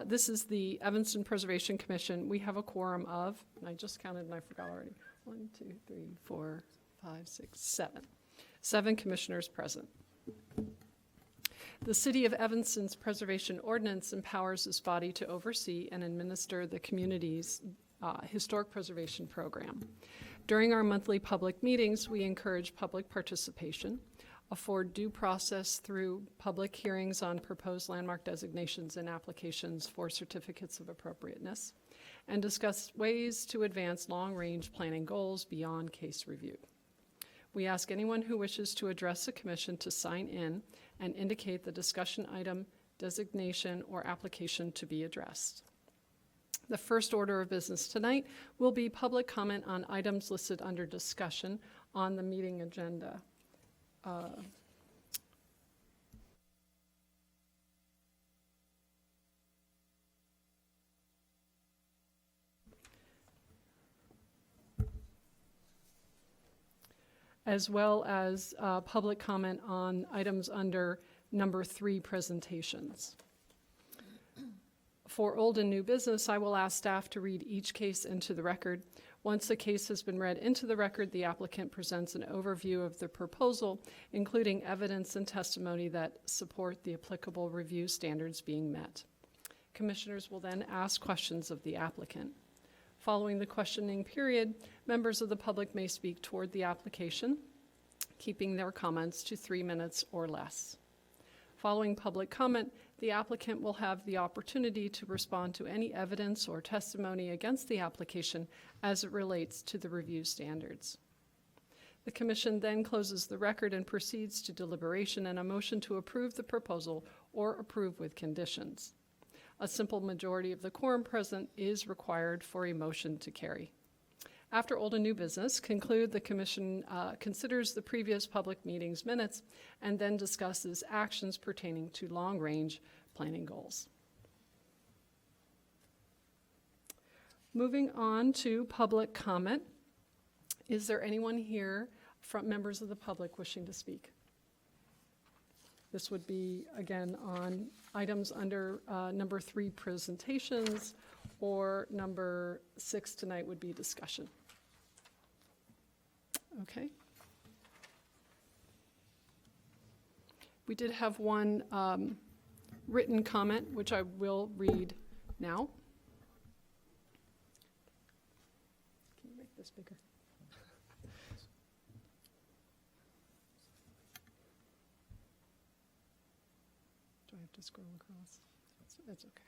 This is the Evanston Preservation Commission. We have a quorum of, and I just counted and I forgot already, 1, 2, 3, 4, 5, 6, 7. 7 commissioners present. The City of Evanston's Preservation Ordinance empowers this body to oversee and administer the community's historic preservation program. During our monthly public meetings, we encourage public participation, afford due process through public hearings on proposed landmark designations and applications for certificates of appropriateness, and discuss ways to advance long-range planning goals beyond case review. We ask anyone who wishes to address the commission to sign in and indicate the discussion item, designation, or application to be addressed. The first order of business tonight will be public comment on items listed under discussion on the meeting agenda. As well as public comment on items under number 3, presentations. For old and new business, I will ask staff to read each case into the record. Once the case has been read into the record, the applicant presents an overview of the proposal, including evidence and testimony that support the applicable review standards being met. Commissioners will then ask questions of the applicant. Following the questioning period, members of the public may speak toward the application, keeping their comments to 3 minutes or less. Following public comment, the applicant will have the opportunity to respond to any evidence or testimony against the application as it relates to the review standards. The commission then closes the record and proceeds to deliberation and a motion to approve the proposal or approve with conditions. A simple majority of the quorum present is required for a motion to carry. After old and new business conclude, the commission considers the previous public meetings minutes and then discusses actions pertaining to long-range planning goals. Moving on to public comment. Is there anyone here from members of the public wishing to speak? This would be, again, on items under number 3, presentations, or number 6 tonight would be discussion. Okay. We did have one written comment, which I will read now. Can you make this bigger? Do I have to scroll across? That's okay.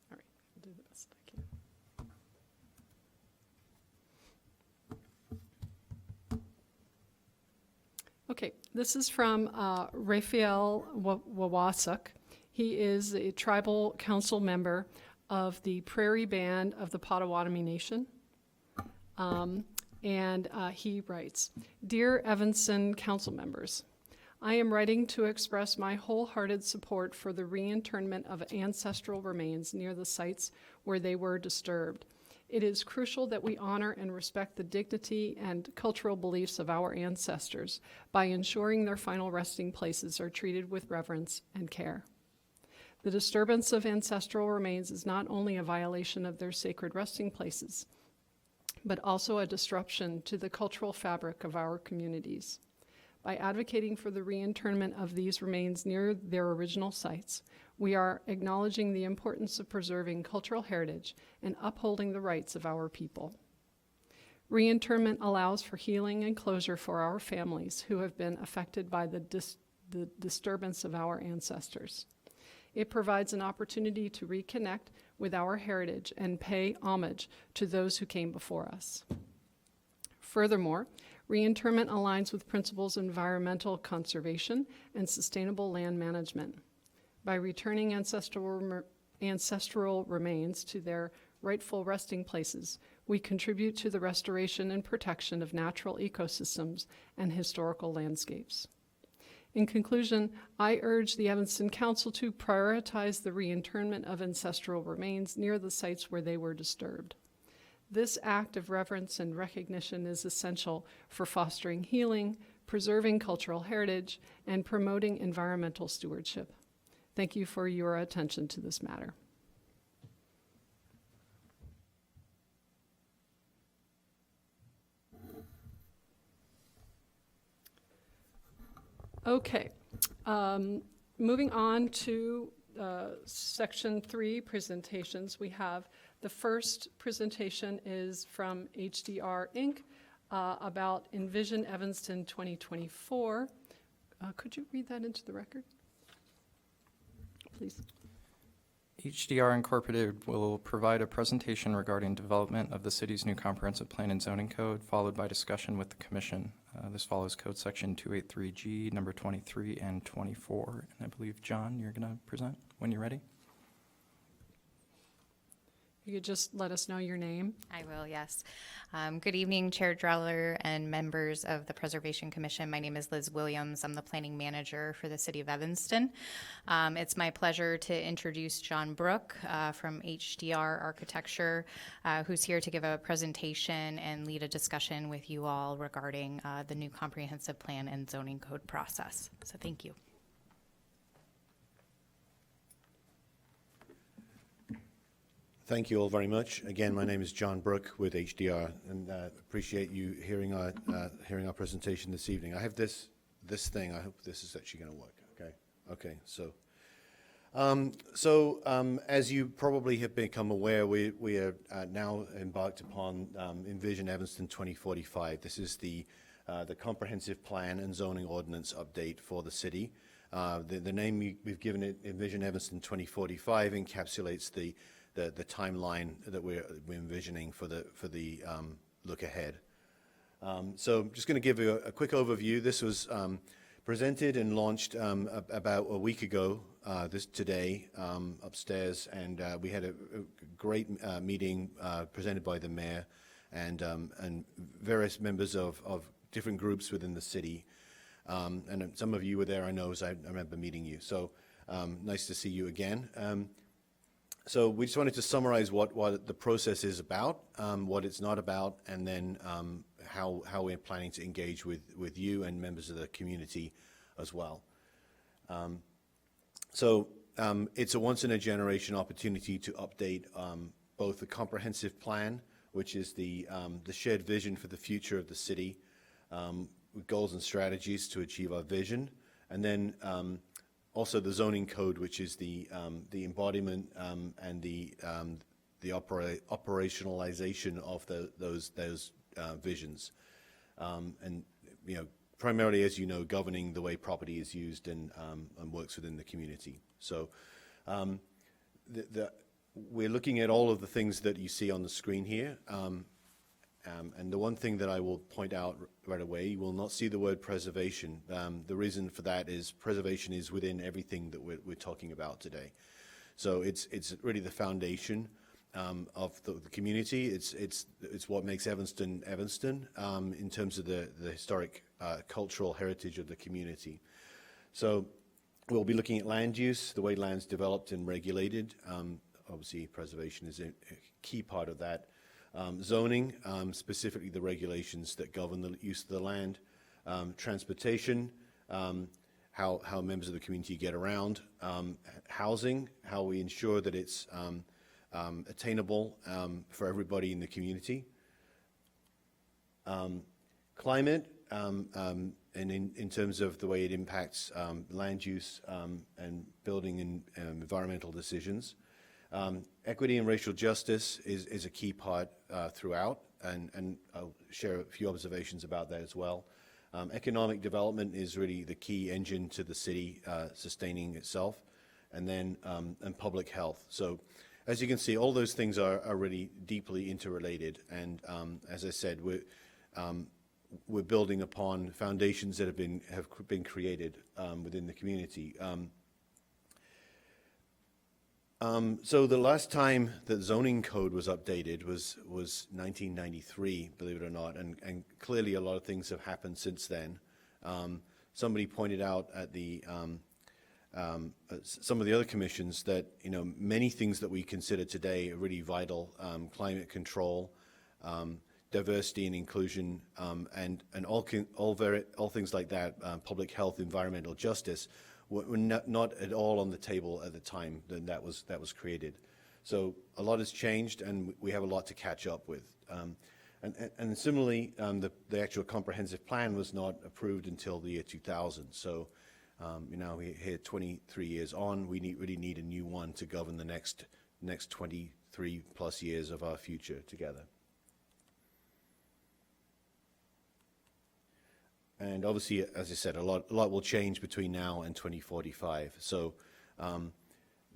All right, I'll do the best I can. Okay, this is from Raphael Wawasuk. He is a tribal council member of the Prairie Band of the Potawatomi Nation. And he writes, "Dear Evanston council members, I am writing to express my wholehearted support for the reinternment of ancestral remains near the sites where they were disturbed. It is crucial that we honor and respect the dignity and cultural beliefs of our ancestors by ensuring their final resting places are treated with reverence and care. The disturbance of ancestral remains is not only a violation of their sacred resting places, but also a disruption to the cultural fabric of our communities. By advocating for the reinternment of these remains near their original sites, we are acknowledging the importance of preserving cultural heritage and upholding the rights of our people. Reinternment allows for healing and closure for our families who have been affected by the disturbance of our ancestors. It provides an opportunity to reconnect with our heritage and pay homage to those who came before us. Furthermore, reinternment aligns with principles of environmental conservation and sustainable land management. By returning ancestral remains to their rightful resting places, we contribute to the restoration and protection of natural ecosystems and historical landscapes. In conclusion, I urge the Evanston Council to prioritize the reinternment of ancestral remains near the sites where they were disturbed. This act of reverence and recognition is essential for fostering healing, preserving cultural heritage, and promoting environmental stewardship. Thank you for your attention to this matter. Okay, moving on to Section 3 presentations. We have the first presentation is from HDR Inc. About Envision Evanston 2024. Could you read that into the record, please? HDR Incorporated will provide a presentation regarding development of the city's new comprehensive plan and zoning code, followed by discussion with the commission. This follows code section 283G, number 23 and 24. And I believe, John, you're going to present when you're ready. You could just let us know your name. I will, yes. Good evening, Chair Dreller and members of the Preservation Commission. My name is Liz Williams. I'm the planning manager for the city of Evanston. It's my pleasure to introduce John Brook from HDR Architecture, who's here to give a presentation and lead a discussion with you all regarding the new comprehensive plan and zoning code process. So thank you. Thank you all very much. Again, my name is John Brook with HDR, and appreciate you hearing our presentation this evening. I have this thing. I hope this is actually going to work. Okay. So, as you probably have become aware, we are now embarked upon Envision Evanston 2045. This is the comprehensive plan and zoning ordinance update for the city. The name we've given it, Envision Evanston 2045, encapsulates the timeline that we're envisioning for the look ahead. So I'm just going to give you a quick overview. This was presented and launched about a week ago, today, upstairs, and we had a great meeting presented by the mayor and various members of different groups within the city. And some of you were there, I know, as I remember meeting you. So nice to see you again. So we just wanted to summarize what the process is about, what it's not about, and then how we're planning to engage with you and members of the community as well. So it's a once-in-a-generation opportunity to update both the comprehensive plan, which is the shared vision for the future of the city, with goals and strategies to achieve our vision, and then also the zoning code, which is the embodiment and the operationalization of those visions, and primarily, as you know, governing the way property is used and works within the community. So we're looking at all of the things that you see on the screen here. And the one thing that I will point out right away, you will not see the word preservation. The reason for that is preservation is within everything that we're talking about today. So it's really the foundation of the community. It's what makes Evanston Evanston in terms of the historic cultural heritage of the community. So we'll be looking at land use, the way land's developed and regulated. Obviously, preservation is a key part of that. Zoning, specifically the regulations that govern the use of the land, transportation, how members of the community get around, housing, how we ensure that it's attainable for everybody in the community, climate, and in terms of the way it impacts land use and building and environmental decisions. Equity and racial justice is a key part throughout, and I'll share a few observations about that as well. Economic development is really the key engine to the city sustaining itself, and then and public health. So as you can see, all those things are really deeply interrelated, and as I said, we're building upon foundations that have been created within the community. So the last time that zoning code was updated was 1993, believe it or not, and clearly a lot of things have happened since then. Somebody pointed out at the some of the other commissions that many things that we consider today are really vital: climate control, diversity and inclusion, and all things like that, public health, environmental justice, were not at all on the table at the time then that was created. So a lot has changed, and we have a lot to catch up with. And similarly, the actual comprehensive plan was not approved until the year 2000. So we're here 23 years on. We really need a new one to govern the next 23 plus years of our future together. And obviously, as I said, a lot will change between now and 2045. So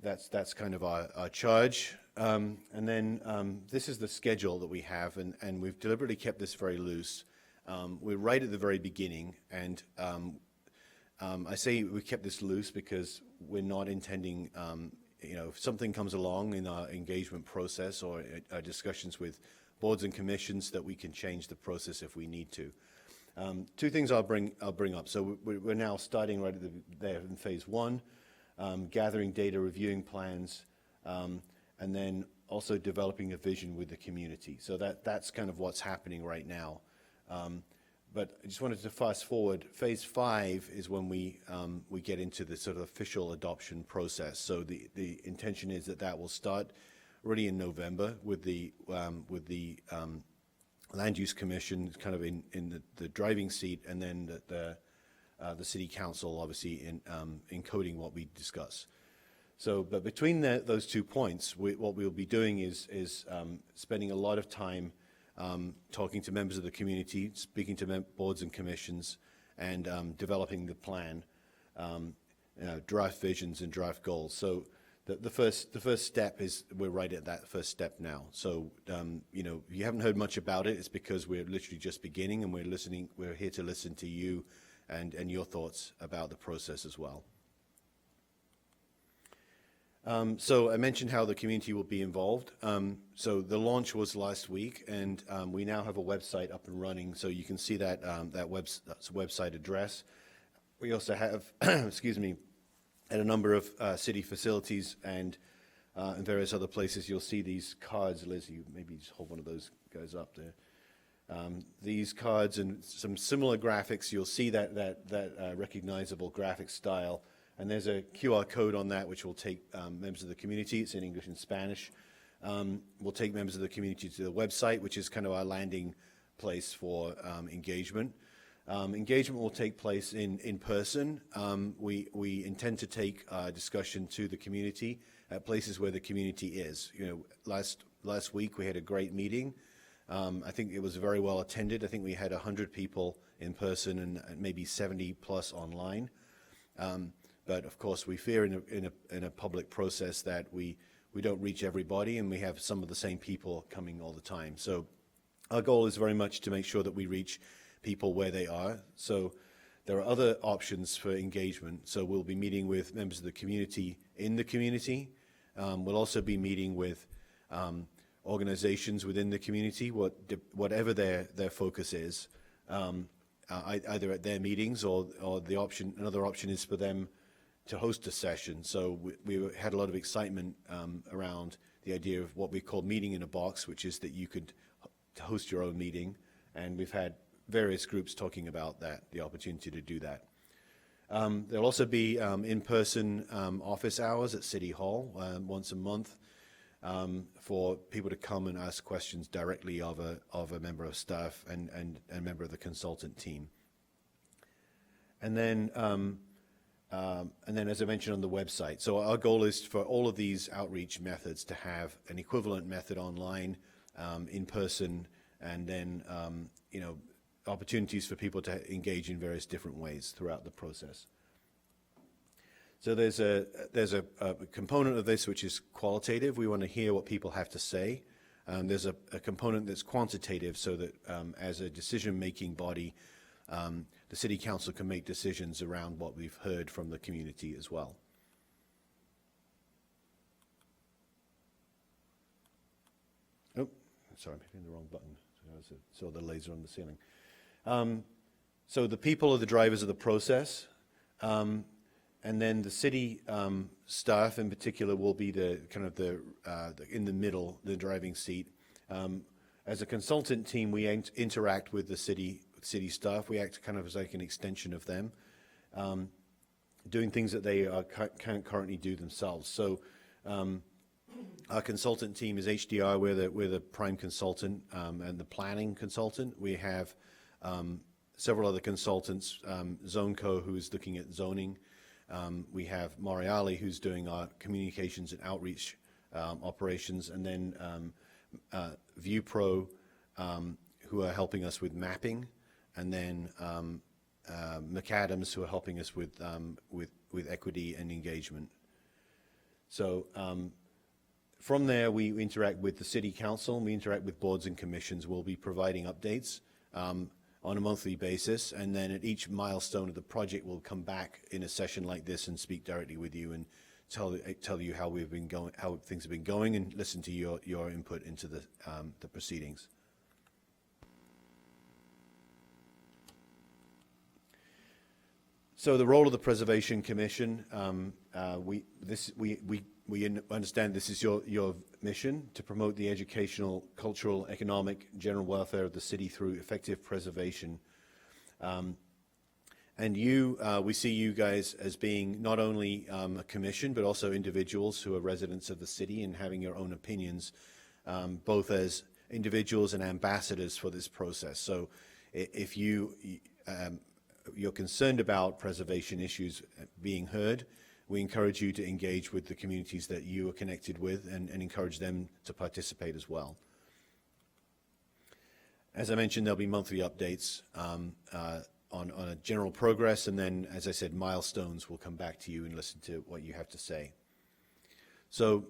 that's kind of our charge. And then this is the schedule that we have, and we've deliberately kept this very loose. We're right at the very beginning, and I say we kept this loose because we're not intending, if something comes along in our engagement process or our discussions with boards and commissions, that we can change the process if we need to. Two things I'll bring up. So we're now starting right there in phase one, gathering data, reviewing plans, and then also developing a vision with the community. So that's kind of what's happening right now. But I just wanted to fast forward. Phase 5 is when we get into the sort of official adoption process. So the intention is that will start really in November with the Land Use Commission kind of in the driving seat, and then the City Council obviously in coding what we discuss. So, but between those 2 points, what we'll be doing is spending a lot of time talking to members of the community, speaking to boards and commissions, and developing the plan, draft visions and draft goals. So the first step is we're right at that first step now. So if you haven't heard much about it, it's because we're literally just beginning, and we're here to listen to you and your thoughts about the process as well. So I mentioned how the community will be involved. So the launch was last week, and we now have a website up and running, so you can see that website address. We also have, excuse me, at a number of city facilities and various other places, you'll see these cards. Liz, you maybe just hold one of those guys up there. These cards and some similar graphics, you'll see that recognizable graphic style. And there's a QR code on that which will take members of the community. It's in English and Spanish. We'll take members of the community to the website, which is kind of our landing place for engagement. Engagement will take place in person. We intend to take discussion to the community at places where the community is. Last week we had a great meeting. I think it was very well attended. I think we had 100 people in person and maybe 70 plus online. But of course, we fear in a public process that we don't reach everybody, and we have some of the same people coming all the time. So our goal is very much to make sure that we reach people where they are. So there are other options for engagement. So we'll be meeting with members of the community in the community. We'll also be meeting with organizations within the community, whatever their focus is, either at their meetings or another option is for them to host a session. So we had a lot of excitement around the idea of what we call meeting in a box, which is that you could host your own meeting. And we've had various groups talking about that, the opportunity to do that. There'll also be in-person office hours at City Hall once a month for people to come and ask questions directly of a member of staff and a member of the consultant team. And then, as I mentioned, on the website. So our goal is for all of these outreach methods to have an equivalent method online, in person, and then opportunities for people to engage in various different ways throughout the process. So there's a component of this which is qualitative. We want to hear what people have to say. There's a component that's quantitative, so that as a decision-making body, the City Council can make decisions around what we've heard from the community as well. Oh, sorry, I'm hitting the wrong button. So I saw the laser on the ceiling. So the people are the drivers of the process, and then the city staff in particular will be the in the middle, the driving seat. As a consultant team, we interact with the city staff. We act kind of as like an extension of them. doing things that they can't currently do themselves. So our consultant team is HDR. We're the prime consultant and the planning consultant. We have several other consultants, ZoneCo, who's looking at zoning. We have Moriali, who's doing our communications and outreach operations, and then ViewPro, who are helping us with mapping, and then McAdams, who are helping us with equity and engagement. So from there, we interact with the city council, and we interact with boards and commissions. We'll be providing updates on a monthly basis, and then at each milestone of the project, we'll come back in a session like this and speak directly with you and tell you how we've been going, how things have been going, and listen to your input into the proceedings. So the role of the Preservation Commission, we understand this is your mission to promote the educational, cultural, economic, general welfare of the city through effective preservation. And we see you guys as being not only a commission, but also individuals who are residents of the city and having your own opinions, both as individuals and ambassadors for this process. So if you're concerned about preservation issues being heard, we encourage you to engage with the communities that you are connected with and encourage them to participate as well. As I mentioned, there'll be monthly updates on a general progress, and then, as I said, milestones. Will come back to you and listen to what you have to say. So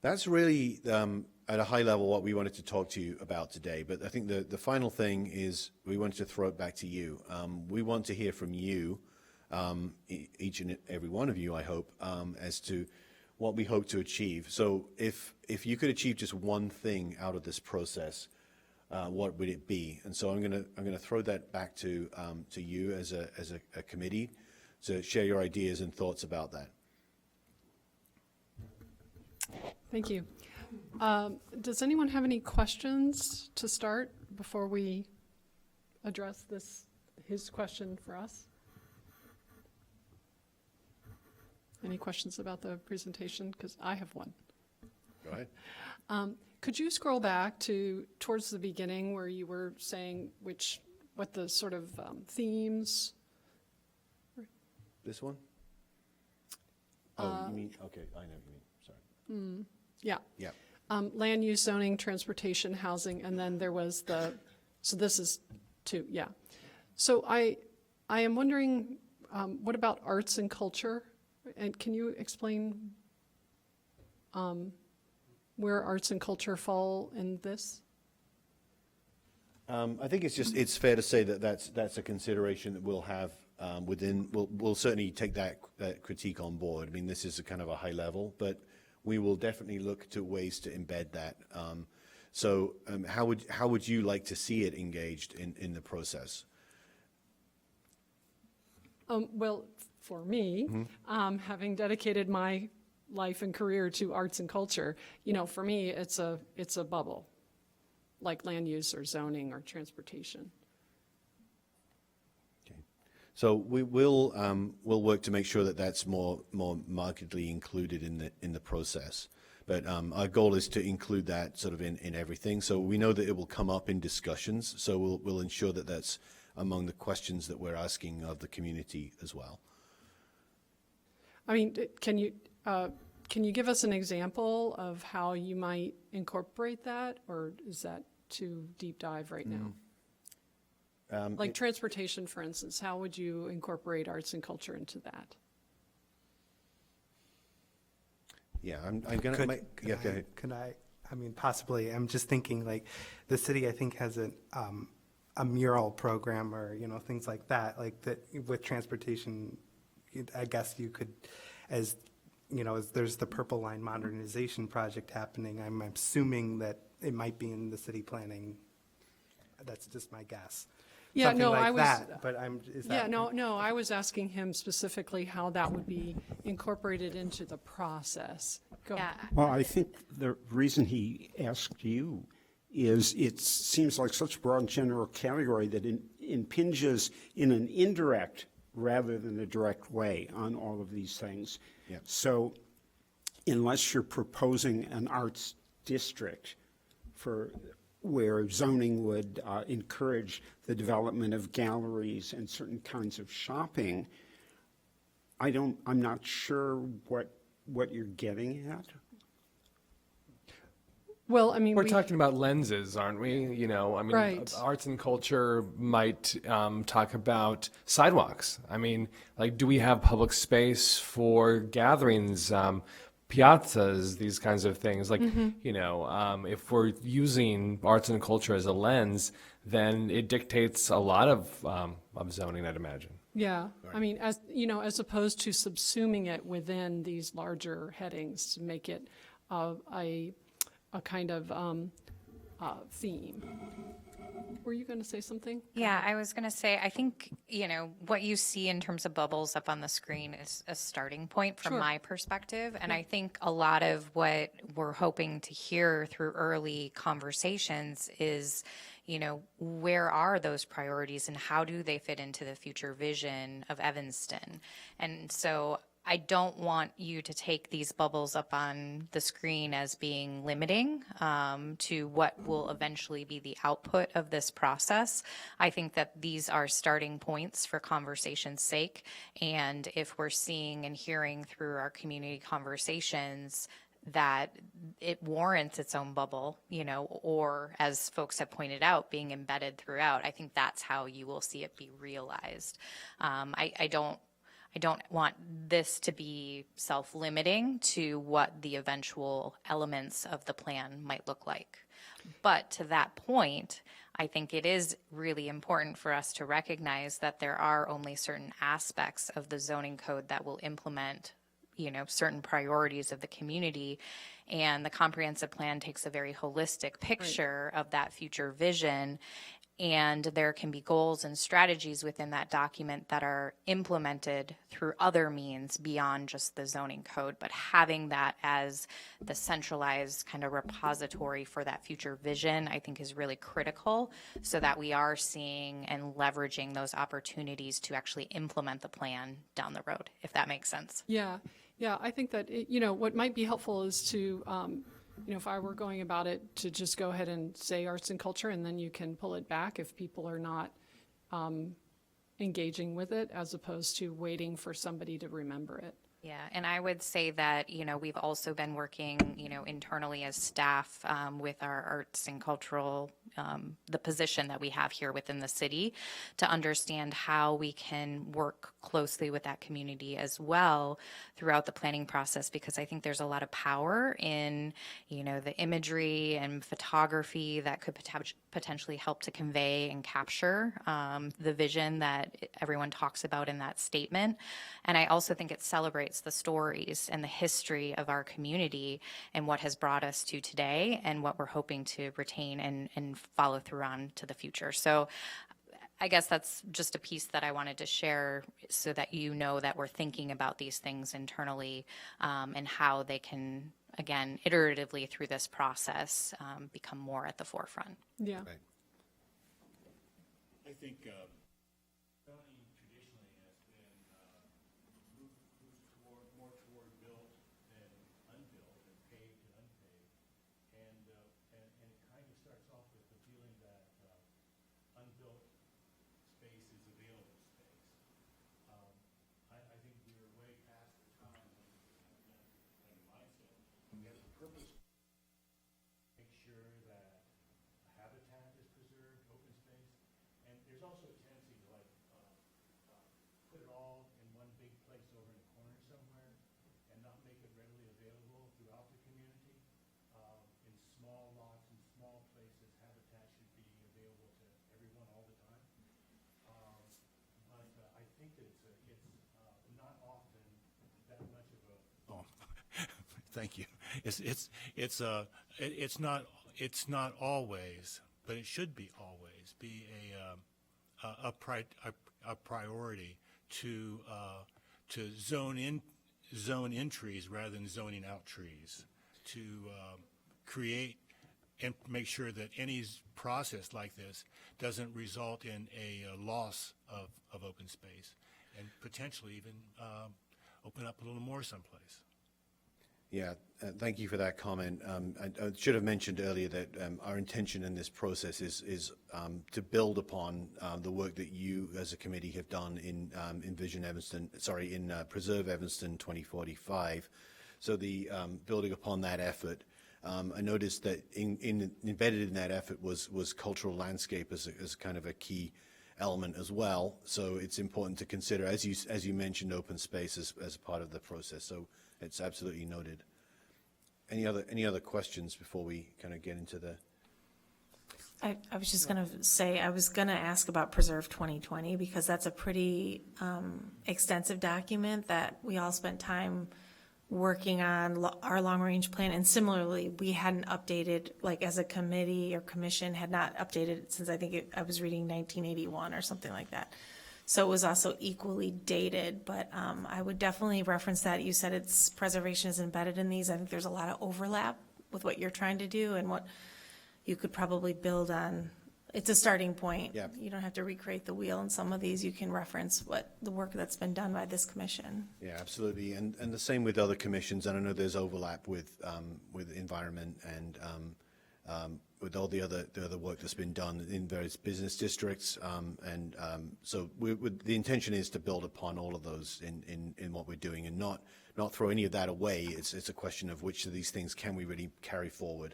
that's really, at a high level, what we wanted to talk to you about today. But I think the final thing is we wanted to throw it back to you. We want to hear from you, each and every one of you, I hope, as to what we hope to achieve. So if you could achieve just one thing out of this process, what would it be? And so I'm gonna throw that back to you as a committee to share your ideas and thoughts about that. Thank you. Does anyone have any questions to start before we address his question for us? Any questions about the presentation? Because I have one. Go ahead. Could you scroll back towards the beginning where you were saying what the sort of themes? This one? Oh, you mean, okay, I know what you mean, sorry. Yeah. Yeah. Land use, zoning, transportation, housing, and then there was so this is two, yeah. So I am wondering, what about arts and culture? And can you explain where arts and culture fall in this? I think it's fair to say that that's a consideration that we'll have we'll certainly take that critique on board. I mean, this is a kind of a high level, but we will definitely look to ways to embed that. So how would you like to see it engaged in the process? Well, for me, having dedicated my life and career to arts and culture, for me, it's a bubble, like land use or zoning or transportation. Okay. So we'll work to make sure that that's more markedly included in the process. But our goal is to include that sort of in everything. So we know that it will come up in discussions. So we'll ensure that that's among the questions that we're asking of the community as well. I mean, can you give us an example of how you might incorporate that, or is that too deep dive right now? Like transportation, for instance, how would you incorporate arts and culture into that? Yeah, I'm going to make. Yeah, go ahead. Could I mean, possibly. I'm just thinking, like, the city, I think, has a mural program or things like that. Like that with transportation, I guess you could, as there's the Purple Line modernization project happening. I'm assuming that it might be in the city planning. That's just my guess. Yeah, Something no, like I was. that, but is that? Yeah, no. I was asking him specifically how that would be incorporated into the process. Go ahead. Well, I think the reason he asked you is it seems like such a broad general category that it impinges in an indirect rather than a direct way on all of these things. Yep. So unless you're proposing an arts district for where zoning would encourage the development of galleries and certain kinds of shopping, I'm not sure what you're getting at. Well, I mean, We're talking about lenses, aren't we? Right. Arts and culture might talk about sidewalks. Do we have public space for gatherings, piazzas, these kinds of things? If we're using arts and culture as a lens, then it dictates a lot of zoning, I'd imagine. Yeah, I mean, as you know, as opposed to subsuming it within these larger headings to make it a kind of theme. Were you going to say something? Yeah, I was going to say, I think, what you see in terms of bubbles up on the screen is a starting point from Sure. my perspective. And I think a lot of what we're hoping to hear through early conversations is, where are those priorities and how do they fit into the future vision of Evanston? And so I don't want you to take these bubbles up on the screen as being limiting to what will eventually be the output of this process. I think that these are starting points for conversation's sake. And if we're seeing and hearing through our community conversations that it warrants its own bubble, or as folks have pointed out, being embedded throughout, I think that's how you will see it be realized. I don't want this to be self-limiting to what the eventual elements of the plan might look like. But to that point, I think it is really important for us to recognize that there are only certain aspects of the zoning code that will implement certain priorities of the community. And the comprehensive plan takes a very holistic picture of that future vision. And there can be goals and strategies within that document that are implemented through other means beyond just the zoning code. But having that as the centralized kind of repository for that future vision, I think is really critical so that we are seeing and leveraging those opportunities to actually implement the plan down the road, if that makes sense. Yeah, I think that, what might be helpful is to, if I were going about it, to just go ahead and say arts and culture, and then you can pull it back if people are not engaging with it, as opposed to waiting for somebody to remember it. Yeah, and I would say that, we've also been working, internally as staff with our arts and cultural, the position that we have here within the city to understand how we can work closely with that community as well throughout the planning process, because I think there's a lot of power in, the imagery and photography that could potentially help to convey and capture the vision that everyone talks about in that statement. And I also think it celebrates the stories and the history of our community and what has brought us to today and what we're hoping to retain and follow through on to the future. So I guess that's just a piece that I wanted to share so that that we're thinking about these things internally and how they can, again, iteratively through this process, become more at the forefront. Yeah. Right. I think zoning traditionally has been moved more toward built than unbuilt, and paved and unpaved, and it kind of starts off with the feeling that unbuilt space is available space. I think we're way past the time and mindset. We have the purpose to make sure that habitat is preserved, open space, and there's also a tendency to put it all in one big place over in a corner somewhere and not make it readily available throughout the community. In small lots and small places, habitat should be available to everyone all the time. But I think that it's not often that much of a. Oh, thank you. It's not always, but it should be always be a priority to zone in trees rather than zoning out trees, to create and make sure that any process like this doesn't result in a loss of open space. and potentially even open up a little more someplace. Yeah, thank you for that comment. I should have mentioned earlier that our intention in this process is to build upon the work that you as a committee have done in Preserve Evanston 2045. So the building upon that effort, I noticed that embedded in that effort was cultural landscape as kind of a key element as well. So it's important to consider, as you mentioned, open space as part of the process. So it's absolutely noted. Any other questions before we kind of get into the? I was just going to say, I was going to ask about Preserve 2020 because that's a pretty extensive document that we all spent time working on our long-range plan. And similarly, we hadn't updated, like as a committee or commission, had not updated since I was reading 1981 or something like that. So it was also equally dated, but I would definitely reference that. You said its preservation is embedded in these. I think there's a lot of overlap with what you're trying to do and what you could probably build on. It's a starting point. Yeah. You don't have to recreate the wheel in some of these. You can reference what the work that's been done by this commission. Yeah, absolutely, and the same with other commissions. And I know there's overlap with environment and with all the other work that's been done in various business districts, so the intention is to build upon all of those in what we're doing, and not throw any of that away. It's a question of which of these things can we really carry forward.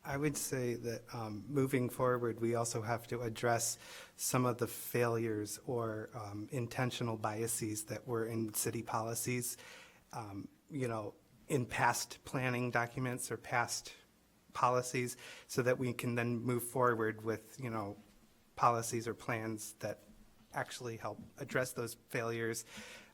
I would say that moving forward, we also have to address some of the failures or intentional biases that were in city policies. In past planning documents or past policies, so that we can then move forward with, policies or plans that actually help address those failures.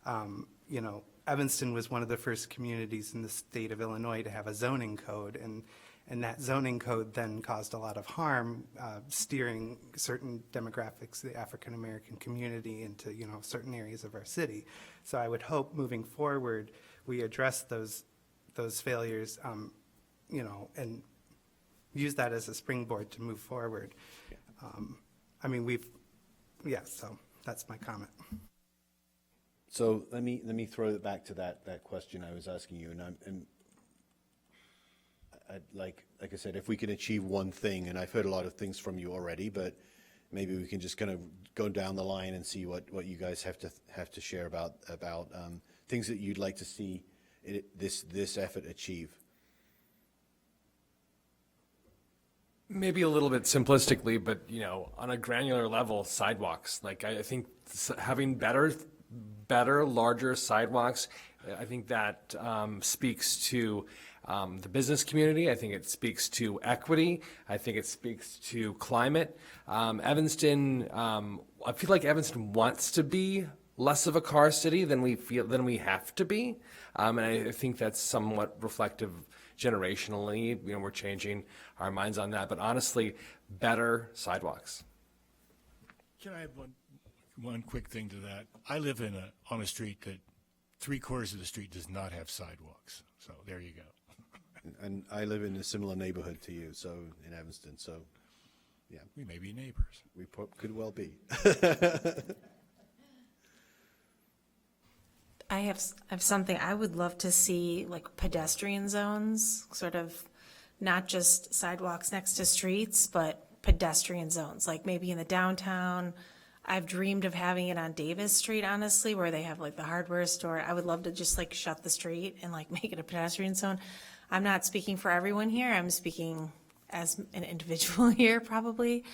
Evanston was one of the first communities in the state of Illinois to have a zoning code, and that zoning code then caused a lot of harm, steering certain demographics, the African-American community, into, certain areas of our city. So I would hope moving forward, we address those failures, and use that as a springboard to move forward. So that's my comment. So let me throw it back to that question I was asking you, and I'd like I said, if we can achieve one thing, and I've heard a lot of things from you already, but maybe we can just kind of go down the line and see what you guys have to share about things that you'd like to see this effort achieve. Maybe a little bit simplistically, but on a granular level, sidewalks. Like I think having better, larger sidewalks, I think that speaks to the business community. I think it speaks to equity. I think it speaks to climate. Evanston, I feel like Evanston wants to be less of a car city than we have to be, and I think that's somewhat reflective generationally. We're changing our minds on that, but honestly, better sidewalks. Can I add one quick thing to that? I live on a street that 3/4 of the street does not have sidewalks. So there you go. And I live in a similar neighborhood to you, so in Evanston. So, yeah, We may be neighbors. we could well be. I have something I would love to see, like pedestrian zones, sort of not just sidewalks next to streets, but pedestrian zones, like maybe in the downtown. I've dreamed of having it on Davis Street, honestly, where they have like the hardware store. I would love to just like shut the street and like make it a pedestrian zone. I'm not speaking for everyone here. I'm speaking as an individual here, probably.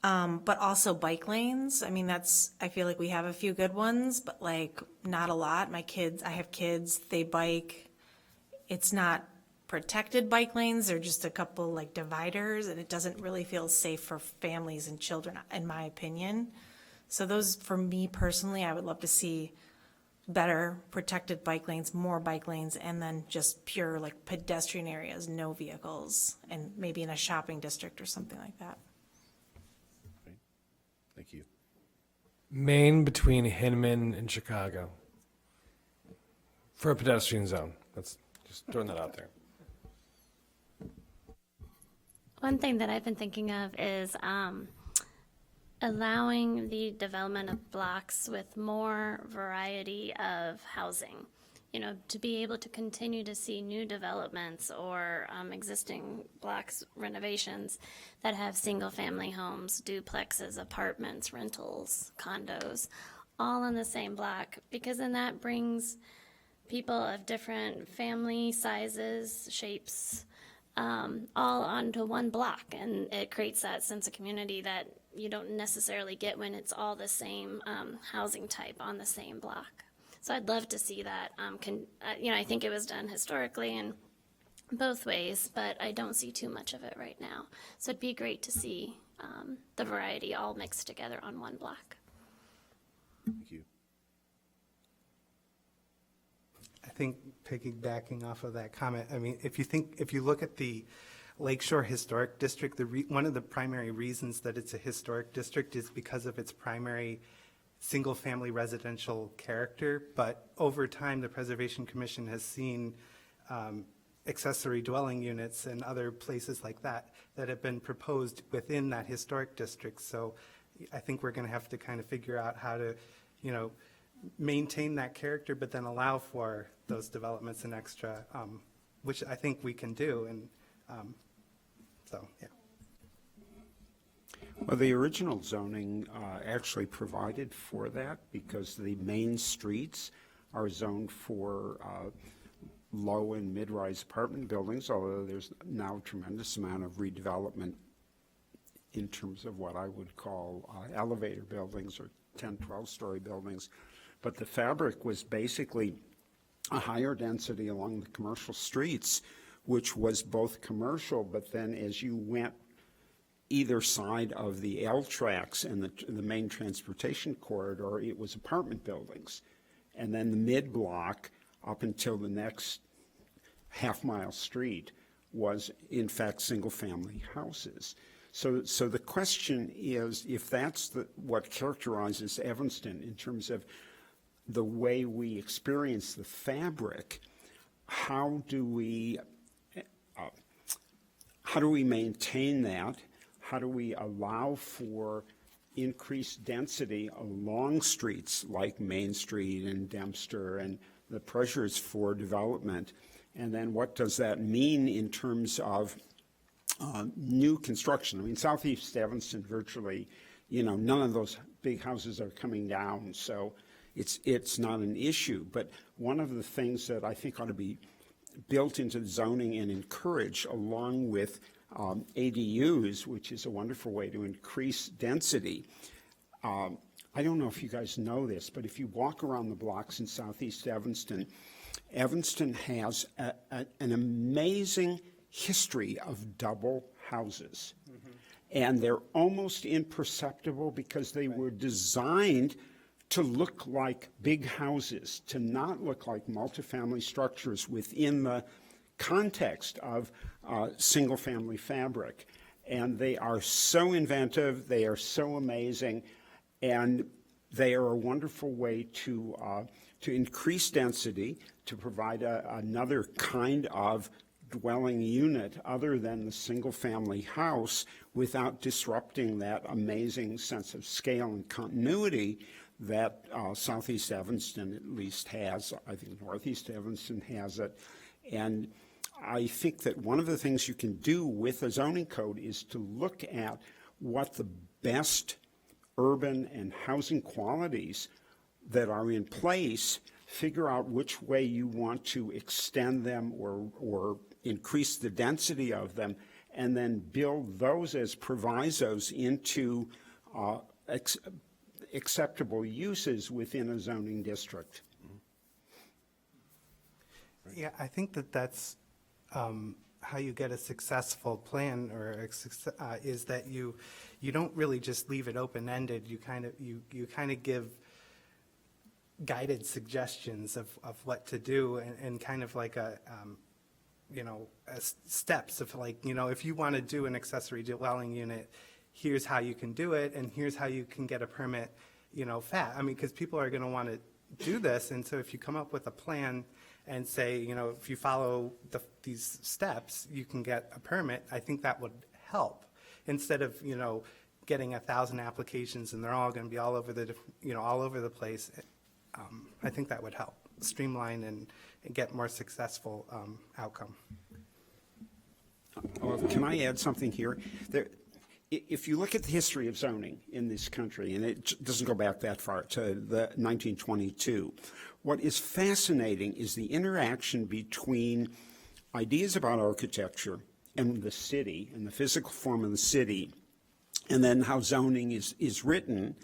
But also bike lanes. I mean, I feel like we have a few good ones, but like not a lot. I have kids, they bike. It's not protected bike lanes. They're just a couple like dividers, and it doesn't really feel safe for families and children, in my opinion. So those, for me personally, I would love to see better protected bike lanes, more bike lanes, and then just pure like pedestrian areas, no vehicles, and maybe in a shopping district or something like that. Thank you. Maine between Hinman and Chicago for a pedestrian zone. That's just throwing that out there. One thing that I've been thinking of is allowing the development of blocks with more variety of housing. You know, to be able to continue to see new developments or existing blocks renovations that have single-family homes, duplexes, apartments, rentals, condos, all in the same block, because then that brings people of different family sizes, shapes, all onto one block, and it creates that sense of community that you don't necessarily get when it's all the same housing type on the same block. So I'd love to see that. You know, I think it was done historically in both ways, but I don't see too much of it right now. So it'd be great to see the variety all mixed together on one block. Thank you. I think piggybacking off of that comment, I mean, if you look at the Lakeshore Historic District, one of the primary reasons that it's a historic district is because of its primary single-family residential character. But over time, the Preservation Commission has seen accessory dwelling units and other places like that have been proposed within that historic district. So I think we're going to have to kind of figure out how to, you know, maintain that character, but then allow for those developments and extra, which I think we can do. And so, yeah. Well, the original zoning actually provided for that because the main streets are zoned for low and mid-rise apartment buildings, although there's now a tremendous amount of redevelopment in terms of what I would call elevator buildings or 10, 12-story buildings. But the fabric was basically a higher density along the commercial streets, which was both commercial, but then as you went either side of the L tracks and the main transportation corridor, it was apartment buildings. And then the mid-block up until the next half-mile street was, in fact, single-family houses. So the question is, if that's what characterizes Evanston in terms of the way we experience the fabric, how do we maintain that? How do we allow for increased density along streets like Main Street and Dempster and the pressures for development? And then what does that mean in terms of new construction? I mean, Southeast Evanston virtually, you know, none of those big houses are coming down, so it's not an issue. But one of the things that I think ought to be built into zoning and encouraged, along with ADUs, which is a wonderful way to increase density. I don't know if you guys know this, but if you walk around the blocks in Southeast Evanston, Evanston has an amazing history of double houses. Mm-hmm. And they're almost imperceptible because they were designed to look like big houses, to not look like multifamily structures within the context of single-family fabric. And they are so inventive, they are so amazing, and they are a wonderful way to increase density, to provide another kind of dwelling unit other than the single-family house without disrupting that amazing sense of scale and continuity that Southeast Evanston at least has. I think Northeast Evanston has it. And I think that one of the things you can do with a zoning code is to look at what the best urban and housing qualities that are in place, figure out which way you want to extend them or increase the density of them, and then build those as provisos into acceptable uses within a zoning district. Yeah, I think that's how you get a successful plan, or is that you don't really just leave it open-ended. You kind of give guided suggestions of what to do, and kind of like steps of, like, if you want to do an accessory dwelling unit, here's how you can do it, and here's how you can get a permit, fast. I mean, because people are going to want to do this, and so if you come up with a plan and say, if you follow these steps, you can get a permit, I think that would help, instead of, getting 1,000 applications and they're all going to be all over all over the place. I think that would help streamline and get more successful outcome. Can I add something here? If you look at the history of zoning in this country, and it doesn't go back that far to the 1922, what is fascinating is the interaction between ideas about architecture and the city and the physical form of the city, and then how zoning is written,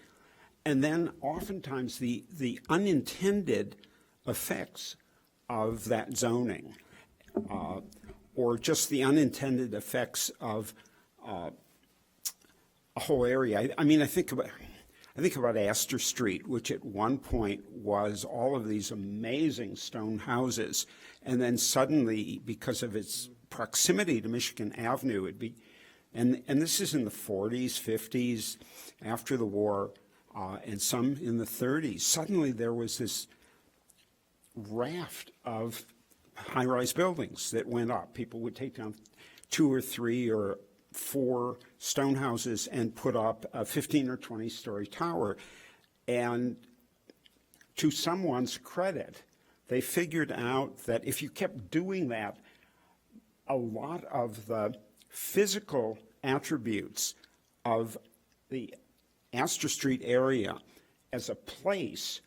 and then oftentimes the unintended effects of that zoning, or just the unintended effects of a whole area. I mean, I think about Astor Street, which at one point was all of these amazing stone houses, and then suddenly, because of its proximity to Michigan Avenue, and this is in the 40s, 50s, after the war, and some in the 30s. Suddenly there was this raft of high-rise buildings that went up. People would take down 2 or 3 or 4 stone houses and put up a 15 or 20-story tower. And to someone's credit, they figured out that if you kept doing that, a lot of the physical attributes of the Astor Street area as a place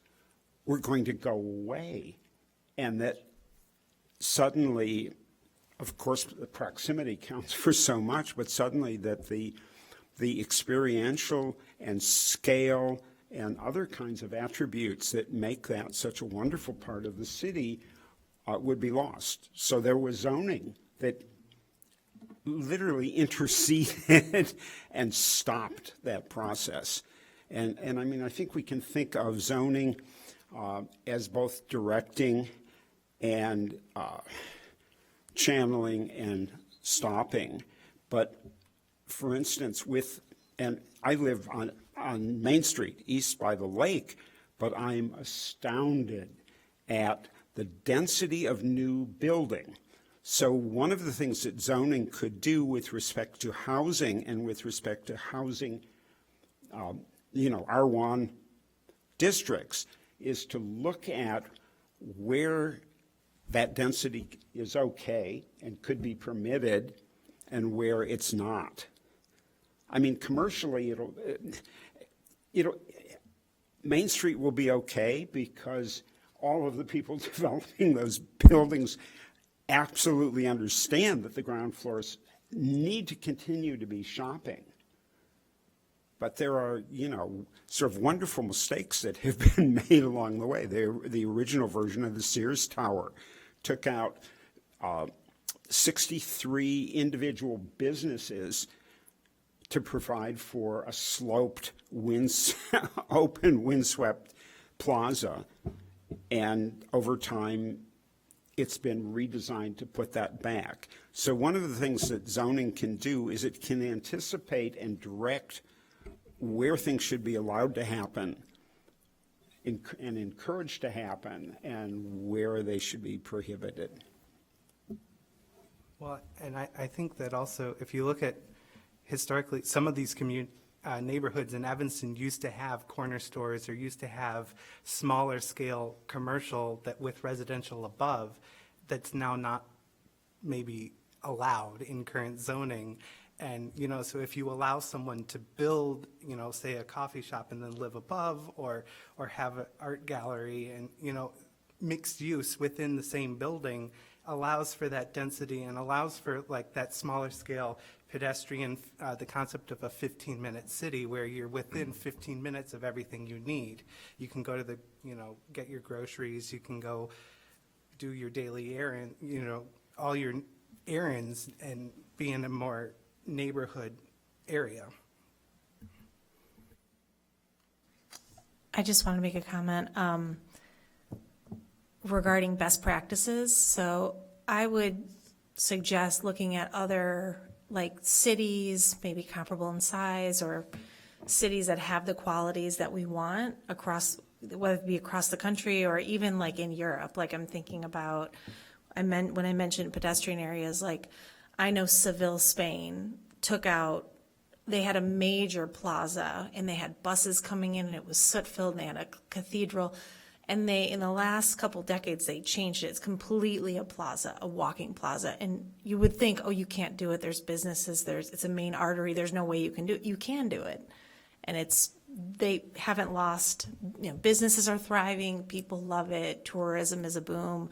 were going to go away, and that suddenly, of course, the proximity counts for so much, but suddenly that the experiential and scale and other kinds of attributes that make that such a wonderful part of the city would be lost. So there was zoning that literally interceded and stopped that process. And I mean, I think we can think of zoning as both directing and channeling and stopping. But for instance, and I live on Main Street, east by the lake, but I'm astounded at the density of new building. So one of the things that zoning could do with respect to housing and with respect to housing, R1 districts, is to look at where that density is okay and could be permitted and where it's not. I mean, commercially, Main Street will be okay because all of the people developing those buildings absolutely understand that the ground floors need to continue to be shopping. But there are, sort of wonderful mistakes that have been made along the way. The original version of the Sears Tower took out 63 individual businesses to provide for a sloped, open, windswept plaza. And over time, it's been redesigned to put that back. So one of the things that zoning can do is it can anticipate and direct where things should be allowed to happen and encouraged to happen and where they should be prohibited. Well, and I think that also, if you look at historically, some of these neighborhoods in Evanston used to have corner stores or used to have smaller scale commercial that with residential above, that's now not maybe allowed in current zoning. And, so if you allow someone to build, say a coffee shop and then live above or have an art gallery and, mixed use within the same building allows for that density and allows for like that smaller scale pedestrian, the concept of a 15-minute city where you're within 15 minutes of everything you need. You can go to get your groceries, you can go do your daily errand, all your errands and be in a more neighborhood area. I just want to make a comment regarding best practices. So I would suggest looking at other cities, maybe comparable in size, or cities that have the qualities that we want across, whether it be across the country or even in Europe. I'm thinking about, when I mentioned pedestrian areas, I know Seville, Spain took out they had a major plaza and they had buses coming in and it was soot filled and they had a cathedral. And they, in the last couple decades, they changed it. It's completely a plaza, a walking plaza. And you would think, oh, you can't do it. There's businesses, it's a main artery. There's no way you can do it. You can do it. And they haven't lost, businesses are thriving. People love it. Tourism is a boom.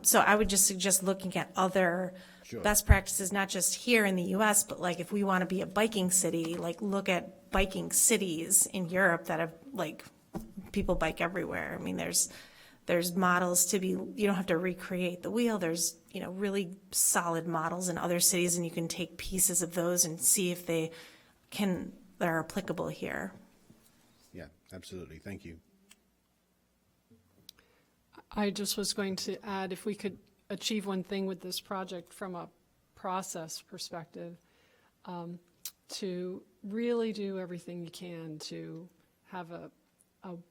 So I would just suggest looking at other best practices, not just here in the US, but like if we want to be a biking city, like look at biking cities in Europe that have like, people bike everywhere. I mean, there's models to be, you don't have to recreate the wheel. There's, really solid models in other cities and you can take pieces of those and see if they're applicable here. Yeah, absolutely. Thank you. I just was going to add, if we could achieve one thing with this project from a process perspective, to really do everything you can to have a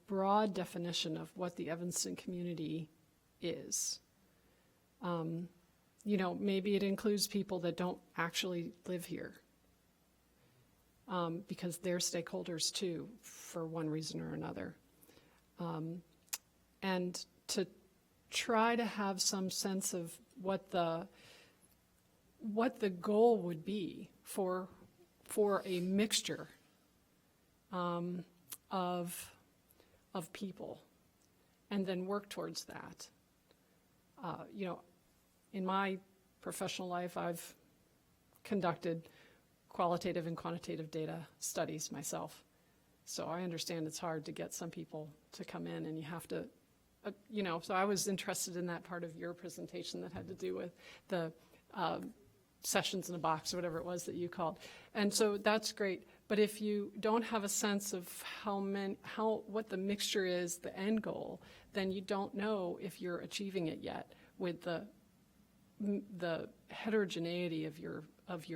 broad definition of what the Evanston community is. Maybe it includes people that don't actually live here, because they're stakeholders too, for one reason or another. And to try to have some sense of what the goal would be for a mixture of people, and then work towards that. In my professional life, I've conducted qualitative and quantitative data studies myself. So I understand it's hard to get some people to come in, and you have to, so I was interested in that part of your presentation that had to do with the sessions in a box or whatever it was that you called. And so that's great. But if you don't have a sense of what the mixture is, the end goal, then you don't know if you're achieving it yet with the heterogeneity of your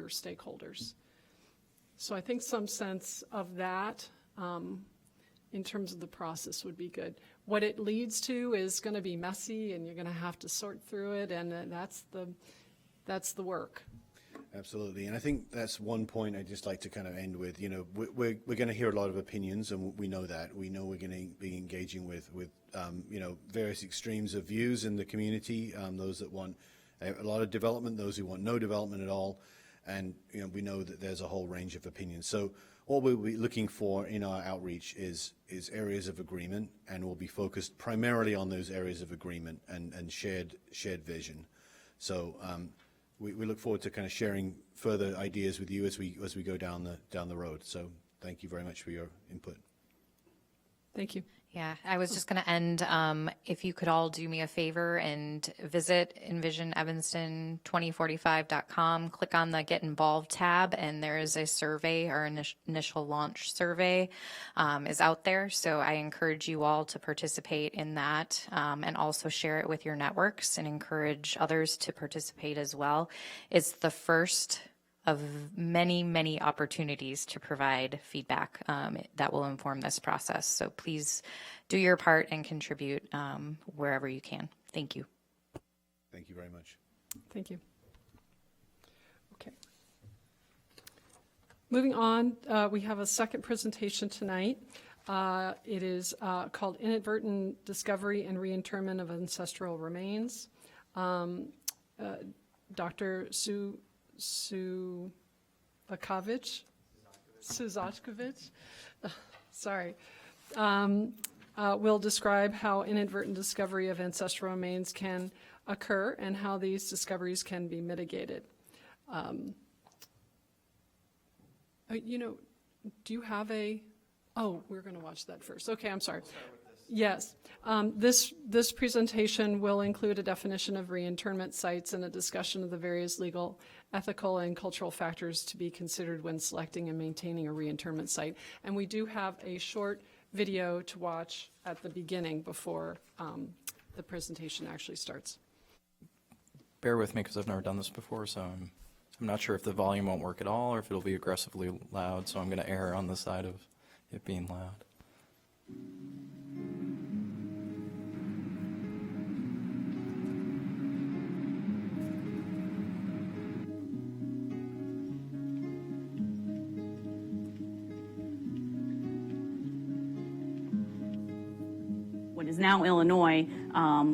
stakeholders. So I think some sense of that in terms of the process would be good. What it leads to is going to be messy, and you're going to have to sort through it, and that's the work. Absolutely, and I think that's one point I'd just like to kind of end with. We're going to hear a lot of opinions, and we know that. We know we're going to be engaging with various extremes of views in the community, those that want a lot of development, those who want no development at all, and we know that there's a whole range of opinions. So what we'll be looking for in our outreach is areas of agreement, and we'll be focused primarily on those areas of agreement and shared vision. So we look forward to kind of sharing further ideas with you as we go down the road. So thank you very much for your input. Thank you. Yeah, I was just going to end, if you could all do me a favor and visit envisionevanston2045.com, click on the Get Involved tab, and there is a survey, our initial launch survey is out there. So I encourage you all to participate in that, and also share it with your networks and encourage others to participate as well. It's the first of many, many opportunities to provide feedback that will inform this process. So please do your part and contribute wherever you can. Thank you. Thank you very much. Thank you. Okay. Moving on, we have a second presentation tonight. It is called Inadvertent Discovery and Reinterment of Ancestral Remains. Dr. Suzachkovich, sorry, will describe how inadvertent discovery of ancestral remains can occur and how these discoveries can be mitigated. Do you have we're going to watch that first. Okay, I'm sorry. Yes. This presentation will include a definition of reinternment sites and a discussion of the various legal, ethical, and cultural factors to be considered when selecting and maintaining a reinternment site. And we do have a short video to watch at the beginning before the presentation actually starts. Bear with me because I've never done this before, so I'm not sure if the volume won't work at all or if it'll be aggressively loud, so I'm going to err on the side of it being loud. what is now Illinois,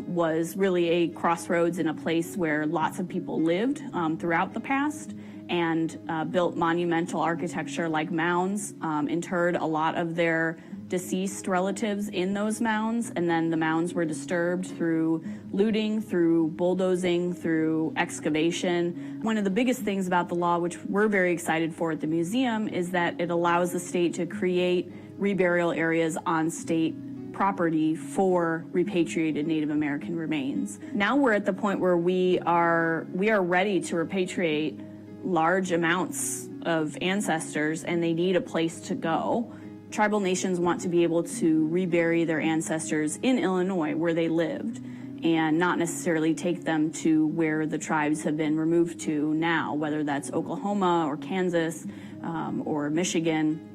was really a crossroads and a place where lots of people lived throughout the past, and built monumental architecture like mounds, interred a lot of their deceased relatives in those mounds, and then the mounds were disturbed through looting, through bulldozing, through excavation. One of the biggest things about the law, which we're very excited for at the museum, is that it allows the state to create reburial areas on state property for repatriated Native American remains. Now we're at the point where we are ready to repatriate large amounts of ancestors, and they need a place to go. Tribal nations want to be able to rebury their ancestors in Illinois where they lived, and not necessarily take them to where the tribes have been removed to now, whether that's Oklahoma or Kansas or Michigan.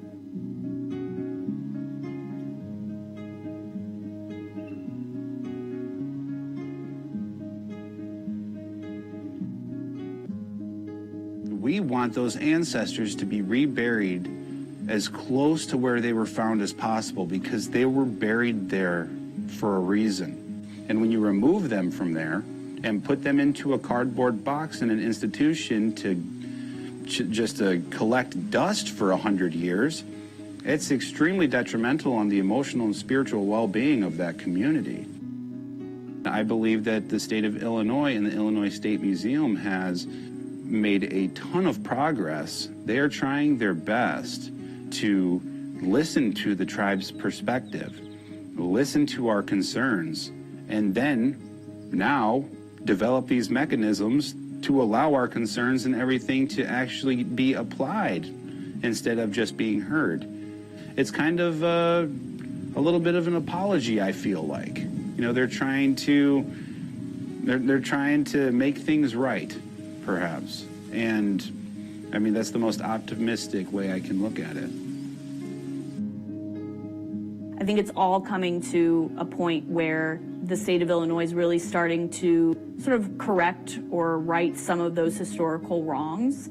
We want those ancestors to be reburied as close to where they were found as possible, because they were buried there for a reason. And when you remove them from there and put them into a cardboard box in an institution just to collect dust for 100 years, it's extremely detrimental on the emotional and spiritual well-being of that community. I believe that the state of Illinois and the Illinois State Museum has made a ton of progress. They are trying their best to listen to the tribe's perspective, listen to our concerns, and then now develop these mechanisms to allow our concerns and everything to actually be applied instead of just being heard. It's kind of a little bit of an apology, I feel like. You know, they're trying to make things right, perhaps. And I mean, that's the most optimistic way I can look at it. I think it's all coming to a point where the state of Illinois is really starting to sort of correct or right some of those historical wrongs.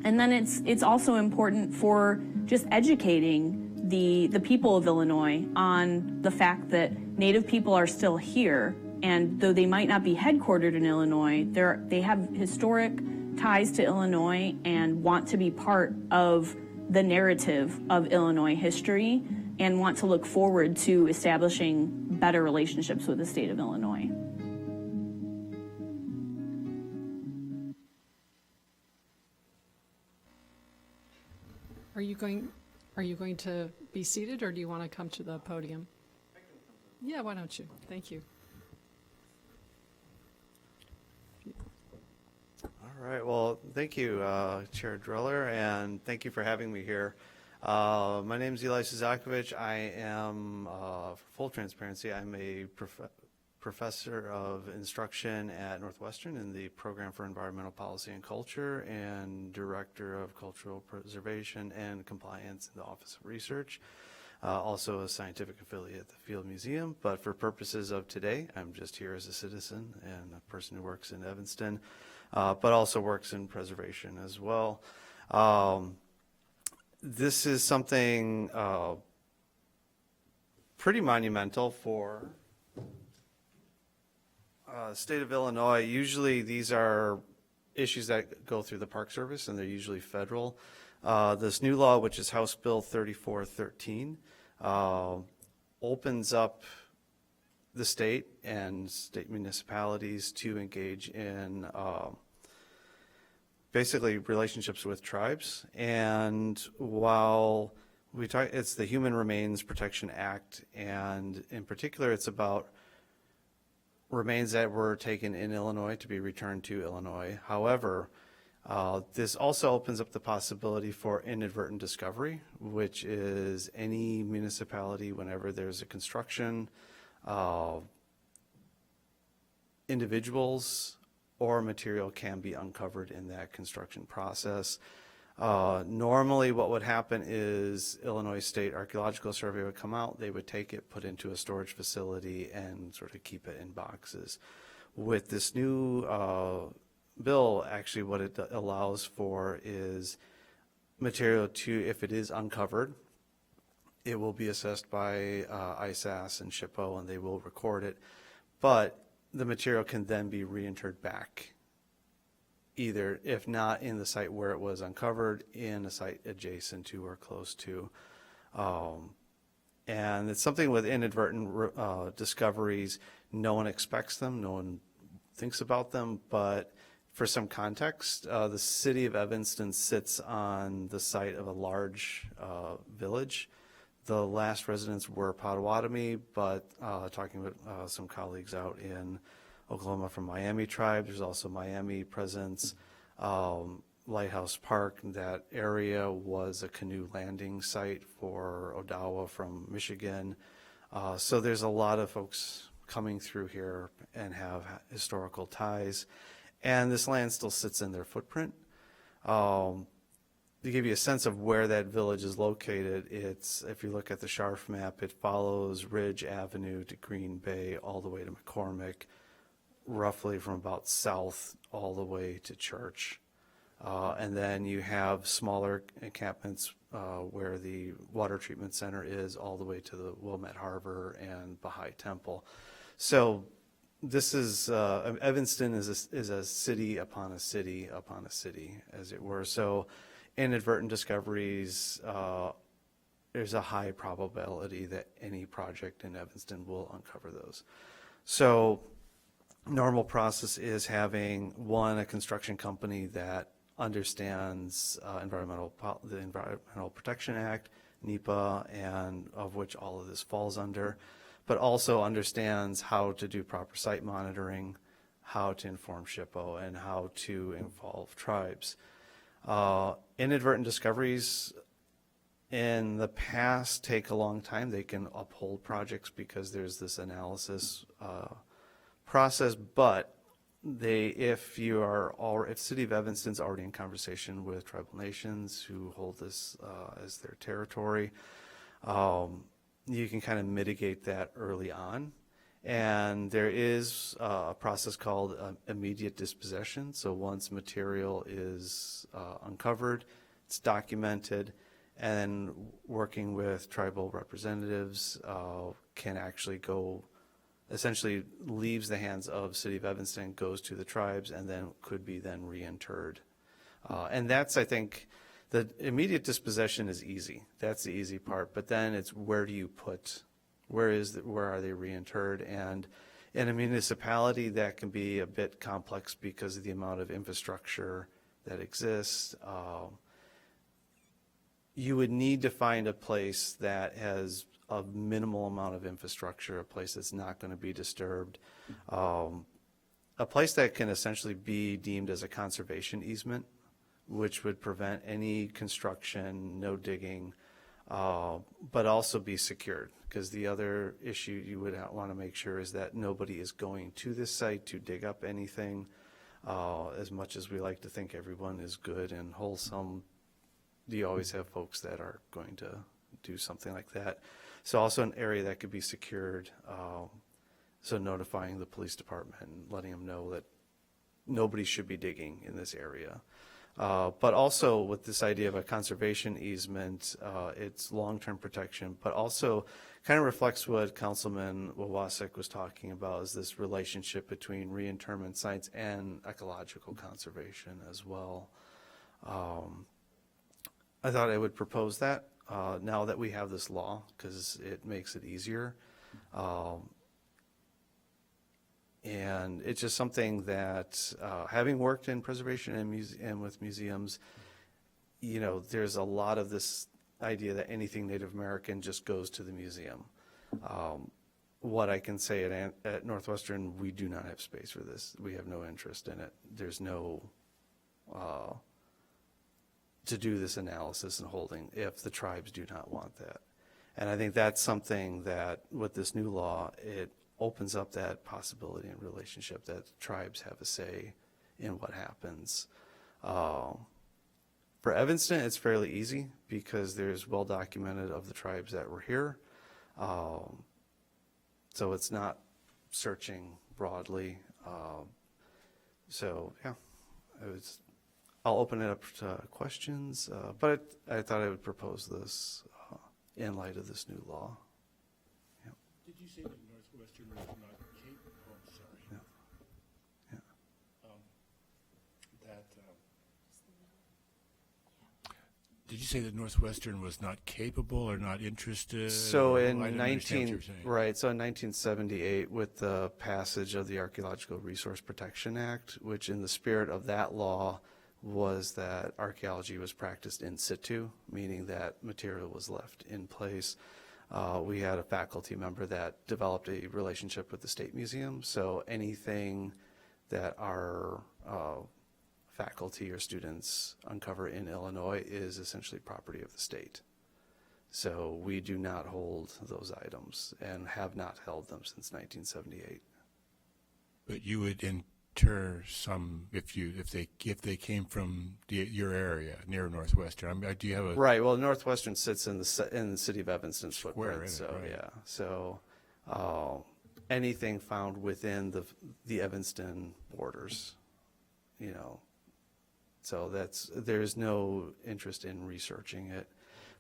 And then it's also important for just educating the people of Illinois on the fact that Native people are still here, and though they might not be headquartered in Illinois, they have historic ties to Illinois and want to be part of the narrative of Illinois history, and want to look forward to establishing better relationships with the state of Illinois. Are you going to be seated, or do you want to come to the podium? Yeah, why don't you? Thank you. All right, well, thank you, Chair Driller, and thank you for having me here. My name is Eli Suzakovich. I am, for full transparency, I'm a professor of instruction at Northwestern in the Program for Environmental Policy and Culture, and Director of Cultural Preservation and Compliance in the Office of Research. Also a scientific affiliate at the Field Museum, but for purposes of today, I'm just here as a citizen and a person who works in Evanston, but also works in preservation as well. This is something pretty monumental for state of Illinois. Usually these are issues that go through the Park Service, and they're usually federal. This new law, which is House Bill 3413, opens up the state and state municipalities to engage in basically relationships with tribes. And while we talk, it's the Human Remains Protection Act, and in particular it's about remains that were taken in Illinois to be returned to Illinois. However, this also opens up the possibility for inadvertent discovery, which is any municipality, whenever there's a construction, individuals or material can be uncovered in that construction process. Normally what would happen is Illinois State Archaeological Survey would come out, they would take it, put into a storage facility, and sort of keep it in boxes. With this new bill, actually what it allows for is material to, if it is uncovered, it will be assessed by ISAS and SHPO, and they will record it. But the material can then be reinterred back, either, if not in the site where it was uncovered, in a site adjacent to or close to. And it's something with inadvertent discoveries. No one expects them, no one thinks about them, but for some context, the city of Evanston sits on the site of a large village. The last residents were Potawatomi, but talking with some colleagues out in Oklahoma from Miami tribe, there's also Miami presence. Lighthouse Park, that area was a canoe landing site for Odawa from Michigan. So there's a lot of folks coming through here and have historical ties. And this land still sits in their footprint. To give you a sense of where that village is located, it's, if you look at the Scharf map, it follows Ridge Avenue to Green Bay all the way to McCormick, roughly from about south all the way to Church. And then you have smaller encampments where the water treatment center is, all the way to the Wilmette Harbor and Baha'i Temple. So this is, Evanston is a city upon a city upon a city, as it were. So inadvertent discoveries, there's a high probability that any project in Evanston will uncover those. So normal process is having, one, a construction company that understands the Environmental Protection Act, NEPA, and of which all of this falls under, but also understands how to do proper site monitoring, how to inform SHPO, and how to involve tribes. Inadvertent discoveries in the past take a long time. They can uphold projects because there's this analysis process, but if City of Evanston's already in conversation with tribal nations who hold this as their territory, you can kind of mitigate that early on. And there is a process called immediate dispossession. So once material is uncovered, it's documented, and working with tribal representatives can actually go, essentially leaves the hands of City of Evanston, goes to the tribes, and then could be then reinterred. And that's, I think, the immediate dispossession is easy. That's the easy part. But then it's, where do you put, where are they reinterred? And in a municipality, that can be a bit complex because of the amount of infrastructure that exists. You would need to find a place that has a minimal amount of infrastructure, a place that's not going to be disturbed, a place that can essentially be deemed as a conservation easement, which would prevent any construction, no digging, but also be secured. Because the other issue you would want to make sure is that nobody is going to this site to dig up anything. As much as we like to think everyone is good and wholesome, you always have folks that are going to do something like that. So also an area that could be secured, so notifying the police department and letting them know that nobody should be digging in this area. But also with this idea of a conservation easement, it's long-term protection, but also kind of reflects what Councilman Wawasek was talking about, is this relationship between reinterment sites and ecological conservation as well. I thought I would propose that now that we have this law, because it makes it easier. And it's just something that, having worked in preservation and with museums, you know, there's a lot of this idea that anything Native American just goes to the museum. What I can say at Northwestern, we do not have space for this. We have no interest in it. There's no to do this analysis and holding if the tribes do not want that. And I think that's something that with this new law, it opens up that possibility and relationship that tribes have a say in what happens. For Evanston, it's fairly easy because there's well documented of the tribes that were here. So it's not searching broadly. So yeah, I'll open it up to questions, but I thought I would propose this in light of this new law. Did you say that Northwestern was not capable? Oh, sorry. Yeah. Yeah. Did you say that Northwestern was not capable or not interested? So or- in I didn't understand what you 19, were saying. right, so in 1978, with the passage of the Archaeological Resource Protection Act, which in the spirit of that law was that archaeology was practiced in situ, meaning that material was left in place. We had a faculty member that developed a relationship with the State Museum, so anything that our faculty or students uncover in Illinois is essentially property of the state. So we do not hold those items and have not held them since 1978. But you would inter some if they came from your area near Northwestern. I mean, do you have a Right. Well, Northwestern sits in the city of Evanston's Square in footprint. it, So right. yeah. So anything found within the Evanston borders, you know. So there's no interest in researching it,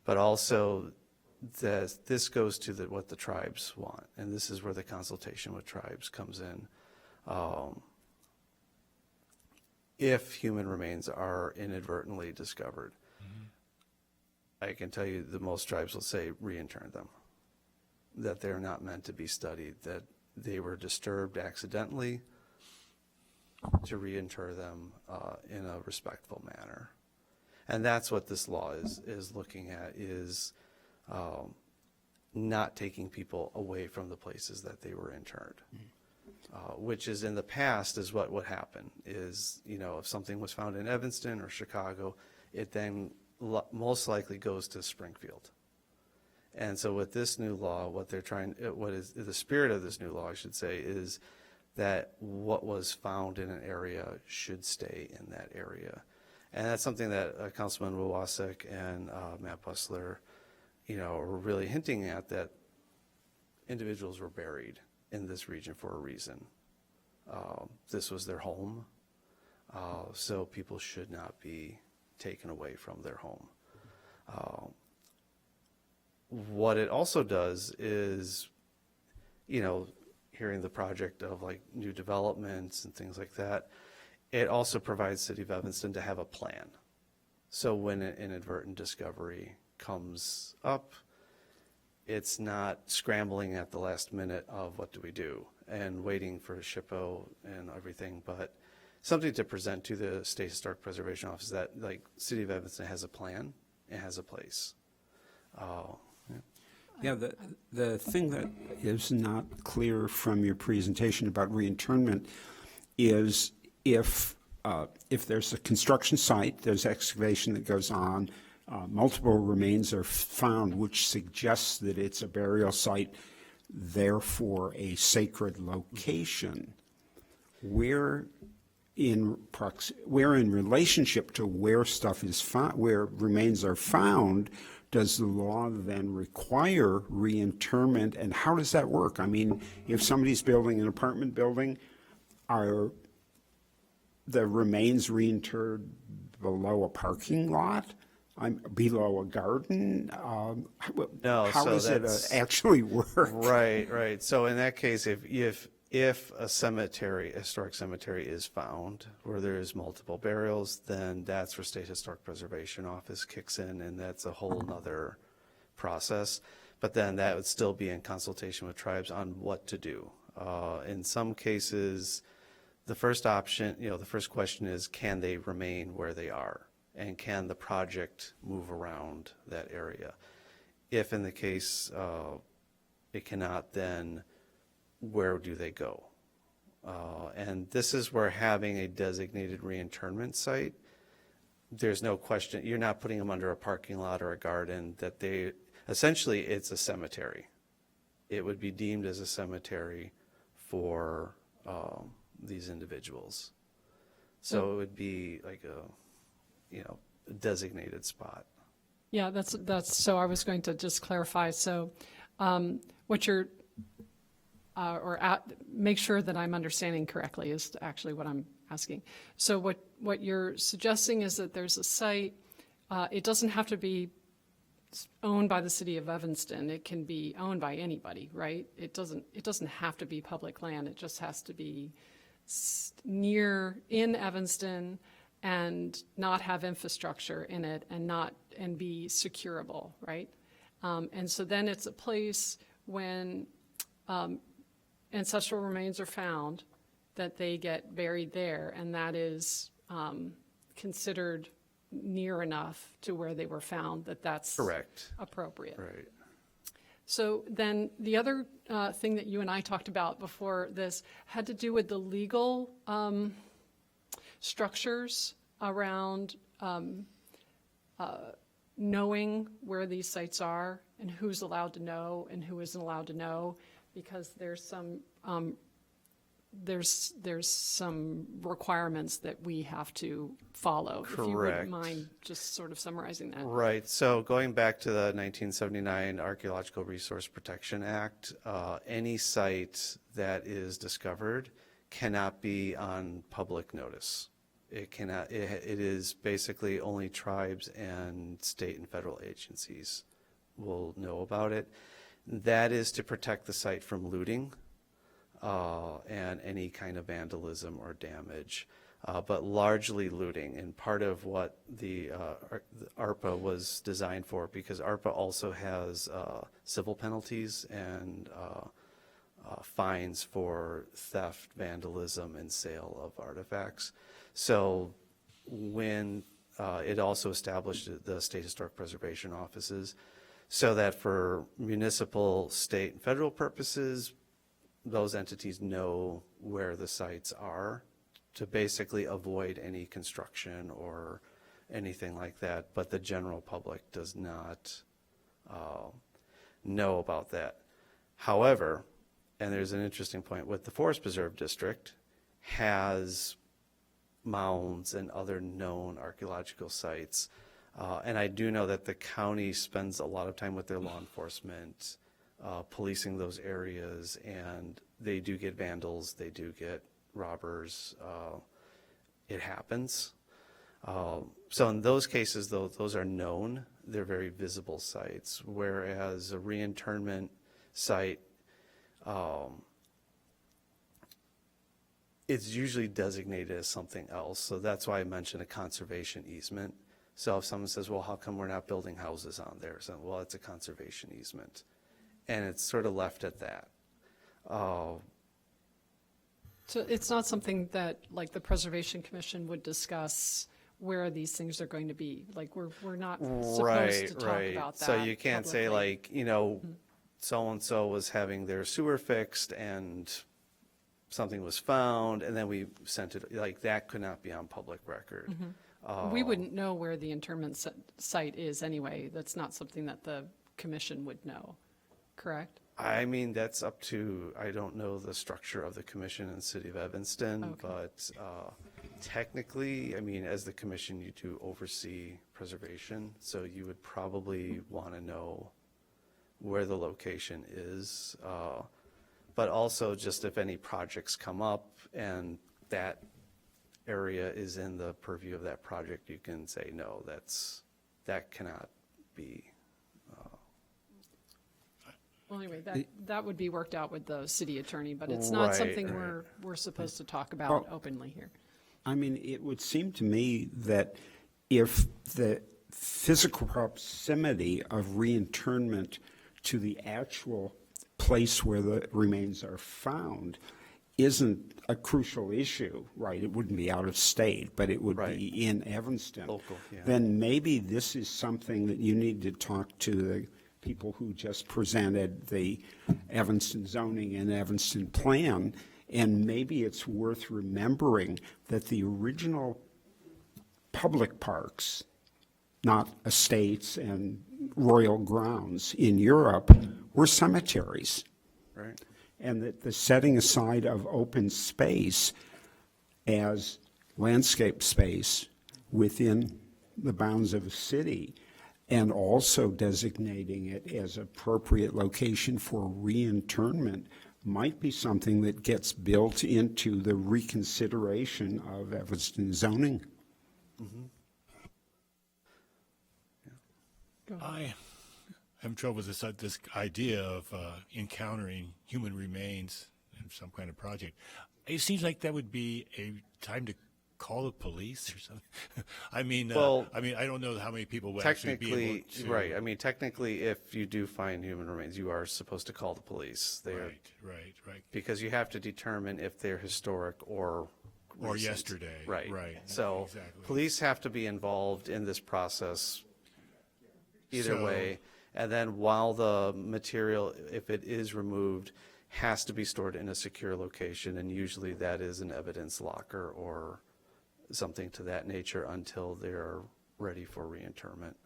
but also this goes to what the tribes want, and this is where the consultation with tribes comes in. If human remains are inadvertently discovered, I can tell you that most tribes will say reintern them, that they're not meant to be studied, that they were disturbed accidentally, to reinter them in a respectful manner. And that's what this law is looking at, is not taking people away from the places that they were interred. Which is in the past is what would happen is, you know, if something was found in Evanston or Chicago, it then most likely goes to Springfield. And so with this new law, what is the spirit of this new law, I should say, is that what was found in an area should stay in that area. And that's something that Councilman Wawasek and Matt Bussler, you know, were really hinting at, that individuals were buried in this region for a reason. This was their home, so people should not be taken away from their home. What it also does is, you know, hearing the project of like new developments and things like that, it also provides City of Evanston to have a plan. So when an inadvertent discovery comes up, it's not scrambling at the last minute of what do we do and waiting for a SHPO and everything, but something to present to the State Historic Preservation Office that like City of Evanston has a plan, it has a place. Yeah, the thing that is not clear from your presentation about reinternment is if there's a construction site, there's excavation that goes on, multiple remains are found, which suggests that it's a burial site, therefore a sacred location. Where in relationship to where stuff is found, where remains are found, does the law then require reinterment, and how does that work? I mean, if somebody's building an apartment building, are the remains reinterred below a parking lot? Below a garden? No, how so does it actually work? Right. So in that case, if a cemetery, a historic cemetery is found where there is multiple burials, then that's where State Historic Preservation Office kicks in, and that's a whole nother process. But then that would still be in consultation with tribes on what to do. In some cases, the first option, you know, the first question is, can they remain where they are? And can the project move around that area? If in the case it cannot, then where do they go? And this is where having a designated reinternment site, there's no question, you're not putting them under a parking lot or a garden, that essentially it's a cemetery. It would be deemed as a cemetery for these individuals. So it would be like a designated spot. Yeah, that's, so I was going to just clarify. So what you're, make sure that I'm understanding correctly is actually what I'm asking. So what you're suggesting is that there's a site, it doesn't have to be owned by the city of Evanston, it can be owned by anybody, right? It doesn't have to be public land. It just has to be in Evanston and not have infrastructure in it and be securable, right? And so then it's a place when ancestral remains are found that they get buried there, and that is considered near enough to where they were found that that's Correct. appropriate. Right. So then the other thing that you and I talked about before this had to do with the legal structures around knowing where these sites are and who's allowed to know and who isn't allowed to know, because there's some requirements that we have to follow. If you wouldn't Correct. mind just sort of summarizing that. Right. So going back to the 1979 Archaeological Resource Protection Act, any site that is discovered cannot be on public notice. It cannot. It is basically only tribes and state and federal agencies will know about it. That is to protect the site from looting and any kind of vandalism or damage, but largely looting. And part of what the ARPA was designed for, because ARPA also has civil penalties and fines for theft, vandalism, and sale of artifacts. So when it also established the state historic preservation offices, so that for municipal, state, and federal purposes, those entities know where the sites are to basically avoid any construction or anything like that, but the general public does not know about that. However, and there's an interesting point, with the Forest Preserve District has mounds and other known archaeological sites. And I do know that the county spends a lot of time with their law enforcement, policing those areas, and they do get vandals, they do get robbers. It happens. So in those cases, though, those are known. They're very visible sites, whereas a reinterment site, it's usually designated as something else. So that's why I mentioned a conservation easement. So if someone says, well, how come we're not building houses on there? So, well, it's a conservation easement. And it's sort of left at that. So it's not something that, like, the Preservation Commission would discuss where these things are going to be? Like, we're not supposed to talk about that So you can't say, publicly. like, you know, so-and-so was having their sewer fixed and something was found, and then we sent it, like, that could not be on public record. We wouldn't know where the internment site is anyway. That's not something that the commission would know, correct? I mean, that's up to, I don't know the structure of the commission in the city of Evanston, Okay. but technically, I mean, as the commission, you do oversee preservation, so you would probably want to know where the location is. But also, just if any projects come up and that area is in the purview of that project, you can say, no, that cannot be. Well, anyway, that would be worked out with the city attorney, but it's not Right, something right. we're supposed to talk about openly here. I mean, it would seem to me that if the physical proximity of reinterment to the actual place where the remains are found isn't a crucial issue, right? It wouldn't be out of state, but it would Right. be in Evanston. Local, yeah. Then maybe this is something that you need to talk to the people who just presented the Evanston zoning and Evanston plan, and maybe it's worth remembering that the original public parks, not estates and royal grounds in Europe, were cemeteries. Right. And that the setting aside of open space as landscape space within the bounds of a city, and also designating it as appropriate location for reinterment, might be something that gets built into the reconsideration of Evanston zoning. I having trouble with this idea of encountering human remains in some kind of project. It seems like that would be a time to call the police or something. I mean, Well, I don't know how many people would actually be Technically, able to. right, I mean, technically, if you do find human remains, you are supposed to call the police. They are, Right. because you have to determine if they're historic or Or recent. yesterday. Right. Right. So Exactly. police have to be involved in this process either So- way. And then while the material, if it is removed, has to be stored in a secure location, and usually that is an evidence locker or something to that nature until they're ready for reinterment.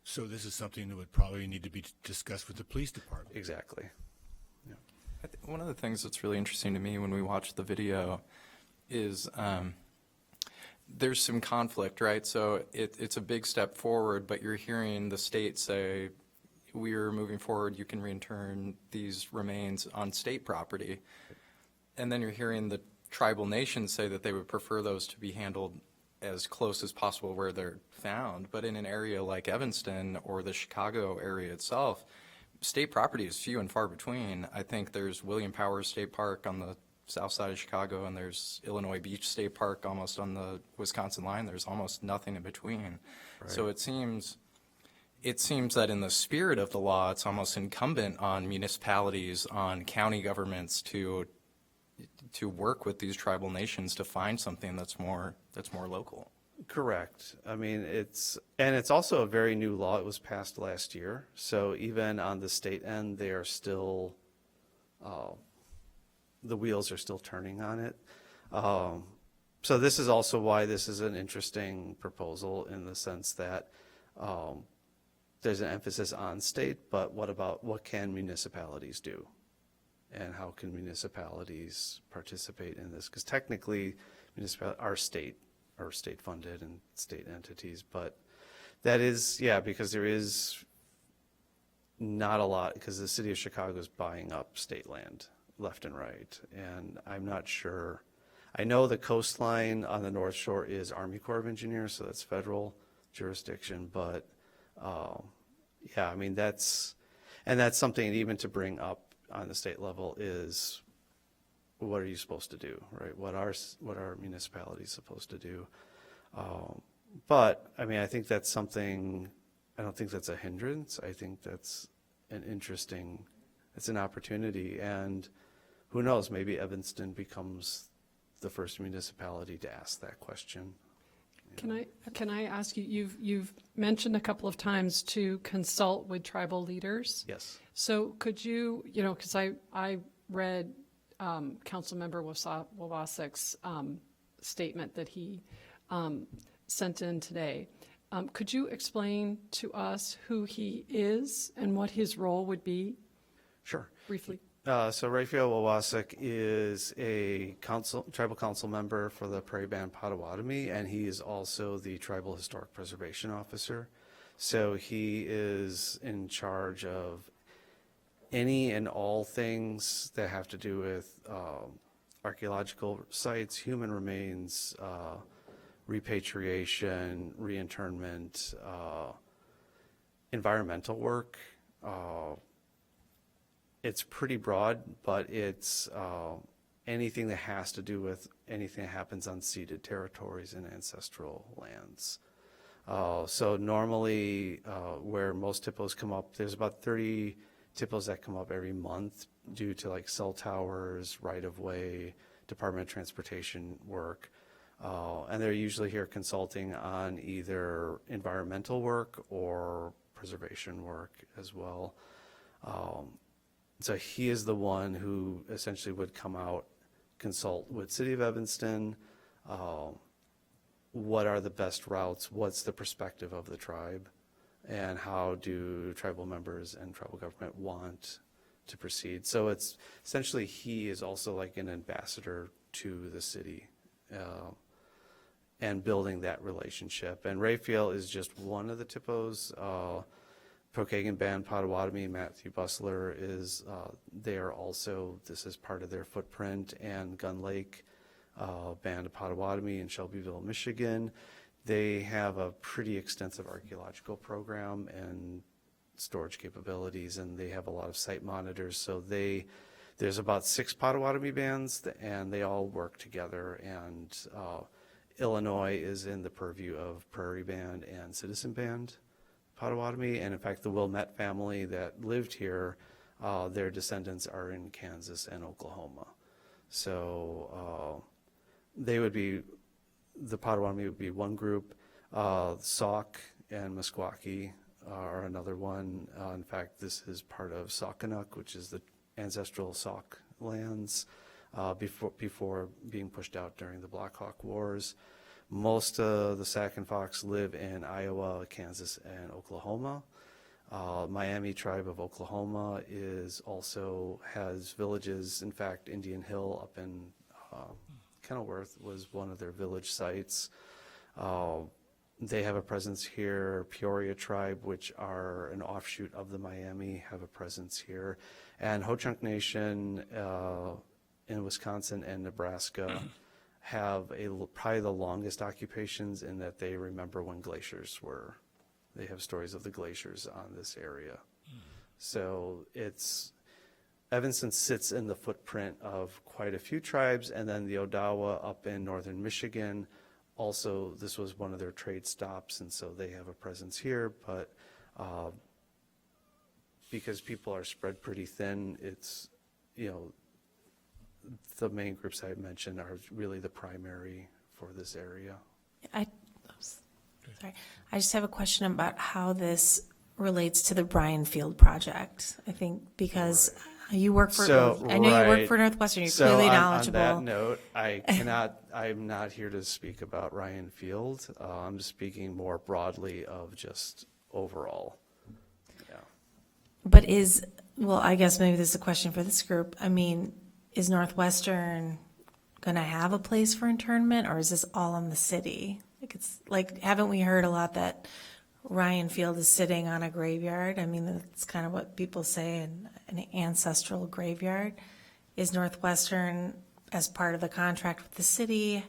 So this is something that would probably need to be discussed with the police department. Exactly. One of the things that's really interesting to me when we watch the video is there's some conflict, right? So it's a big step forward, but you're hearing the state say, we're moving forward, you can return these remains on state property. And then you're hearing the tribal nations say that they would prefer those to be handled as close as possible where they're found. But in an area like Evanston or the Chicago area itself, state property is few and far between. I think there's William Powers State Park on the south side of Chicago, and there's Illinois Beach State Park almost on the Wisconsin line. There's almost nothing in between. So it seems that in the spirit of the law, it's almost incumbent on municipalities, on county governments to work with these tribal nations to find something that's more local. Correct. I mean, it's also a very new law. It was passed last year. So even on the state end, they are still, the wheels are still turning on it. So this is also why this is an interesting proposal in the sense that there's an emphasis on state, but what can municipalities do? And how can municipalities participate in this? Because technically, are state funded and state entities, but that is, because there is not a lot, because the city of Chicago is buying up state land left and right, and I'm not sure. I know the coastline on the North Shore is Army Corps of Engineers, so that's federal jurisdiction, but I mean, that's something even to bring up on the state level is, what are you supposed to do, right? What are municipalities supposed to do? But I mean, I think that's something. I don't think that's a hindrance. I think that's it's an opportunity, and who knows? Maybe Evanston becomes the first municipality to ask that question. Can I ask you, you've mentioned a couple of times to consult with tribal leaders. Yes. So could you, because I read Councilmember Wawasik's statement that he sent in today. Could you explain to us who he is and what his role would be? Sure. Briefly. So Raphael Wawasik is a tribal council member for the Prairie Band Potawatomi, and he is also the Tribal Historic Preservation Officer. So he is in charge of any and all things that have to do with archaeological sites, human remains, repatriation, reinternment, environmental work. It's pretty broad, but it's anything that has to do with anything that happens on ceded territories and ancestral lands. So normally, where most TIPOs come up, there's about 30 TIPOs that come up every month due to like cell towers, right-of-way, Department of Transportation work. And they're usually here consulting on either environmental work or preservation work as well. So he is the one who essentially would come out, consult with City of Evanston, what are the best routes, what's the perspective of the tribe, and how do tribal members and tribal government want to proceed. So it's essentially he is also like an ambassador to the city and building that relationship. And Raphael is just one of the TIPOs. Pokagon Band Potawatomi, Matthew Bustler is there also. This is part of their footprint. And Gun Lake Band of Potawatomi in Shelbyville, Michigan. They have a pretty extensive archaeological program, and storage capabilities, and they have a lot of site monitors. So there's about 6 Potawatomi bands, and they all work together. And Illinois is in the purview of Prairie Band and Citizen Band Potawatomi. And in fact, the Wilmette family that lived here, their descendants are in Kansas and Oklahoma. So they would be, the Potawatomi would be one group. Sauk and Meskwaki are another one. In fact, this is part of Saukenuk, which is the ancestral Sauk lands before being pushed out during the Black Hawk Wars. Most of the Sac and Fox live in Iowa, Kansas, and Oklahoma. Miami Tribe of Oklahoma has villages. In fact, Indian Hill up in Kenilworth was one of their village sites. They have a presence here. Peoria Tribe, which are an offshoot of the Miami, have a presence here. And Ho-Chunk Nation in Wisconsin and Nebraska have probably the longest occupations in that they remember when glaciers were. They have stories of the glaciers on this area. So Evanston sits in the footprint of quite a few tribes, and then the Odawa up in northern Michigan. Also, this was one of their trade stops, and so they have a presence here, but because people are spread pretty thin, it's, the main groups I mentioned are really the primary for this area. Sorry, I just have a question about how this relates to the Bryan Field project. I think because you work for, I know you work for Northwestern, you're clearly knowledgeable. On that note, I'm not here to speak about Ryan Field. I'm just speaking more broadly of just overall. Yeah. But I guess maybe this is a question for this group. I mean, is Northwestern going to have a place for internment, or is this all in the city? Haven't we heard a lot that Ryan Field is sitting on a graveyard? I mean, that's kind of what people say, an ancestral graveyard. Is Northwestern, as part of the contract with the city,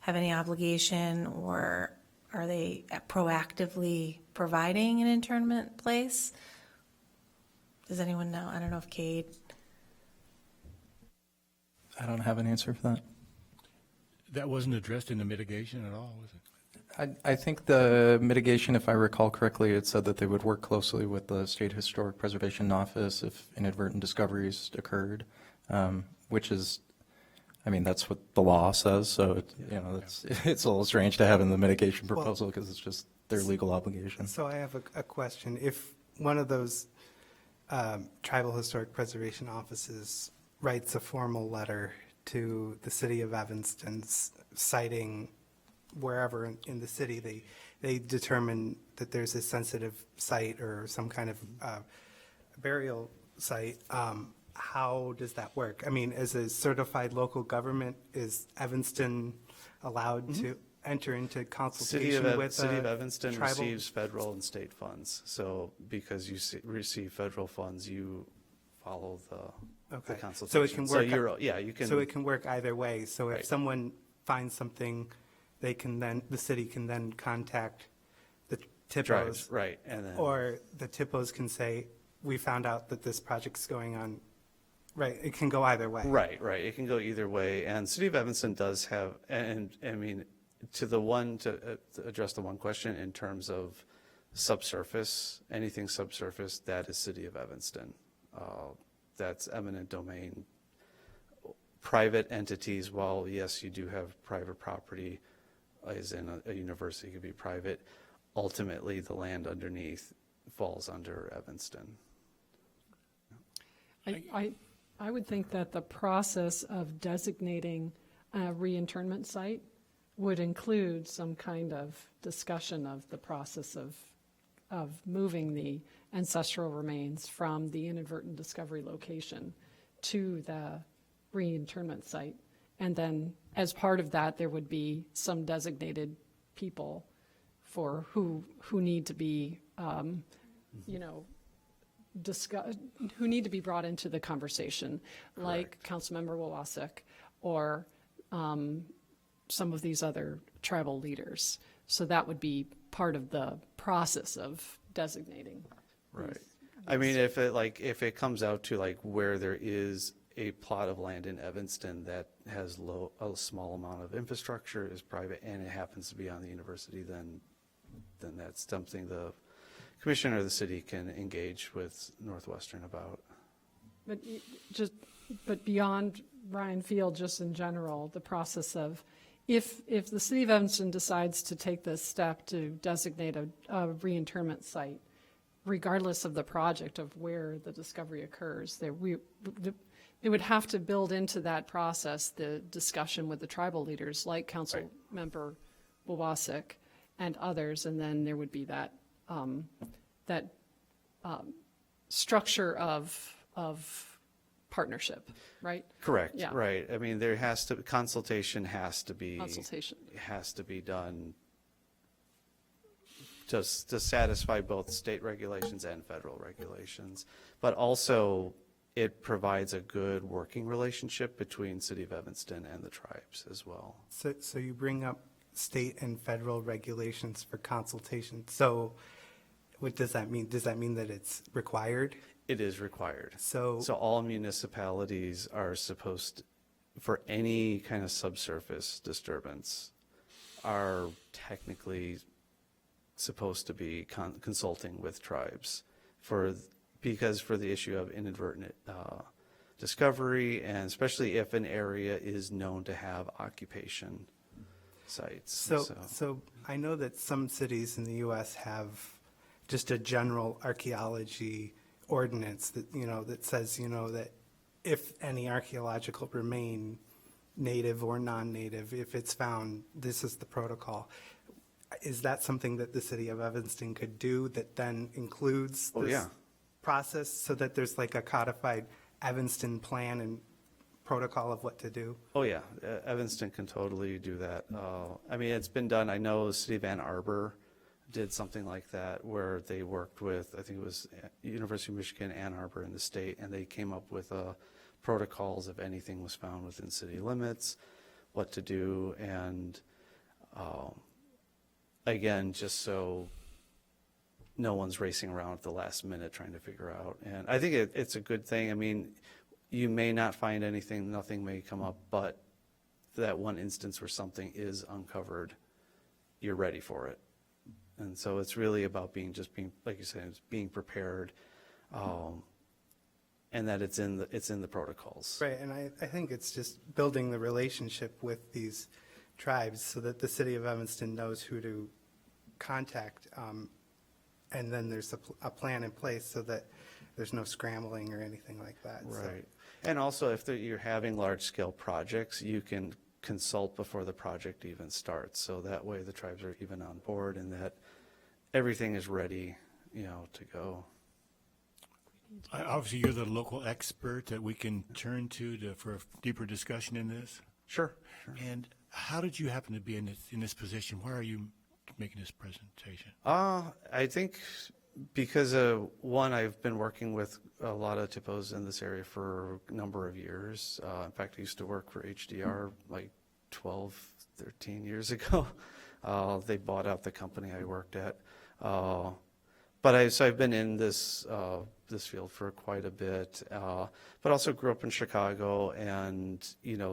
have any obligation, or are they proactively providing an internment place? Does anyone know? I don't know if Cade. I don't have an answer for that. That wasn't addressed in the mitigation at all, was it? I think the mitigation, if I recall correctly, it said that they would work closely with the State Historic Preservation Office if inadvertent discoveries occurred, which is, that's what the law says. So, it's a little strange to have in the mitigation proposal because it's just their legal obligation. So I have a question. If one of those tribal historic preservation offices writes a formal letter to the city of Evanston citing wherever in the city they determine that there's a sensitive site or some kind of burial site, how does that work? I mean, as a certified local government, is Evanston allowed to enter into consultation with City of Evanston tribal? receives federal and state funds. So because you receive federal funds, you follow the consultation. So it can work. You can. So it can work either way. So if Right. someone finds something, the city can then contact the TIPOs. Tribes, right, and then. Or the TIPOs can say, we found out that this project's going on. Right, it can go either way. Right. It can go either way. And City of Evanston does have, and to address the one question in terms of subsurface, anything subsurface, that is City of Evanston. That's eminent domain. Private entities, while yes, you do have private property, as in a university could be private, ultimately the land underneath falls under Evanston. I would think that the process of designating a reinternment site would include some kind of discussion of the process of moving the ancestral remains from the inadvertent discovery location to the reinternment site. And then as part of that, there would be some designated people for who need to be, who need to be brought into the conversation, like Councilmember Wawasek or some of these other tribal leaders. So that would be part of the process of designating. Right. I mean, if it comes out to like where there is a plot of land in Evanston that has a small amount of infrastructure, is private, and it happens to be on the university, then that's something the commission or the city can engage with Northwestern about. But beyond Ryan Field, just in general, the process of, if the city of Evanston decides to take this step to designate a reinterment site, regardless of the project of where the discovery occurs, they would have to build into that process the discussion with the tribal leaders, like Council Member Wawasik and others, and then there would be that structure of partnership, right? Correct. Yeah. Right. I mean, consultation has to be done just to satisfy both state regulations and federal regulations. But also, it provides a good working relationship between City of Evanston and the tribes as well. So you bring up state and federal regulations for consultation. So what does that mean? Does that mean that it's required? It is required. So all municipalities are supposed, for any kind of subsurface disturbance, are technically supposed to be consulting with tribes because for the issue of inadvertent discovery, and especially if an area is known to have occupation sites. So I know that some cities in the U.S. have just a general archaeology ordinance that, that says, that if any archaeological remain, native or non-native, if it's found, this is the protocol. Is that something that the city of Evanston could do that then includes this process, so that there's like a codified Evanston plan and protocol of what to do? Oh, yeah. Evanston can totally do that. I mean, it's been done. I know the city of Ann Arbor did something like that, where they worked with, I think it was University of Michigan, Ann Arbor, and the state, and they came up with protocols if anything was found within city limits, what to do, and again, just so no one's racing around at the last minute trying to figure out. And I think it's a good thing. I mean, you may not find anything, nothing may come up, but that one instance where something is uncovered, you're ready for it. And so it's really about being, like you said, it's being prepared, and that it's in the protocols. Right, and I think it's just building the relationship with these tribes so that the city of Evanston knows who to contact, and then there's a plan in place so that there's no scrambling or anything like that. Right. And also, if you're having large-scale projects, you can consult before the project even starts. So that way the tribes are even on board and that everything is ready, to go. Obviously, you're the local expert that we can turn to for a deeper discussion in this. Sure. And how did you happen to be in this position? Why are you making this presentation? I think because one, I've been working with a lot of TIPOs in this area for a number of years. In fact, I used to work for HDR like 12, 13 years ago. They bought out the company I worked at. So I've been in this field for quite a bit, but also grew up in Chicago and,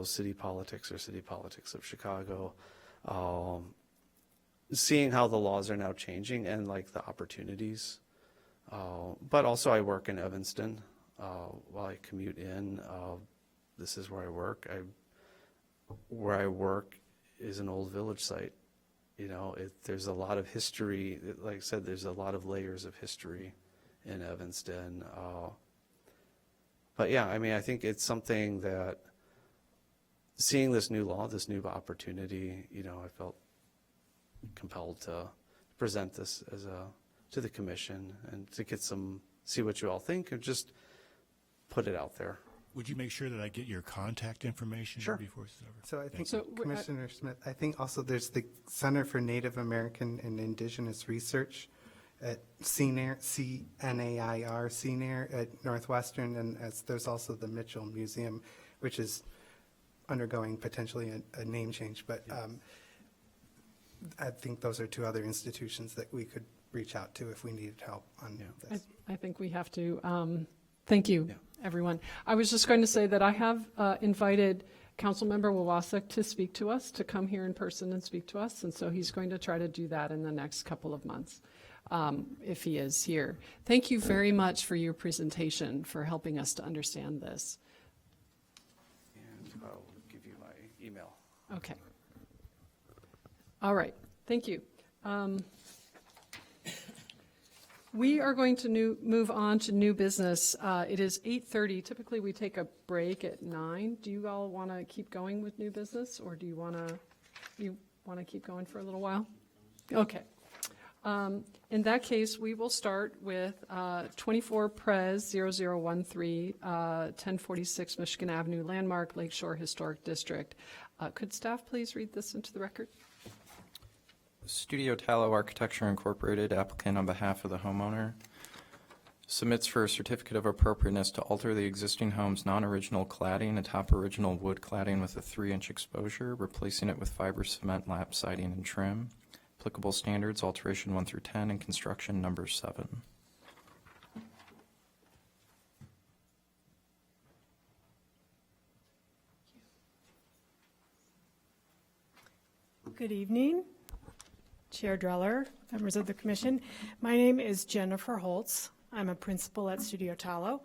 city politics of Chicago. Seeing how the laws are now changing and like the opportunities. But also I work in Evanston while I commute in. This is where I work. Where I work is an old village site. There's a lot of history. Like I said, there's a lot of layers of history in Evanston. But yeah, I mean, I think it's something that seeing this new law, this new opportunity, I felt compelled to present this to the commission and to see what you all think and just put it out there. Would you make sure that I get your contact information before it's over? So I think, So, Commissioner Smith, I think also there's the Center for Native American and Indigenous Research at CNAIR, CNAIR at Northwestern, and there's also the Mitchell Museum, which is undergoing potentially a name change, but I think those are two other institutions that we could reach out to if we needed help on this. I think we have to, thank you, everyone. I was just going to say that I have invited Councilmember Wawasek to speak to us, to come here in person and speak to us, and so he's going to try to do that in the next couple of months, if he is here. Thank you very much for your presentation, for helping us to understand this. And I'll give you my email. Okay. All right, thank you. We are going to move on to new business. It is 8:30. Typically, we take a break at 9. Do you all want to keep going with new business, or do you want to keep going for a little while? Okay. In that case, we will start with 24 Pres 0013, 1046 Michigan Avenue Landmark, Lakeshore Historic District. Could staff please read this into the record? Studio Tallow Architecture Incorporated, applicant on behalf of the homeowner, submits for a certificate of appropriateness to alter the existing home's non-original cladding atop original wood cladding with a 3-inch exposure, replacing it with fiber cement lap siding and trim. Applicable standards, alteration 1 through 10, and construction number 7. Good evening, Chair Dreller, members of the commission. My name is Jennifer Holtz. I'm a principal at Studio Tallow.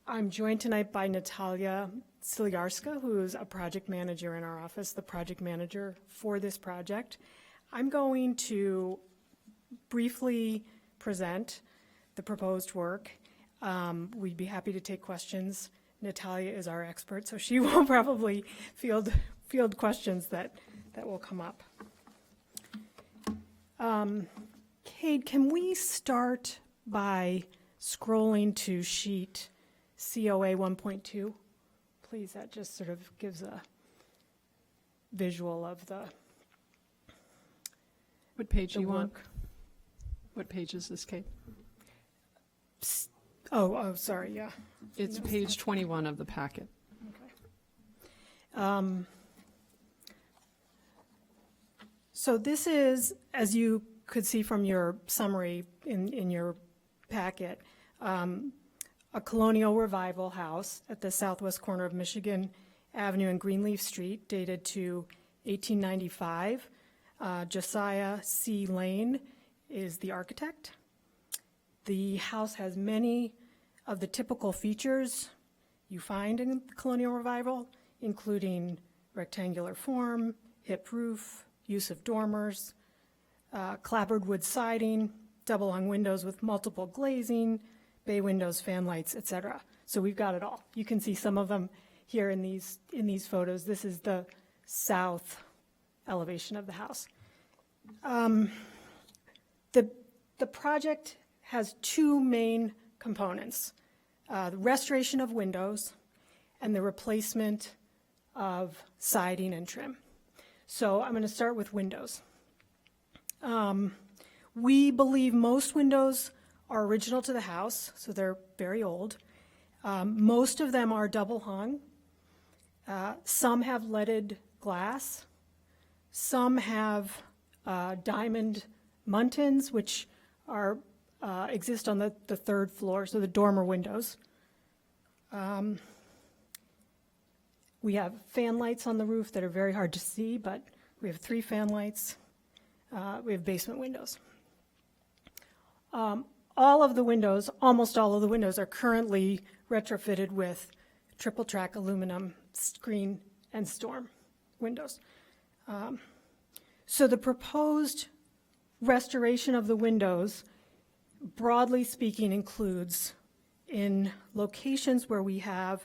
I'm joined tonight by Natalia Siliarska, who is a project manager in our office, the project manager for this project. I'm going to briefly present the proposed work. We'd be happy to take questions. Natalia is our expert, so she will probably field questions that will come up. Cade, can we start by scrolling to sheet COA 1.2? Please, that just sort of gives a visual of the What page do you want? work. What page is this, Kate? Oh, sorry, yeah. It's page 21 of the packet. So this is, as you could see from your summary in your packet, a colonial revival house at the southwest corner of Michigan Avenue and Greenleaf Street, dated to 1895. Josiah C. Lane is the architect. The house has many of the typical features you find in colonial revival, including rectangular form, hip roof, use of dormers, clapboard wood siding, double-hung windows with multiple glazing, bay windows, fan lights, etc. So we've got it all. You can see some of them here in these photos. This is the south elevation of the house. The project has two main components: the restoration of windows and the replacement of siding and trim. So I'm going to start with windows. We believe most windows are original to the house, so they're very old. Most of them are double hung. Some have leaded glass. Some have diamond muntins, which are exist on the third floor, so the dormer windows. We have fan lights on the roof that are very hard to see, but we have 3 fan lights. We have basement windows. All of the windows, almost all of the windows, are currently retrofitted with triple track aluminum screen and storm windows. So the proposed restoration of the windows, broadly speaking, includes in locations where we have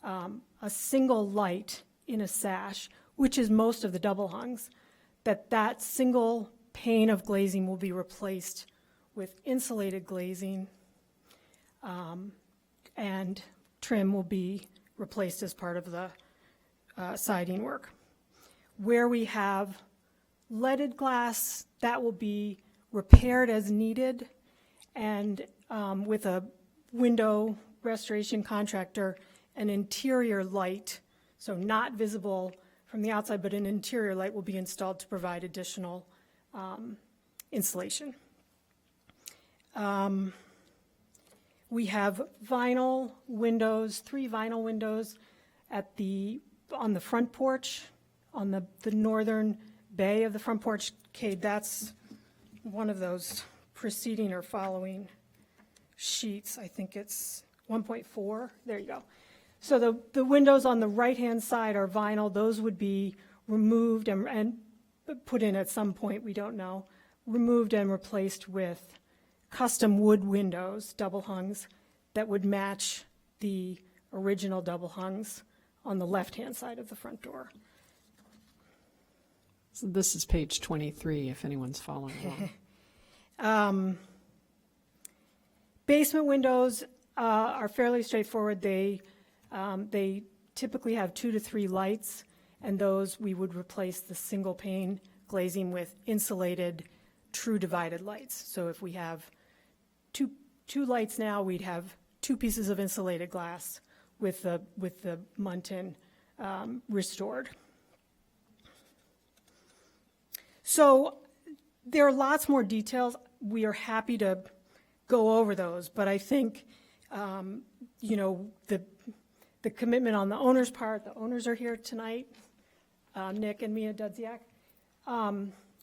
a single light in a sash, which is most of the double hungs, that single pane of glazing will be replaced with insulated glazing, and trim will be replaced as part of the siding work. Where we have leaded glass, that will be repaired as needed, and with a window restoration contractor, an interior light, so not visible from the outside, but an interior light will be installed to provide additional insulation. We have vinyl windows, 3 vinyl windows on the front porch, on the northern bay of the front porch. Kate, that's one of those preceding or following sheets. I think it's 1.4. There you go. So the windows on the right-hand side are vinyl. Those would be removed and put in at some point, we don't know, removed and replaced with custom wood windows, double hungs, that would match the original double hungs on the left-hand side of the front door. So this is page 23, if anyone's following along. Basement windows are fairly straightforward. They typically have 2 to 3 lights, and those we would replace the single pane glazing with insulated true divided lights. So if we have two lights now, we'd have 2 pieces of insulated glass with the muntin restored. So there are lots more details. We are happy to go over those, but I think the commitment on the owner's part, the owners are here tonight, Nick and Mia Dudziak,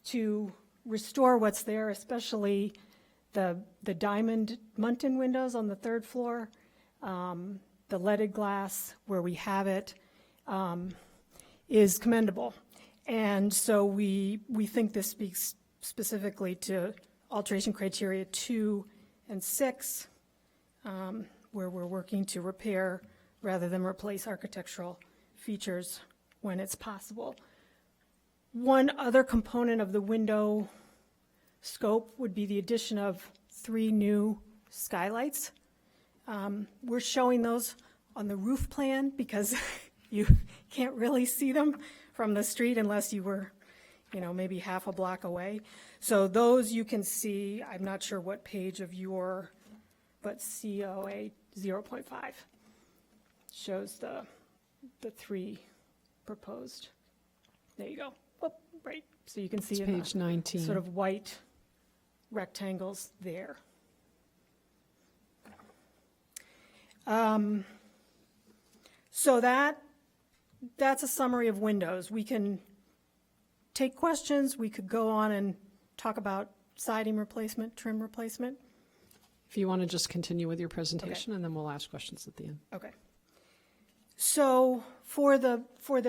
to restore what's there, especially the diamond muntin windows on the 3rd floor, the leaded glass where we have it, is commendable. And so we think this speaks specifically to alteration criteria 2 and 6, where we're working to repair rather than replace architectural features when it's possible. One other component of the window scope would be the addition of 3 new skylights. We're showing those on the roof plan because you can't really see them from the street unless you were, maybe half a block away. So those you can see, I'm not sure what page of but COA 0.5 shows the 3 proposed. There you go. Oh, right. So you can see It's in page the 19. sort of white rectangles there. So that's a summary of windows. We can take questions. We could go on and talk about siding replacement, trim replacement. If you want to just continue with your presentation, and then we'll ask questions at the end. Okay. So for the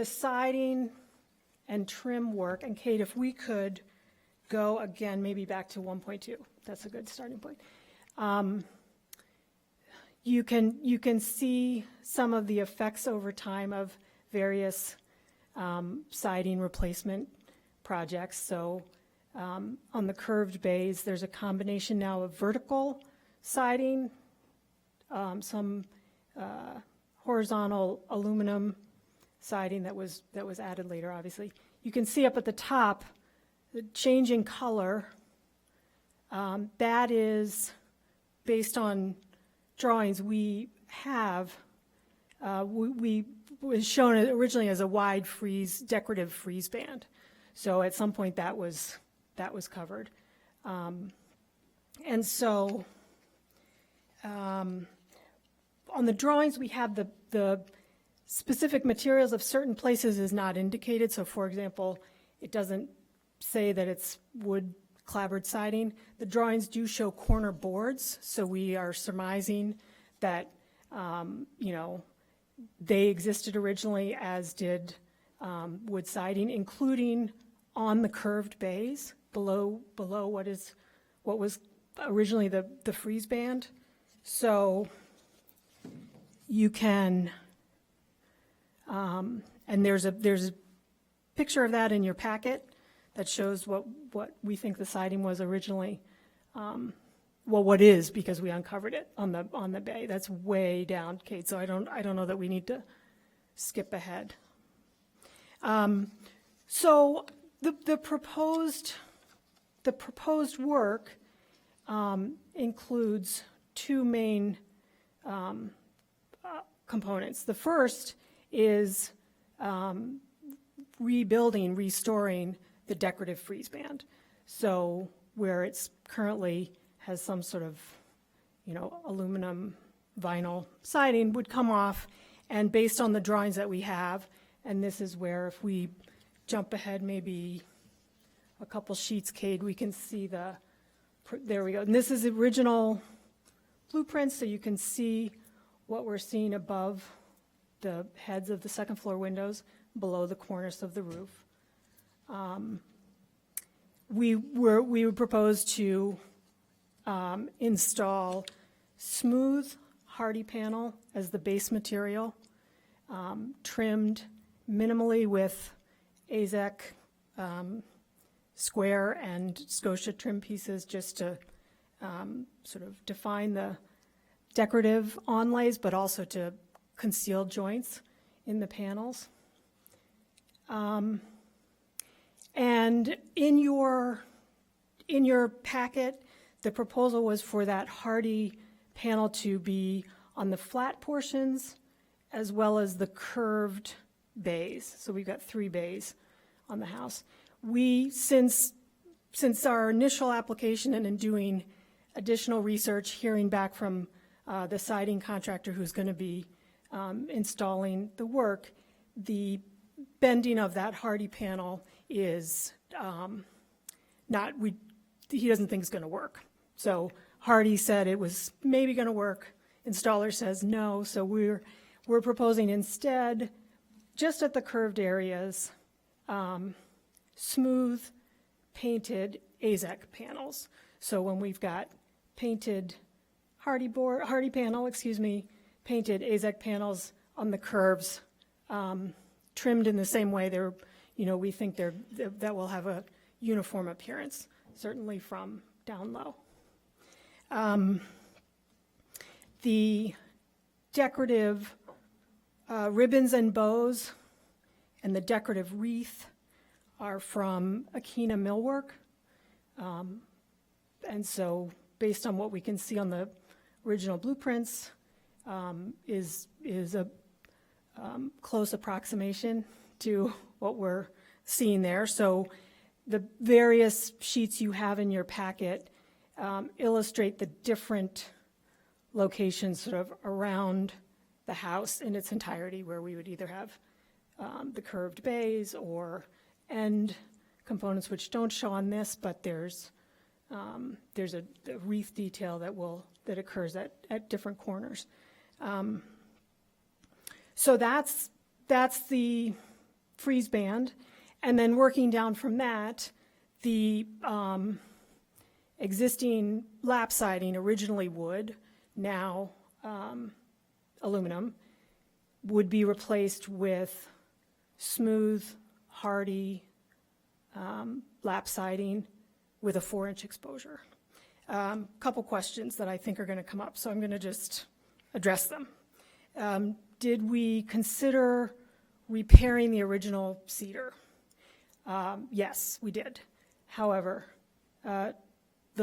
siding and trim work, and Kate, if we could go again, maybe back to 1.2. That's a good starting point. You can see some of the effects over time of various siding replacement projects. So on the curved bays, there's a combination now of vertical siding, some horizontal aluminum siding that was added later, obviously. You can see up at the top the change in color. That is based on drawings we have. We was shown originally as a wide decorative frieze band. So at some point that was covered. And so on the drawings we have the specific materials of certain places is not indicated. So for example, it doesn't say that it's wood clapboard siding. The drawings do show corner boards, so we are surmising that they existed originally, as did wood siding, including on the curved bays below what was originally the frieze band. So you can, and there's a picture of that in your packet that shows what we think the siding was originally. What is, because we uncovered it on the bay. That's way down, Kate. So I don't know that we need to skip ahead. So the proposed work includes 2 main components. The first is restoring the decorative frieze band. So where it's currently has some sort of, aluminum vinyl siding would come off. And based on the drawings that we have, and this is where if we jump ahead maybe a couple sheets, Cade, we can see there we go. And this is the original blueprint, so you can see what we're seeing above the heads of the second floor windows, below the cornice of the roof. We would propose to install smooth hardy panel as the base material, trimmed minimally with AZEK square and Scotia trim pieces, just to sort of define the decorative onlays, but also to conceal joints in the panels. And in your packet, the proposal was for that hardy panel to be on the flat portions as well as the curved bays. So we've got 3 bays on the house. We, since our initial application and in doing additional research, hearing back from the siding contractor who's going to be installing the work, the bending of that hardy panel is he doesn't think it's going to work. So Hardy said it was maybe going to work. Installer says no. So we're proposing instead, just at the curved areas, smooth painted AZEK panels. So when we've got painted hardy panel, painted AZEK panels on the curves, trimmed in the same way, we think that will have a uniform appearance, certainly from down low. The decorative ribbons and bows and the decorative wreath are from Akina Millwork. And so based on what we can see on the original blueprints, is a close approximation to what we're seeing there. So the various sheets you have in your packet illustrate the different locations sort of around the house in its entirety, where we would either have the curved bays or end components, which don't show on this, but there's a wreath detail that occurs at different corners. So that's the frieze band, and then working down from that, the existing lap siding, originally wood, now aluminum, would be replaced with smooth, hardy lap siding with a 4-inch exposure. Couple questions that I think are going to come up, so I'm going to just address them. Did we consider repairing the original cedar? Yes, we did. However, the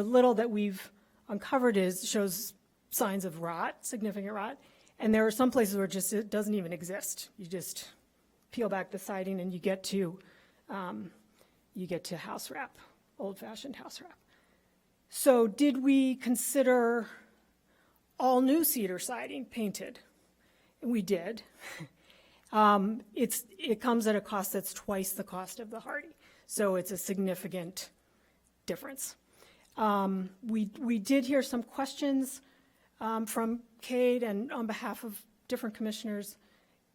little that we've uncovered shows signs of rot, significant rot, and there are some places where it doesn't even exist. You just peel back the siding and you get to house wrap, old-fashioned house wrap. So did we consider all new cedar siding painted? We did. It comes at a cost that's twice the cost of the hardy, so it's a significant difference. We did hear some questions from Cade and on behalf of different commissioners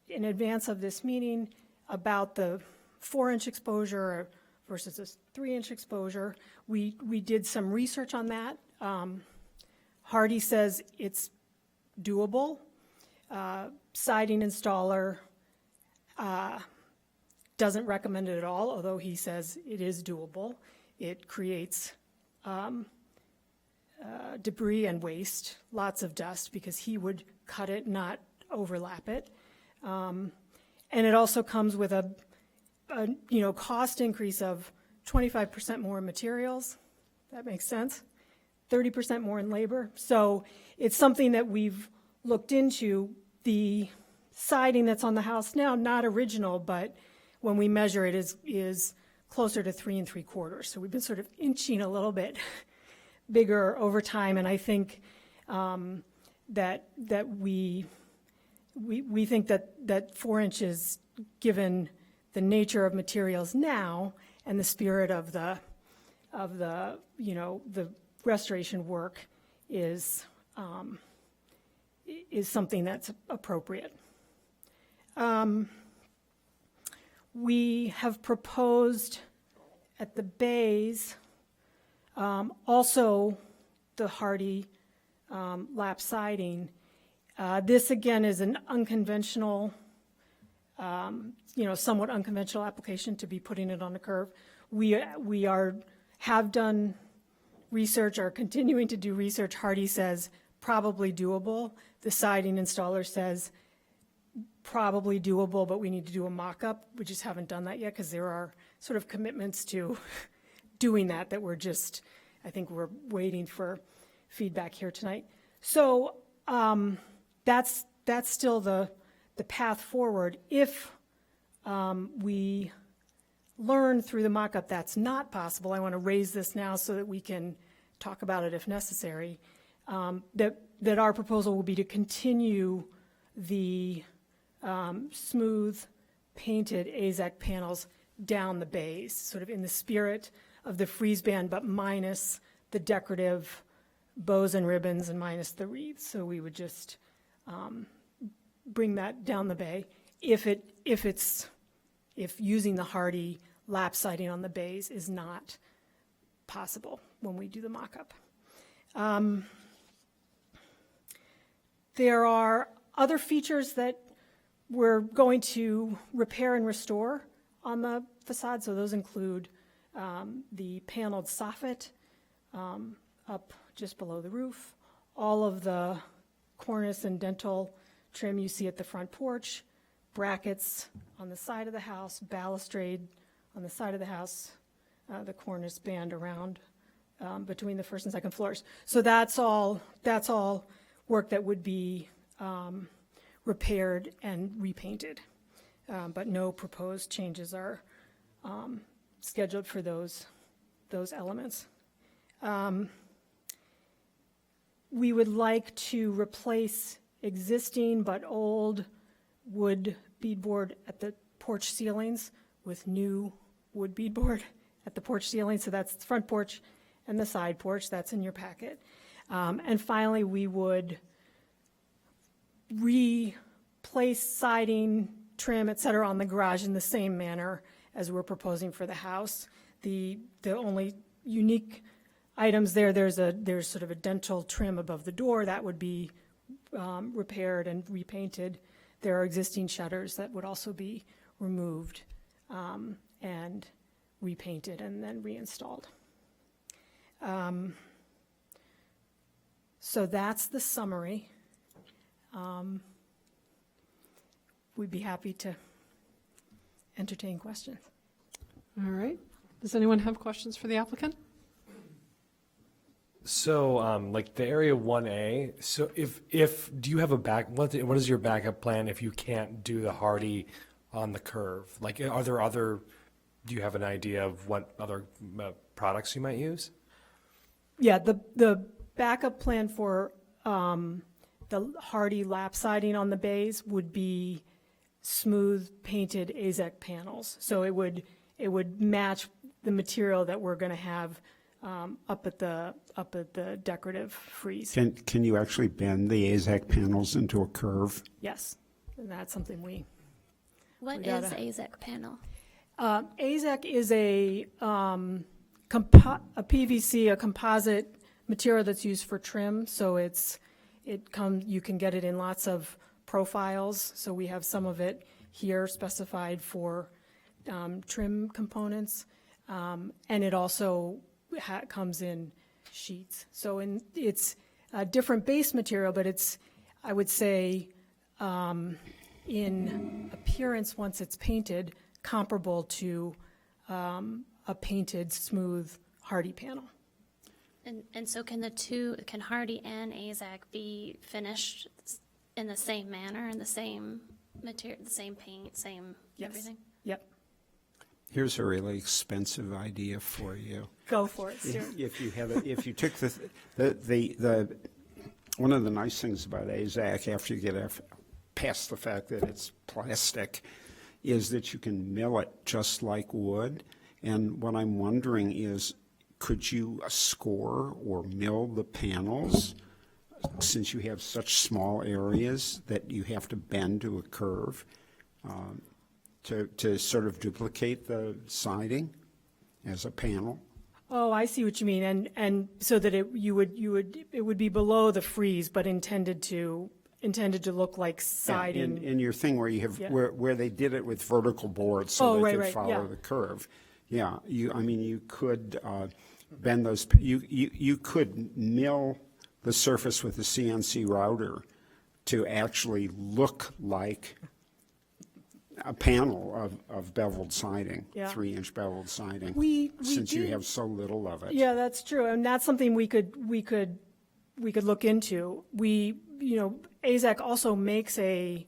in advance of this meeting about the 4-inch exposure versus a 3-inch exposure. We did some research on that. Hardy says it's doable. Siding installer doesn't recommend it at all, although he says it is doable. It creates debris and waste, lots of dust, because he would cut it, not overlap it. And it also comes with a cost increase of 25% more in materials. That makes sense. 30% more in labor. So it's something that we've looked into. The siding that's on the house now, not original, but when we measure it is closer to 3 3/4. So we've been sort of inching a little bit bigger over time, and I think that we think that 4 inches, given the nature of materials now and the spirit of the the restoration work is something that's appropriate. We have proposed at the bays also the hardy lap siding. This again is an unconventional, somewhat unconventional application to be putting it on the curve. We have done research, are continuing to do research. Hardy says probably doable. The siding installer says probably doable, but we need to do a mock-up. We just haven't done that yet because there are sort of commitments to doing that I think we're waiting for feedback here tonight. So that's still the path forward. If we learn through the mock-up that's not possible, I want to raise this now so that we can talk about it if necessary, that our proposal will be to continue the smooth painted AZEK panels down the bays, sort of in the spirit of the freeze band, but minus the decorative bows and ribbons and minus the wreaths. So we would just bring that down the bay if using the hardy lap siding on the bays is not possible when we do the mock-up. There are other features that we're going to repair and restore on the facade. So those include the paneled soffit up just below the roof, all of the cornice and dental trim you see at the front porch, brackets on the side of the house, balustrade on the side of the house, the cornice band around between the first and second floors. So that's all work that would be repaired and repainted, but no proposed changes are scheduled for those elements. We would like to replace existing but old wood beadboard at the porch ceilings with new wood beadboard at the porch ceiling. So that's the front porch and the side porch. That's in your packet. And finally, we would replace siding, trim, et cetera, on the garage in the same manner as we're proposing for the house. The only unique items there's sort of a dental trim above the door that would be repaired and repainted. There are existing shutters that would also be removed and repainted and then reinstalled. So that's the summary. We'd be happy to entertain questions. All right. Does anyone have questions for the applicant? So, like the area 1A, so if do you have what is your backup plan if you can't do the hardy on the curve? Like, do you have an idea of what other products you might use? Yeah, the backup plan for the hardy lap siding on the bays would be smooth painted AZEK panels. So it would match the material that we're going to have up at the decorative frieze. Can you actually bend the AZEK panels into a curve? Yes, and that's something we. What is AZEK panel? AZEK is a PVC, a composite material that's used for trim. So you can get it in lots of profiles. So we have some of it here specified for trim components, and it also comes in sheets. So it's a different base material, but it's, I would say, in appearance once it's painted, comparable to a painted smooth hardy panel. And so can hardy and AZEK be finished in the same manner, in the same material, the same paint, same Yes. everything? Yep. Here's a really expensive idea for you. Go for it, Stuart. If you took one of the nice things about AZAC, after you get past the fact that it's plastic, is that you can mill it just like wood. And what I'm wondering is, could you score or mill the panels, since you have such small areas that you have to bend to a curve, to sort of duplicate the siding as a panel? Oh, I see what you mean, and so that it would be below the frieze, but intended to look like siding. In your thing where you have, Yeah. where they did it with vertical boards so they could follow yeah. the curve. Yeah, you could bend those, you could mill the surface with a CNC router to actually look like a panel of beveled siding, Yeah. 3-inch beveled siding, We since you did- have so little of it. Yeah, that's true, and that's something we could look into. AZAC also makes a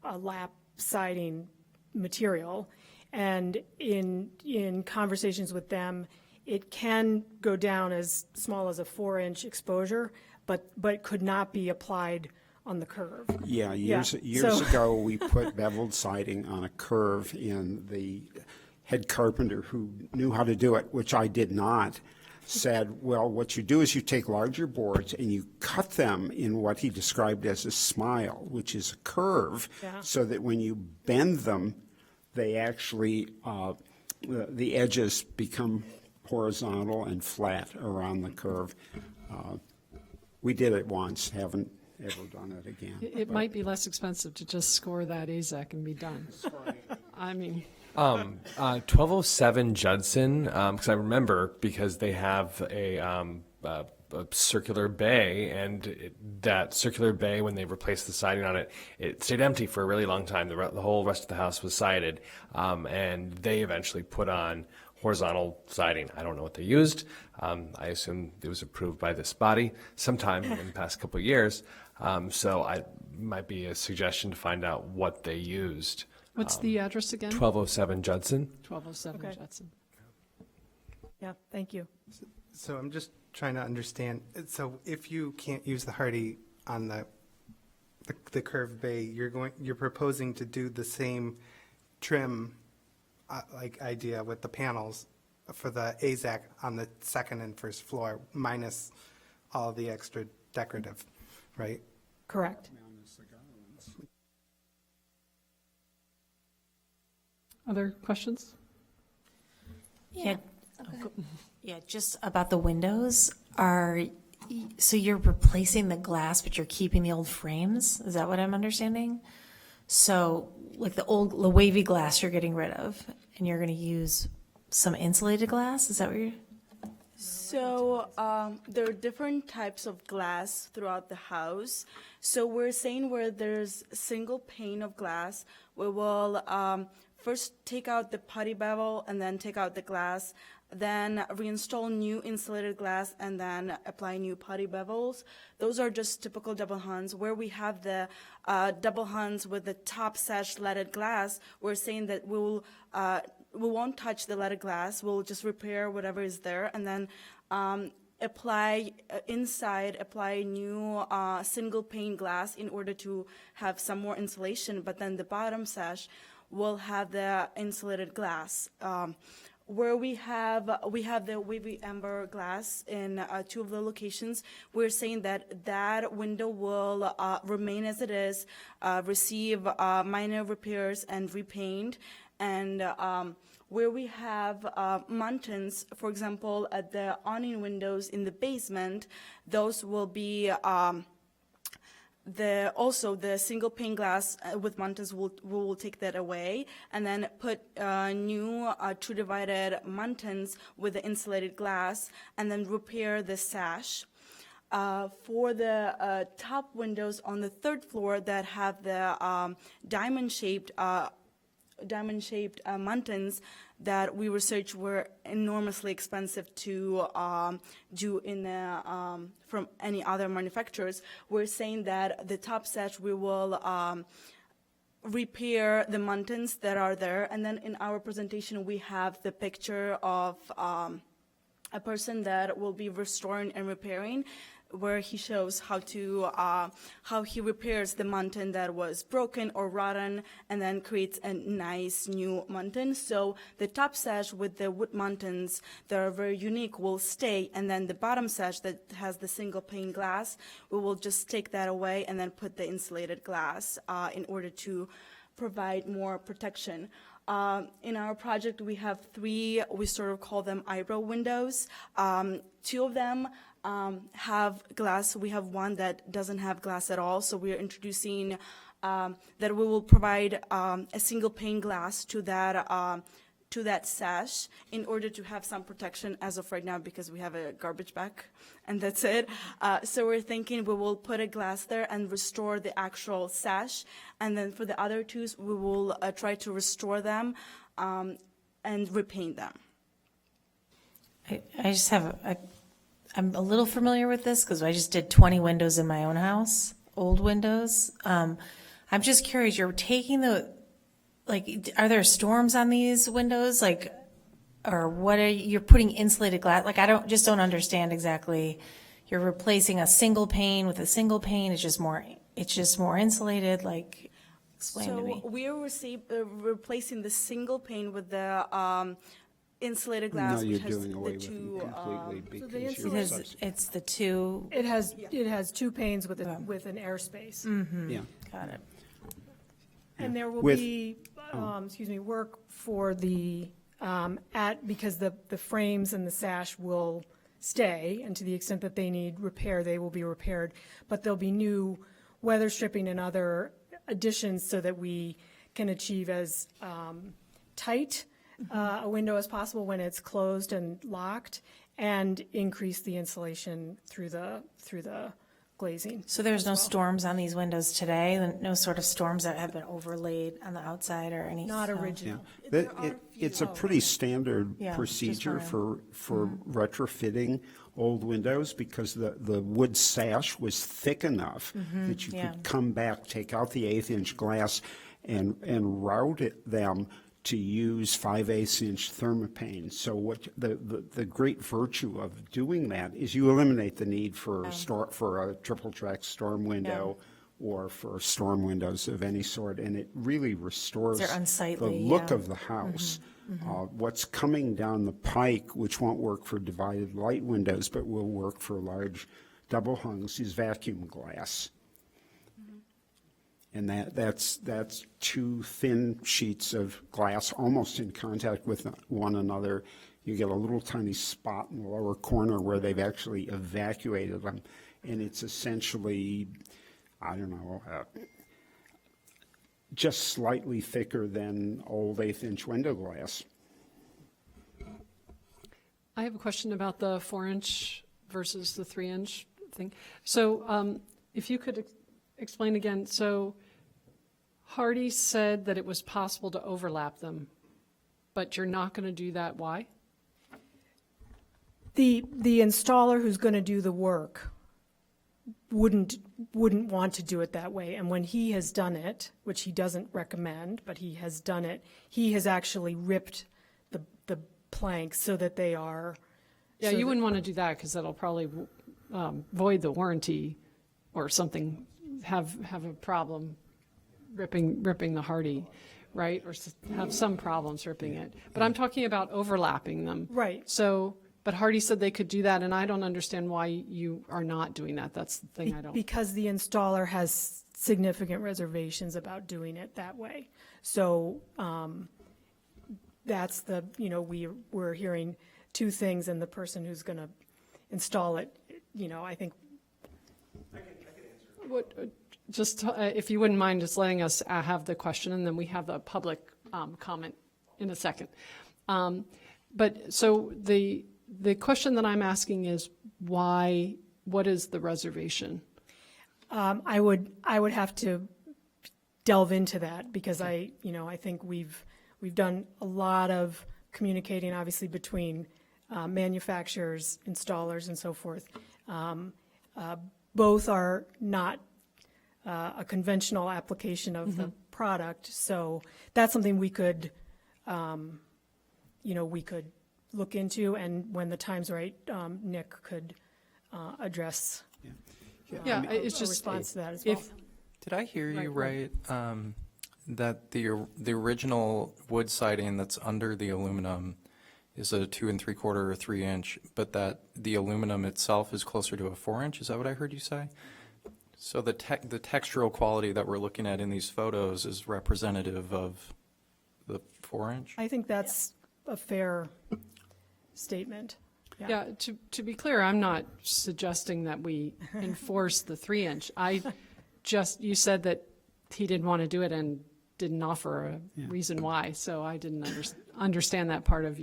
lap siding material, and in conversations with them, it can go down as small as a 4-inch exposure, but could not be applied on the curve. Yeah, years so- ago, we put beveled siding on a curve, and the head carpenter who knew how to do it, which I did not, said, well, what you do is you take larger boards and you cut them in what he described as a smile, which is a curve, Yeah. so that when you bend them, they actually, the edges become horizontal and flat around the curve. We did it once, haven't ever done it again. It might be less expensive to just score that AZAC and be done. I mean, 1207 Judson, because I remember, because they have a circular bay, and that circular bay, when they replaced the siding on it, it stayed empty for a really long time. The whole rest of the house was sided, and they eventually put on horizontal siding. I don't know what they used. I assume it was approved by this body sometime in the past couple of years. So I might be a suggestion to find out what they used. what's the address again? 1207 Judson. 1207 Okay. Judson. Yeah, thank you. So I'm just trying to understand, so if you can't use the hardy on the curved bay, you're proposing to do the same trim like idea with the panels for the AZAC on the second and first floor, minus all the extra decorative, right? Correct. Other questions? Yeah. Yeah, just about the windows, so you're replacing the glass, but you're keeping the old frames? Is that what I'm understanding? So, like the wavy glass you're getting rid of, and you're gonna use some insulated glass? Is that what you're? So there are different types of glass throughout the house. So we're saying where there's single pane of glass, we will first take out the putty bevel and then take out the glass, then reinstall new insulated glass and then apply new putty bevels. Those are just typical double huns. Where we have the double huns with the top sash leaded glass, we're saying that we won't touch the leaded glass. We'll just repair whatever is there and then apply new single pane glass in order to have some more insulation. But then the bottom sash will have the insulated glass. Where we have the wavy amber glass in 2 of the locations, we're saying that window will remain as it is, receive minor repairs and repaint. And where we have muntins, for example, at the awning windows in the basement, those will be also the single pane glass with muntins, will take that away and then put new true divided muntins with the insulated glass and then repair the sash. For the top windows on the 3rd floor that have the diamond-shaped muntins that we researched were enormously expensive to do from any other manufacturers. We're saying that the top sash we will repair the mountains that are there. And then in our presentation, we have the picture of a person that will be restoring and repairing, where he shows how he repairs the mountain that was broken or rotten and then creates a nice new mountain. So the top sash with the wood mountains that are very unique will stay, and then the bottom sash that has the single pane glass, we will just take that away and then put the insulated glass in order to provide more protection. In our project, we have 3, we sort of call them eyebrow windows. 2 of them have glass. We have one that doesn't have glass at all. So we are introducing that we will provide a single pane glass to that sash in order to have some protection as of right now, because we have a garbage bag and that's it. So we're thinking we will put a glass there and restore the actual sash. And then for the other 2, we will try to restore them and repaint them. I just have I'm a little familiar with this because I just did 20 windows in my own house, old windows. I'm just curious, you're taking are there storms on these windows? Or what you're putting insulated glass? I don't understand exactly. You're replacing a single pane with a single pane. It's just more insulated. Explain to me. So we are replacing the single pane with the insulated glass. No, you're which has doing away the with 2, them completely So the because you're insulation- substituting. It's the 2. It has 2 panes with an airspace. Yeah. Got it. And there will With- be, work for the, because the frames and the sash will stay, and to the extent that they need repair, they will be repaired. But there'll be new weather stripping and other additions so that we can achieve as tight a window as possible when it's closed and locked, and increase the insulation through the glazing. So there's no storms on these windows today? No sort of storms that have been overlaid on the outside or anything? Not Yeah, original. it's a pretty standard Yeah, just procedure wondering. for retrofitting old windows, because the wood sash was thick enough that you yeah. could come back, take out the 1/8-inch glass, and route them to use 5/8-inch thermopane. So what the great virtue of doing that is you eliminate the need for a triple track storm window or for storm windows of any sort, and it really restores They're the unsightly, look yeah. of the house. What's coming down the pike, which won't work for divided light windows but will work for large double hungs, is vacuum glass. And that's 2 thin sheets of glass almost in contact with one another. You get a little tiny spot in the lower corner where they've actually evacuated them. And it's essentially, just slightly thicker than old 1/8-inch window glass. I have a question about the 4-inch versus the 3-inch thing. So if you could explain again, so Hardy said that it was possible to overlap them, but you're not going to do that. Why? The installer who's going to do the work wouldn't want to do it that way. And when he has done it, which he doesn't recommend, but he has done it, he has actually ripped the planks so that they are. Yeah, so you that- wouldn't want to do that because that'll probably void the warranty or something, have a problem ripping the Hardy, right? Or have some problems ripping it. But I'm talking about overlapping them. Right. So, but Hardy said they could do that, and I don't understand why you are not doing that. That's the thing I don't. Because the installer has significant reservations about doing it that way. So that's we're hearing 2 things, and the person who's going to install it, I think. If you wouldn't mind just letting us have the question, and then we have the public comment in a second. But so the question that I'm asking is why? What is the reservation? I would have to delve into that, because I think we've done a lot of communicating, obviously, between manufacturers, installers, and so forth. Both are not a conventional application of the product. So that's something we could, we could look into, and when the time's right, Nick could address Yeah, it's a just, response to that as well. Did I hear you Right. right, that the original wood siding that's under the aluminum is a 2 3/4 or 3-inch, but that the aluminum itself is closer to a 4-inch? Is that what I heard you say? So the textural quality that we're looking at in these photos is representative of the 4-inch? I think that's a fair statement. yeah, to be clear, I'm not suggesting that we enforce the 3-inch. You said that he didn't want to do it and didn't offer a reason why, so I didn't understand that part of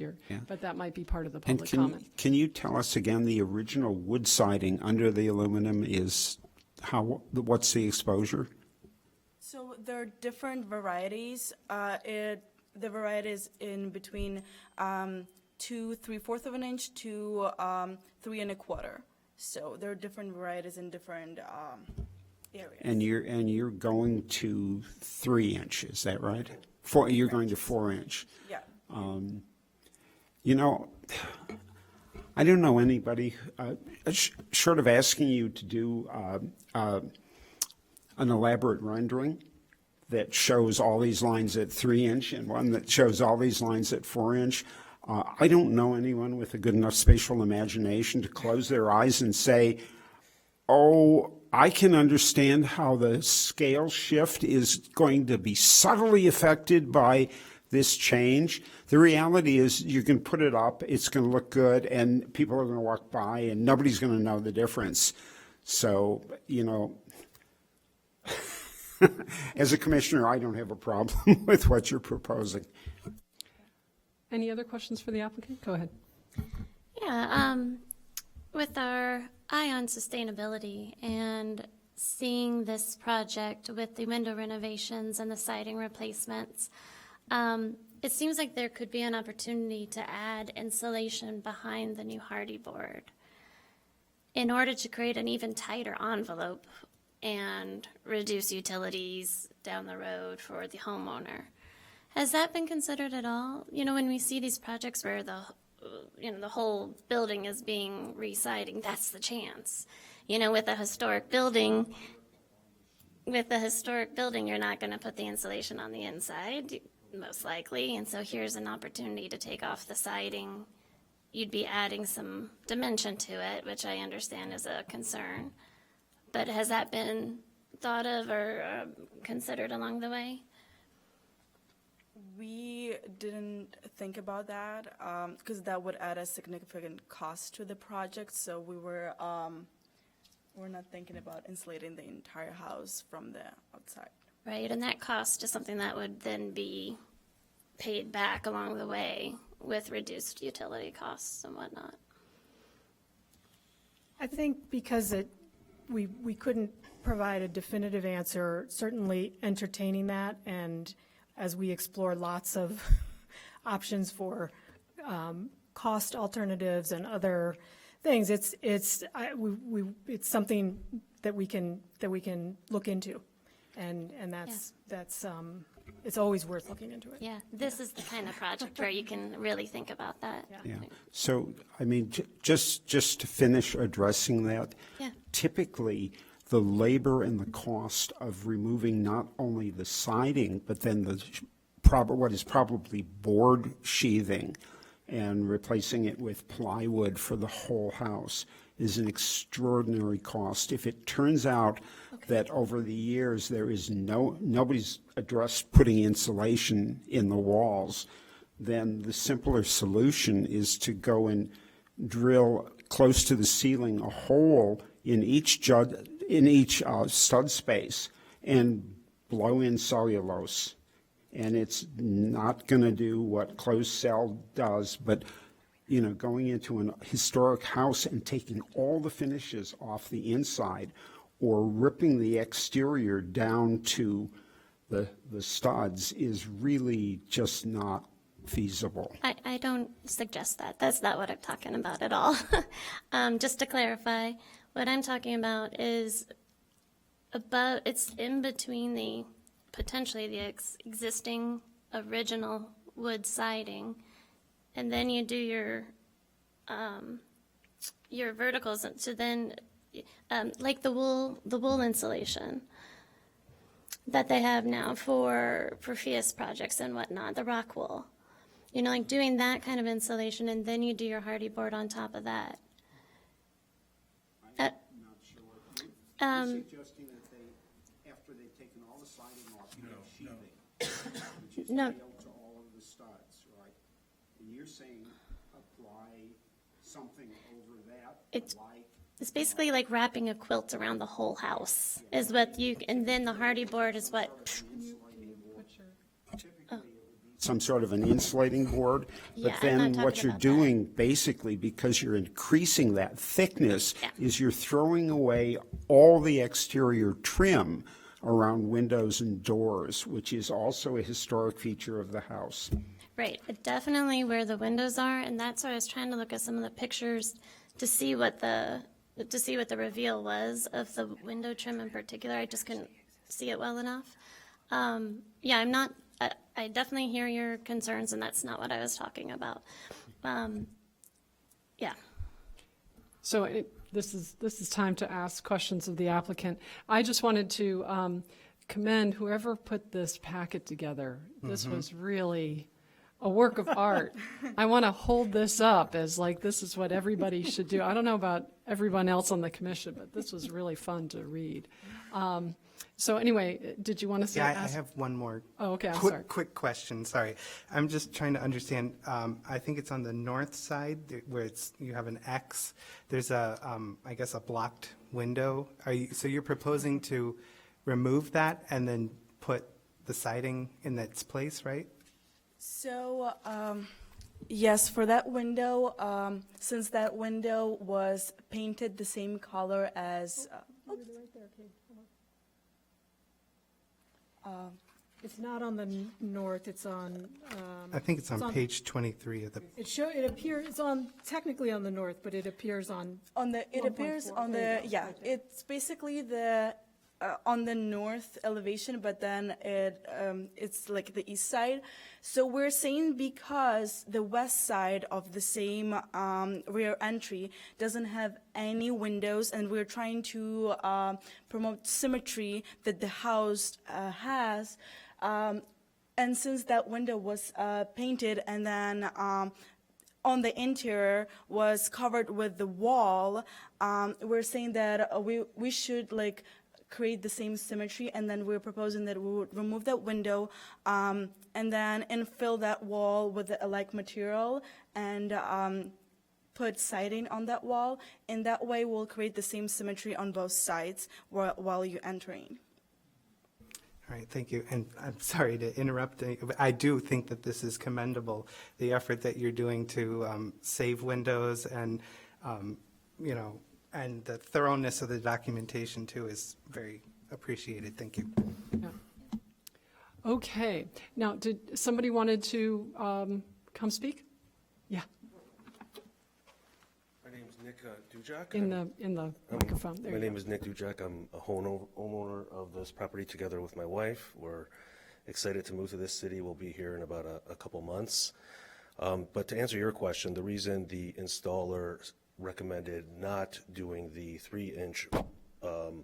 but that might be part of the And public comment. can you tell us again, the original wood siding under the aluminum is what's the exposure? So there are different varieties. The varieties in between 2 3/4 of an inch to 3 1/4. So there are different varieties in different areas. And you're going to 3 inch, is that right? You're going to 4-inch. Yeah. I don't know anybody, short of asking you to do an elaborate rendering that shows all these lines at 3-inch and one that shows all these lines at 4-inch. I don't know anyone with a good enough spatial imagination to close their eyes and say, oh, I can understand how the scale shift is going to be subtly affected by this change. The reality is you can put it up, it's going to look good, and people are going to walk by, and nobody's going to know the difference. So, as a commissioner, I don't have a problem with what you're proposing. Any other questions for the applicant? Go ahead. Yeah, with our eye on sustainability and seeing this project with the window renovations and the siding replacements, it seems like there could be an opportunity to add insulation behind the new hardy board in order to create an even tighter envelope and reduce utilities down the road for the homeowner. Has that been considered at all? When we see these projects where the whole building is being re-siding, that's the chance. With a historic building, you're not going to put the insulation on the inside, most likely. And so here's an opportunity to take off the siding. You'd be adding some dimension to it, which I understand is a concern. But has that been thought of or considered along the way? We didn't think about that because that would add a significant cost to the project. So we're not thinking about insulating the entire house from the outside. Right, and that cost is something that would then be paid back along the way with reduced utility costs and whatnot. I think because we couldn't provide a definitive answer, certainly entertaining that, and as we explore lots of options for cost alternatives and other things, it's something that we can look into, and that's it's always worth looking into it. Yeah, this is the kind of project where you can really think about that. Yeah. So, just to finish addressing that, typically the labor and the cost of removing not only the siding, but then what is probably board sheathing and replacing it with plywood for the whole house is an extraordinary cost. If it turns out that over the years there is nobody's addressed putting insulation in the walls, then the simpler solution is to go and drill close to the ceiling a hole in each stud space and blow in cellulose. And it's not going to do what closed cell does, but going into an historic house and taking all the finishes off the inside or ripping the exterior down to the studs is really just not feasible. I don't suggest that. That's not what I'm talking about at all. Just to clarify, what I'm talking about is it's in between the potentially the existing original wood siding, and then you do your verticals, so then, like the wool insulation that they have now for FIAS projects and whatnot, the rock wool. You know, like doing that kind of insulation, and then you do your hardy board on top of that. I'm not sure. You're suggesting that they, after they've taken all the siding off, you have sheathing, which is No. nailed to all of the studs, right? And you're saying apply something over that, It's- like It's basically like wrapping a quilt around the whole house is what you, and then the hardy board is what, some sort of an insulating board, Yeah, but I'm then not what talking you're about doing, basically, because you're increasing that thickness, Yeah. is you're throwing away all the exterior trim around windows and doors, which is also a historic feature of the house. right, but definitely where the windows are, and that's why I was trying to look at some of the pictures to see what the reveal was of the window trim in particular. I just couldn't see it well enough. Yeah, I'm not, I definitely hear your concerns, and that's not what I was talking about. Yeah. So this is time to ask questions of the applicant. I just wanted to commend whoever put this packet together. This was really a work of art. I want to hold this up as like, this is what everybody should do. I don't know about everyone else on the commission, but this was really fun to read. So anyway, did you want to say? Yeah, I have one more. Oh, okay, I'm quick, sorry. Quick question, sorry. I'm just trying to understand, I think it's on the north side where you have an X. There's I guess a blocked window. So you're proposing to remove that and then put the siding in its place, right? So, yes, for that window, since that window was painted the same color as, It's not on the north, it's on, I think it's on page 23 of the, it appears, it's technically on the north, but it appears on, it appears on the, yeah, it's basically on the north elevation, but then it's like the east side. So we're saying because the west side of the same rear entry doesn't have any windows, and we're trying to promote symmetry that the house has. And since that window was painted and then on the interior was covered with the wall, we're saying that we should like create the same symmetry, and then we're proposing that we would remove that window and then infill that wall with the alike material and put siding on that wall. In that way, we'll create the same symmetry on both sides while you're entering. all right, thank you. And I'm sorry to interrupt. I do think that this is commendable, the effort that you're doing to save windows and, you know, and the thoroughness of the documentation, too, is very appreciated. Thank you. Yeah. Okay. Now, did somebody wanted to come speak? Yeah, My name is Nick Dujak. in the microphone. There My you name go. is Nick Dujak. I'm a homeowner of this property together with my wife. We're excited to move to this city. We'll be here in about a couple months. But to answer your question, the reason the installer recommended not doing the 3-inch, what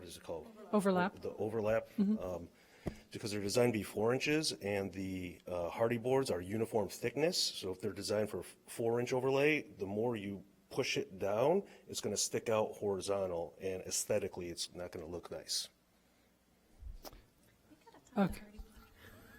is it called? Overlap. The overlap, because they're designed to be 4 inches, and the hardy boards are uniform thickness. So if they're designed for 4-inch overlay, the more you push it down, it's going to stick out horizontal, and aesthetically, it's not going to look nice. Okay.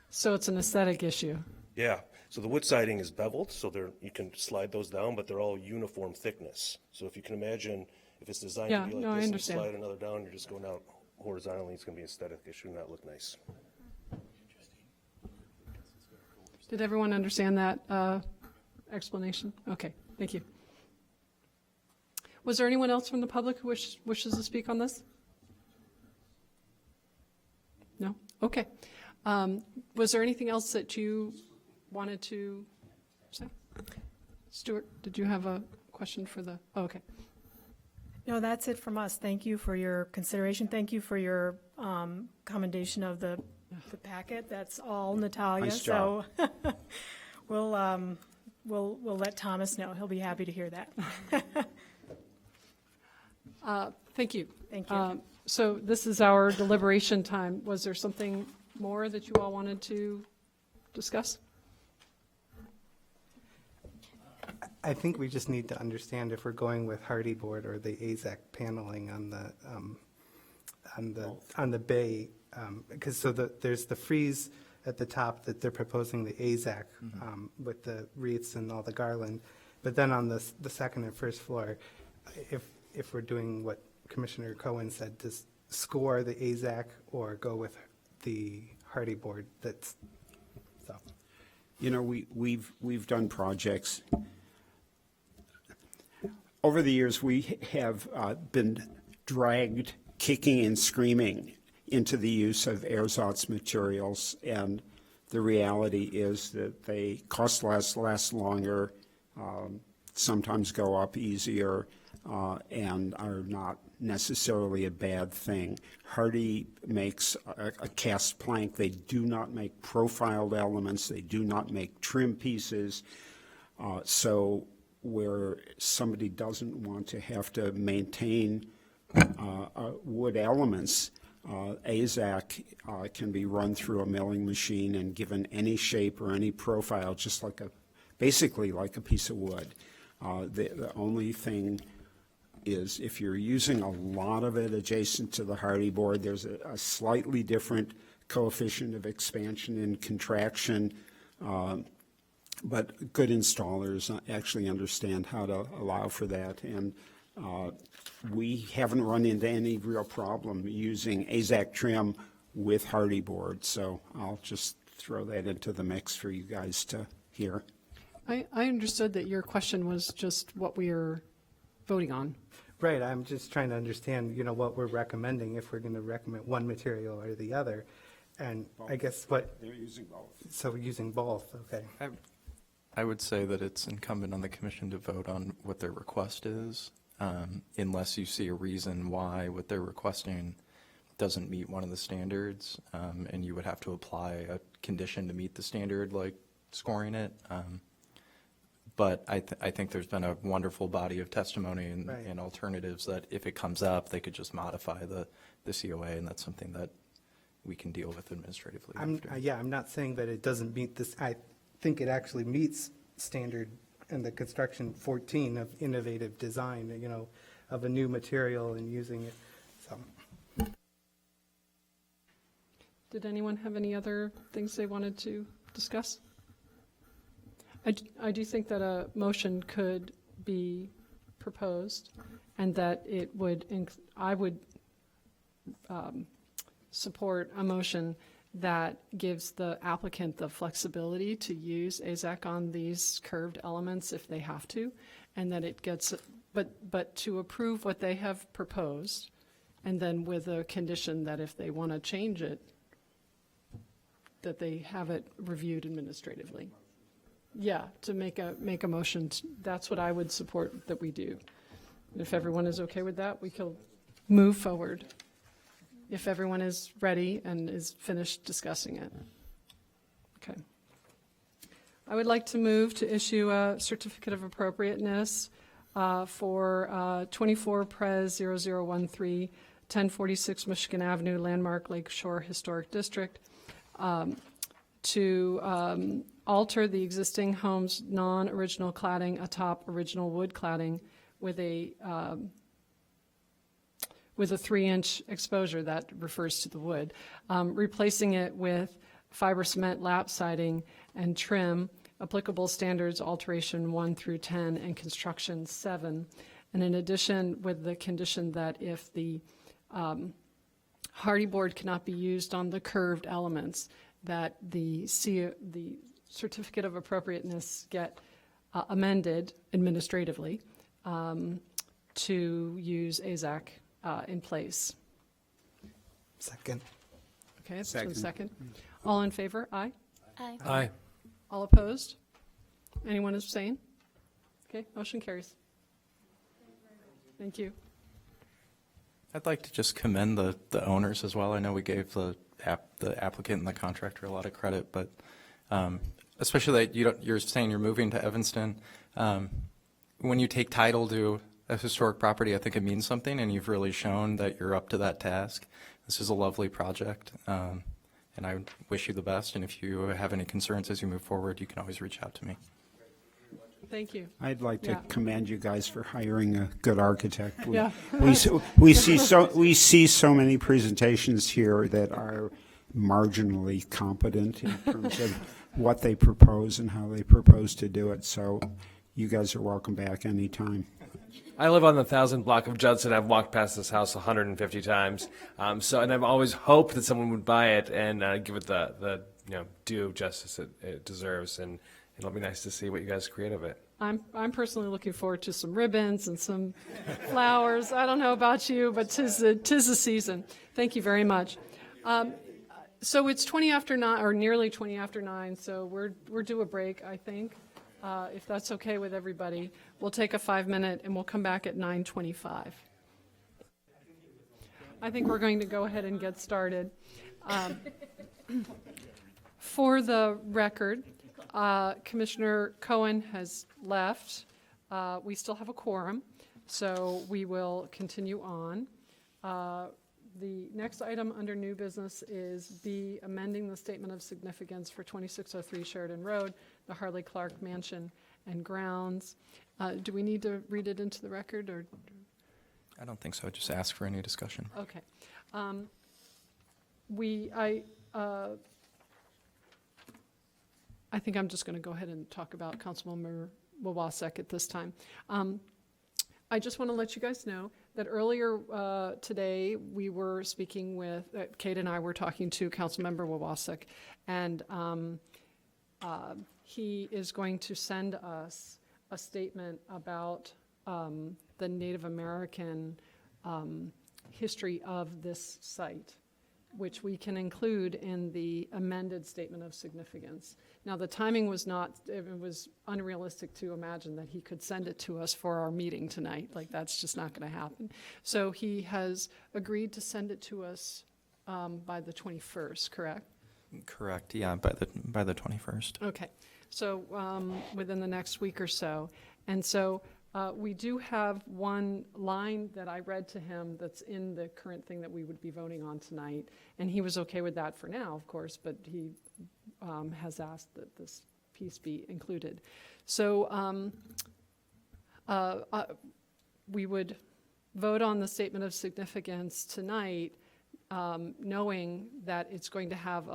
So it's an aesthetic issue. Yeah, so the wood siding is beveled, so you can slide those down, but they're all uniform thickness. So if you can imagine, if it's designed Yeah, to be like no, I this and understand. slide another down, you're just going out horizontally, it's going to be an aesthetic issue, not look nice. Did everyone understand that explanation? Okay, thank you. Was there anyone else from the public who wishes to speak on this? No? Okay. Was there anything else that you wanted to say? Stuart, did you have a question for the, oh, okay. No, that's it from us. Thank you for your consideration. Thank you for your commendation of the packet. That's all Natalia. Nice job. So we'll let Thomas know. He'll be happy to hear that. Thank you. Thank you. So this is our deliberation time. Was there something more that you all wanted to discuss? I think we just need to understand if we're going with Hardy Board or the AZAC paneling on the bay, because there's the frieze at the top that they're proposing the AZAC with the wreaths and all the garland, but then on the second and first floor, if we're doing what Commissioner Cohen said, to score the AZAC or go with the Hardy Board. That's so. You know, we've done projects. Over the years, we have been dragged kicking and screaming into the use of ersatz materials, and the reality is that they cost less, last longer, sometimes go up easier, and are not necessarily a bad thing. Hardy makes a cast plank. They do not make profiled elements. They do not make trim pieces. So where somebody doesn't want to have to maintain wood elements, AZAC can be run through a milling machine and given any shape or any profile, just like basically like a piece of wood. The only thing is if you're using a lot of it adjacent to the Hardy Board, there's a slightly different coefficient of expansion and contraction, but good installers actually understand how to allow for that. And we haven't run into any real problem using AZAC trim with Hardy Board, so I'll just throw that into the mix for you guys to hear. I understood that your question was just what we are voting on. Right, I'm just trying to understand, what we're recommending, if we're going to recommend one material or the other. And both. I guess what... They're using both. So we're using both, okay. I would say that it's incumbent on the commission to vote on what their request is, unless you see a reason why what they're requesting doesn't meet one of the standards, and you would have to apply a condition to meet the standard, like scoring it. But I think there's been a wonderful body of testimony and alternatives that if it comes up, they could just modify the COA, and that's something that we can deal with administratively. I'm not saying that it doesn't meet this. I think it actually meets standard in the construction 14 of innovative design, of a new material and using it. So. Did anyone have any other things they wanted to discuss? I do think that a motion could be proposed, and that it would, I would support a motion that gives the applicant the flexibility to use AZAC on these curved elements if they have to, and that it gets, but to approve what they have proposed, and then with a condition that if they want to change it, that they have it reviewed administratively. Yeah, to make a motion. That's what I would support that we do. If everyone is okay with that, we can move forward. If everyone is ready and is finished discussing it. Okay. I would like to move to issue a certificate of appropriateness for 24 Pres 0013, 1046 Michigan Avenue, Landmark Lakeshore Historic District, to alter the existing home's non-original cladding atop original wood cladding with a 3-inch exposure that refers to the wood, replacing it with fiber cement lap siding and trim, applicable standards alteration 1 through 10 and construction 7. And in addition, with the condition that if the Hardy Board cannot be used on the curved elements, that the certificate of appropriateness get amended administratively to use AZAC in place. Second. Okay, it's been second. All in favor? Aye. Aye. Aye. All opposed? Anyone abstain? Okay, motion carries. Thank you. I'd like to just commend the owners as well. I know we gave the applicant and the contractor a lot of credit, but especially that you're saying you're moving to Evanston. When you take title to a historic property, I think it means something, and you've really shown that you're up to that task. This is a lovely project, and I wish you the best. And if you have any concerns as you move forward, you can always reach out to me. Thank you. I'd like to Yeah. commend you guys for hiring a good architect. Yeah. We see so many presentations here that are marginally competent in terms of what they propose and how they propose to do it. So you guys are welcome back anytime. I live on the 1000 block of Judson. I've walked past this house 150 times. And I've always hoped that someone would buy it and give it the due justice it deserves. And it'll be nice to see what you guys create of it. I'm personally looking forward to some ribbons and some flowers. I don't know about you, but tis the season. Thank you very much. So it's 20 after 9, or nearly 20 after 9, so we're due a break, I think. If that's okay with everybody. We'll take a 5-minute and we'll come back at 9:25. I think we're going to go ahead and get started. For the record, Commissioner Cohen has left. We still have a quorum, so we will continue on. The next item under new business is B, amending the statement of significance for 2603 Sheridan Road, the Harley Clark Mansion and Grounds. Do we need to read it into the record, or? I don't think so. Just ask for any discussion. Okay. I think I'm just going to go ahead and talk about Councilmember Wawasek at this time. I just want to let you guys know that earlier today we were speaking with, Kate and I were talking to Councilmember Wawasek, and he is going to send us a statement about the Native American history of this site, which we can include in the amended statement of significance. Now, the timing was not, it was unrealistic to imagine that he could send it to us for our meeting tonight. Like, that's just not going to happen. So he has agreed to send it to us by the 21st, correct? Correct, yeah, by the 21st. Okay, so within the next week or so. And so we do have one line that I read to him that's in the current thing that we would be voting on tonight, and he was okay with that for now, of course, but he has asked that this piece be included. So we would vote on the statement of significance tonight, knowing that it's going to have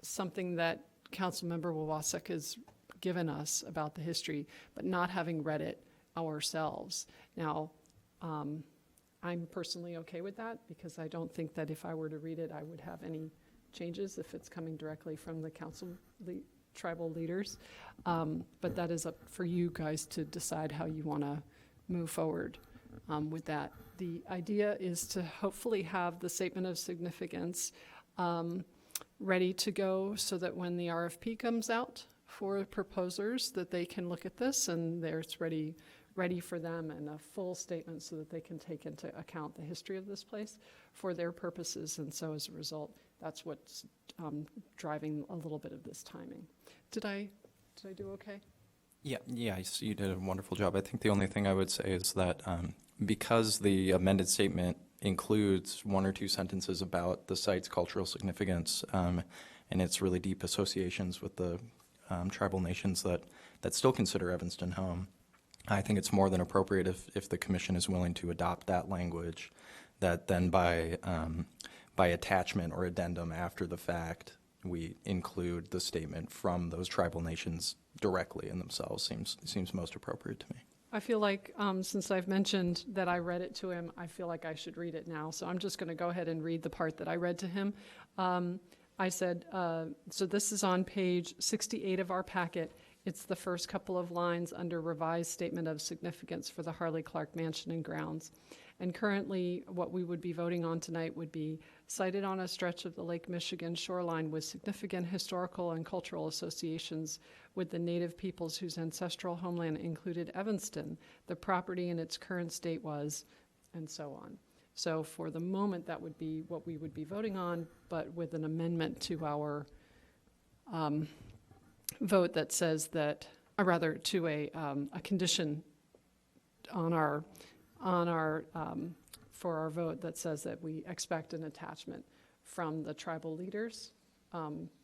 something that Councilmember Wawasek has given us about the history, but not having read it ourselves. Now, I'm personally okay with that because I don't think that if I were to read it, I would have any changes if it's coming directly from the tribal leaders. But that is up for you guys to decide how you want to move forward with that. The idea is to hopefully have the statement of significance ready to go so that when the RFP comes out for proposers, that they can look at this and it's ready for them, and a full statement so that they can take into account the history of this place for their purposes. And so as a result, that's what's driving a little bit of this timing. Did I do okay? Yeah, you did a wonderful job. I think the only thing I would say is that because the amended statement includes one or two sentences about the site's cultural significance and its really deep associations with the tribal nations that still consider Evanston home, I think it's more than appropriate if the commission is willing to adopt that language, that then by attachment or addendum after the fact, we include the statement from those tribal nations directly in themselves. Seems most appropriate to me. I feel like since I've mentioned that I read it to him, I feel like I should read it now. So I'm just going to go ahead and read the part that I read to him. I said, so this is on page 68 of our packet. It's the first couple of lines under revised statement of significance for the Harley Clark Mansion and Grounds. And currently, what we would be voting on tonight would be sited on a stretch of the Lake Michigan shoreline with significant historical and cultural associations with the native peoples whose ancestral homeland included Evanston. The property in its current state was, and so on. So for the moment, that would be what we would be voting on, but with an amendment to our vote that says that, or rather to a condition on our for our vote that says that we expect an attachment from the tribal leaders,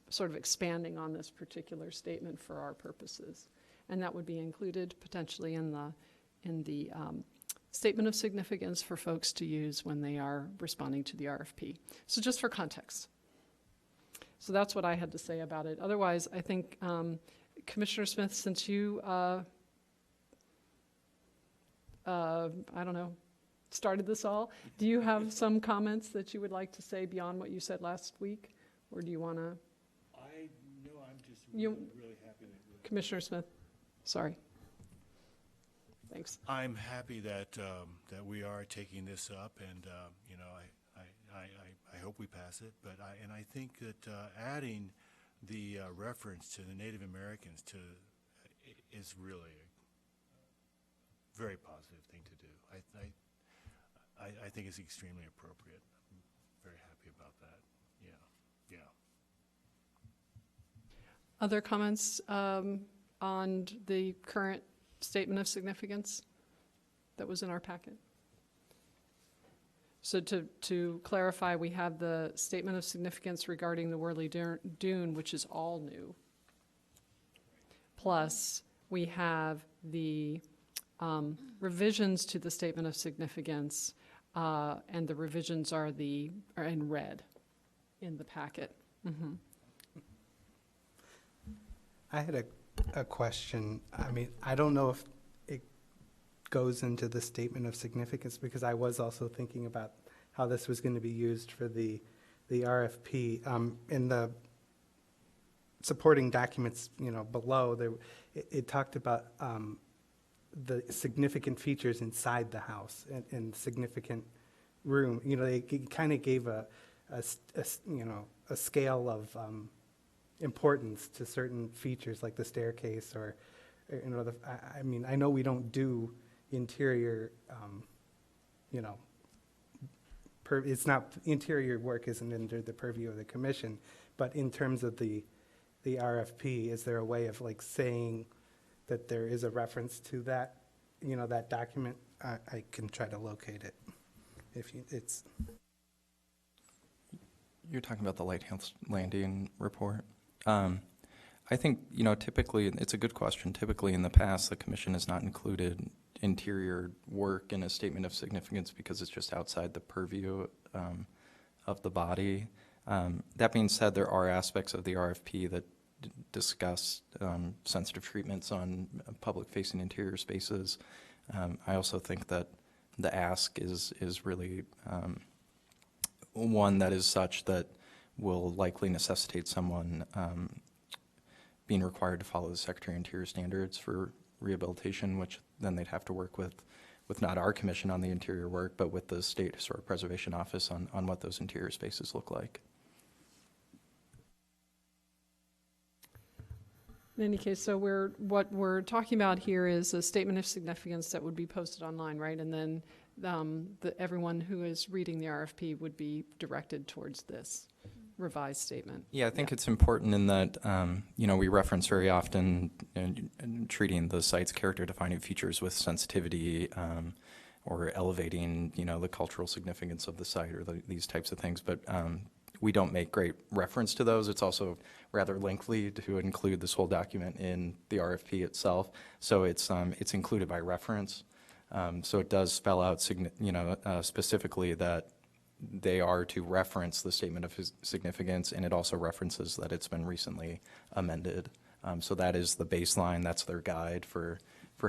sort of expanding on this particular statement for our purposes. And that would be included potentially in the statement of significance for folks to use when they are responding to the RFP. So just for context. So that's what I had to say about it. Otherwise, I think, Commissioner Smith, since you, I don't know, started this all, do you have some comments that you would like to say beyond what you said last week? Or do you want to? I'm just really happy that. Commissioner Smith, sorry. Thanks. I'm happy that that we are taking this up, and you know, I hope we pass it. But I think that adding the reference to the Native Americans is really a very positive thing to do. I think it's extremely appropriate. I'm very happy about that. Yeah. Other comments on the current statement of significance that was in our packet? So to clarify, we have the statement of significance regarding the Worley Dune, which is all new. Plus, we have the revisions to the statement of significance, and the revisions are in red in the packet. Mm-hmm. I had a question. I mean, I don't know if it goes into the statement of significance, because I was also thinking about how this was going to be used for the RFP. In the supporting documents, below, it talked about the significant features inside the house and significant room. It kind of gave a scale of importance to certain features like the staircase, or I know we don't do interior, it's not, interior work isn't under the purview of the commission, but in terms of the RFP, is there a way of saying that there is a reference to that, that document? I can try to locate it it's. You're talking about the Lighthouse Landing report. I think, typically, it's a good question. Typically, in the past, the commission has not included interior work in a statement of significance because it's just outside the purview of the body. That being said, there are aspects of the RFP that discuss sensitive treatments on public-facing interior spaces. I also think that the ask is really one that is such that will likely necessitate someone being required to follow the Secretary of Interior standards for rehabilitation, which then they'd have to work with not our commission on the interior work, but with the State Historic Preservation Office on what those interior spaces look like. In any case, so what we're talking about here is a statement of significance that would be posted online, right? And then everyone who is reading the RFP would be directed towards this revised statement. Yeah, I think it's important in that, we reference very often in treating the site's character-defining features with sensitivity or elevating, the cultural significance of the site or these types of things. But we don't make great reference to those. It's also rather lengthy to include this whole document in the RFP itself. So it's included by reference. So it does spell out, specifically that they are to reference the statement of significance, and it also references that it's been recently amended. So that is the baseline. That's their guide for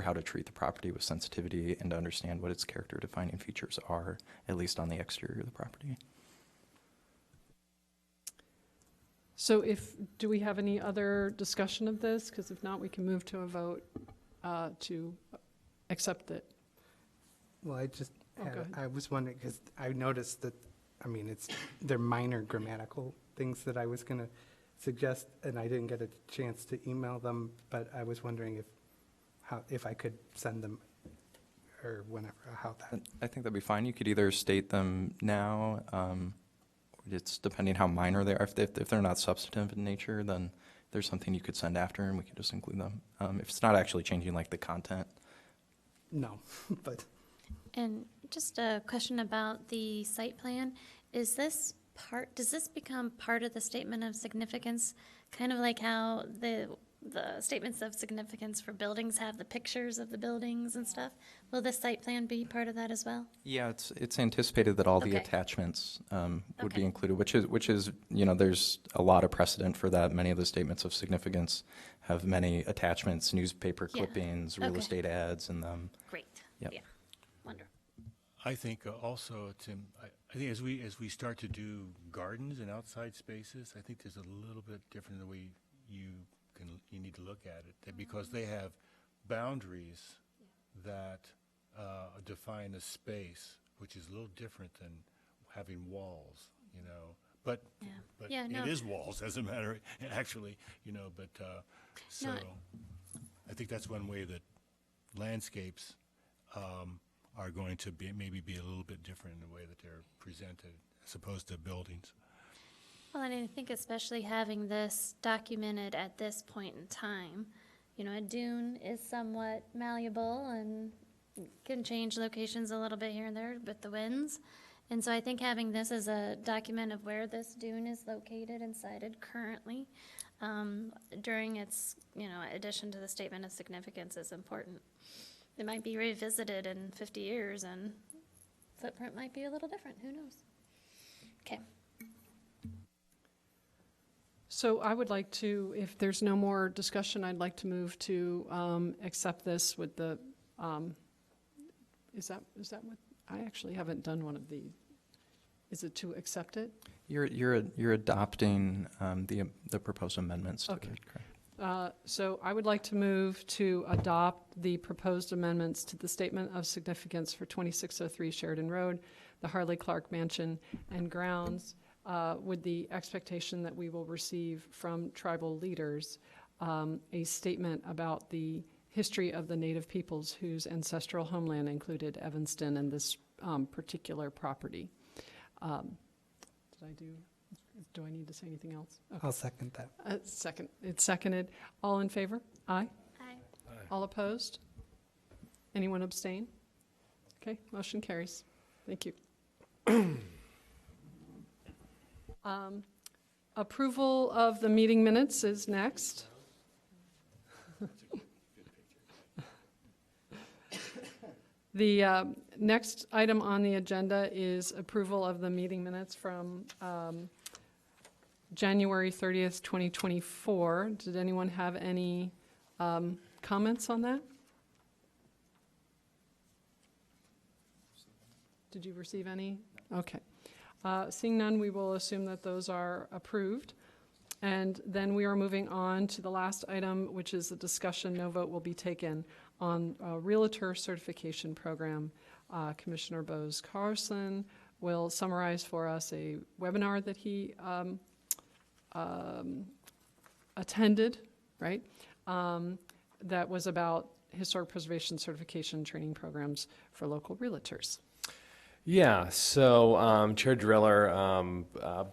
how to treat the property with sensitivity and to understand what its character-defining features are, at least on the exterior of the property. So do we have any other discussion of this? Because if not, we can move to a vote to accept it. Well, I was wondering, because I noticed that, they're minor grammatical things that I was going to suggest, and I didn't get a chance to email them, but I was wondering if I could send them or whenever, how that? I think that'd be fine. You could either state them now, it's depending how minor they are. If they're not substantive in nature, then there's something you could send after and we could just include them. If it's not actually changing like the content. No, but. And just a question about the site plan. Does this become part of the statement of significance? Kind of like how the statements of significance for buildings have the pictures of the buildings and stuff. Will this site plan be part of that as well? Yeah, it's anticipated that all the Okay. attachments would be Okay. included, which is, you know, there's a lot of precedent for that. Many of the statements of significance have many attachments, newspaper Yeah. clippings, real Okay. estate ads in them. Great. Yep. Yeah. Wonderful. I think also, Tim, I think as we start to do gardens and outside spaces, I think there's a little bit different in the way you need to look at it, because they have boundaries that define a space, which is a little different than having walls, you know. But Yeah, no. it is walls, as a matter, actually, you know. But so I think that's one way that landscapes are going to maybe be a little bit different in the way that they're presented as opposed to buildings. Well, and I think especially having this documented at this point in time, you know, a dune is somewhat malleable and can change locations a little bit here and there with the winds. And so I think having this as a document of where this dune is located and sited currently during its, you know, addition to the statement of significance is important. It might be revisited in 50 years and footprint might be a little different. Who knows? Okay. So I would like to, if there's no more discussion, I'd like to move to accept this with the, is that what, I actually haven't done one of these. Is it to accept it? You're adopting the proposed amendments to Okay. it, correct? So I would like to move to adopt the proposed amendments to the Statement of Significance for 2603 Sheridan Road, the Harley Clark Mansion and grounds, with the expectation that we will receive from tribal leaders a statement about the history of the Native peoples whose ancestral homeland included Evanston and this particular property. Do I need to say anything else? Okay. I'll second that. Second. It's seconded. All in favor? Aye. Aye. All opposed? Anyone abstain? Okay, motion carries. Thank you. Approval of the meeting minutes is next. The next item on the agenda is approval of the meeting minutes from January 30th, 2024. Did anyone have any comments on that? Did you receive any? Okay. Seeing none, we will assume that those are approved. And then we are moving on to the last item, which is the discussion, no vote will be taken, on a Realtor Certification Program. Commissioner Bose Carson will summarize for us a webinar that he attended, right? That was about historic preservation certification training programs for local realtors. Yeah, so Chair Driller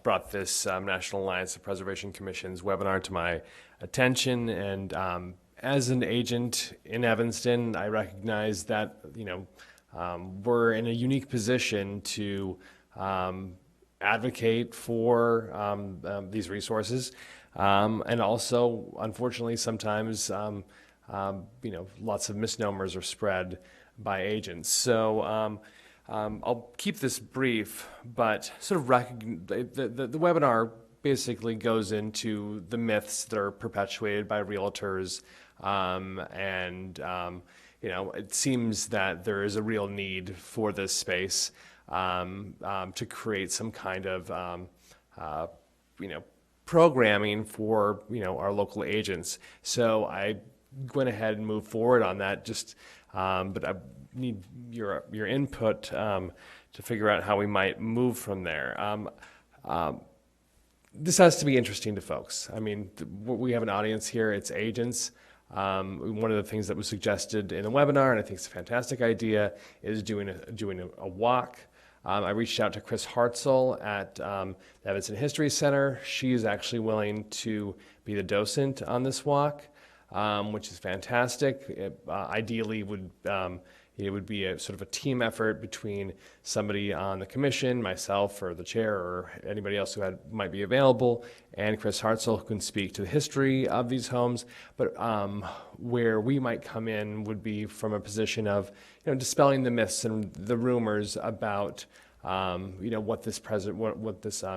brought this National Alliance of Preservation Commissions webinar to my attention, and as an agent in Evanston, I recognize that, you know, we're in a unique position to advocate for these resources, and also, unfortunately, sometimes, you know, lots of misnomers are spread by agents. So I'll keep this brief, but sort of the webinar basically goes into the myths that are perpetuated by realtors, and you know, it seems that there is a real need for this space to create some kind of you know, programming for, you know, our local agents. So I went ahead and moved forward on that. Just but I need your input to figure out how we might move from there. This has to be interesting to folks. I mean, we have an audience here, it's agents. One of the things that was suggested in the webinar, and I think it's a fantastic idea, is doing a walk. I reached out to Chris Hartzell at the Evanston History Center. She is actually willing to be the docent on this walk, which is fantastic. Ideally, it would be a sort of a team effort between somebody on the commission, myself or the chair or anybody else who might be available, and Chris Hartzell, who can speak to the history of these homes. But where we might come in would be from a position of dispelling the myths and the rumors about what this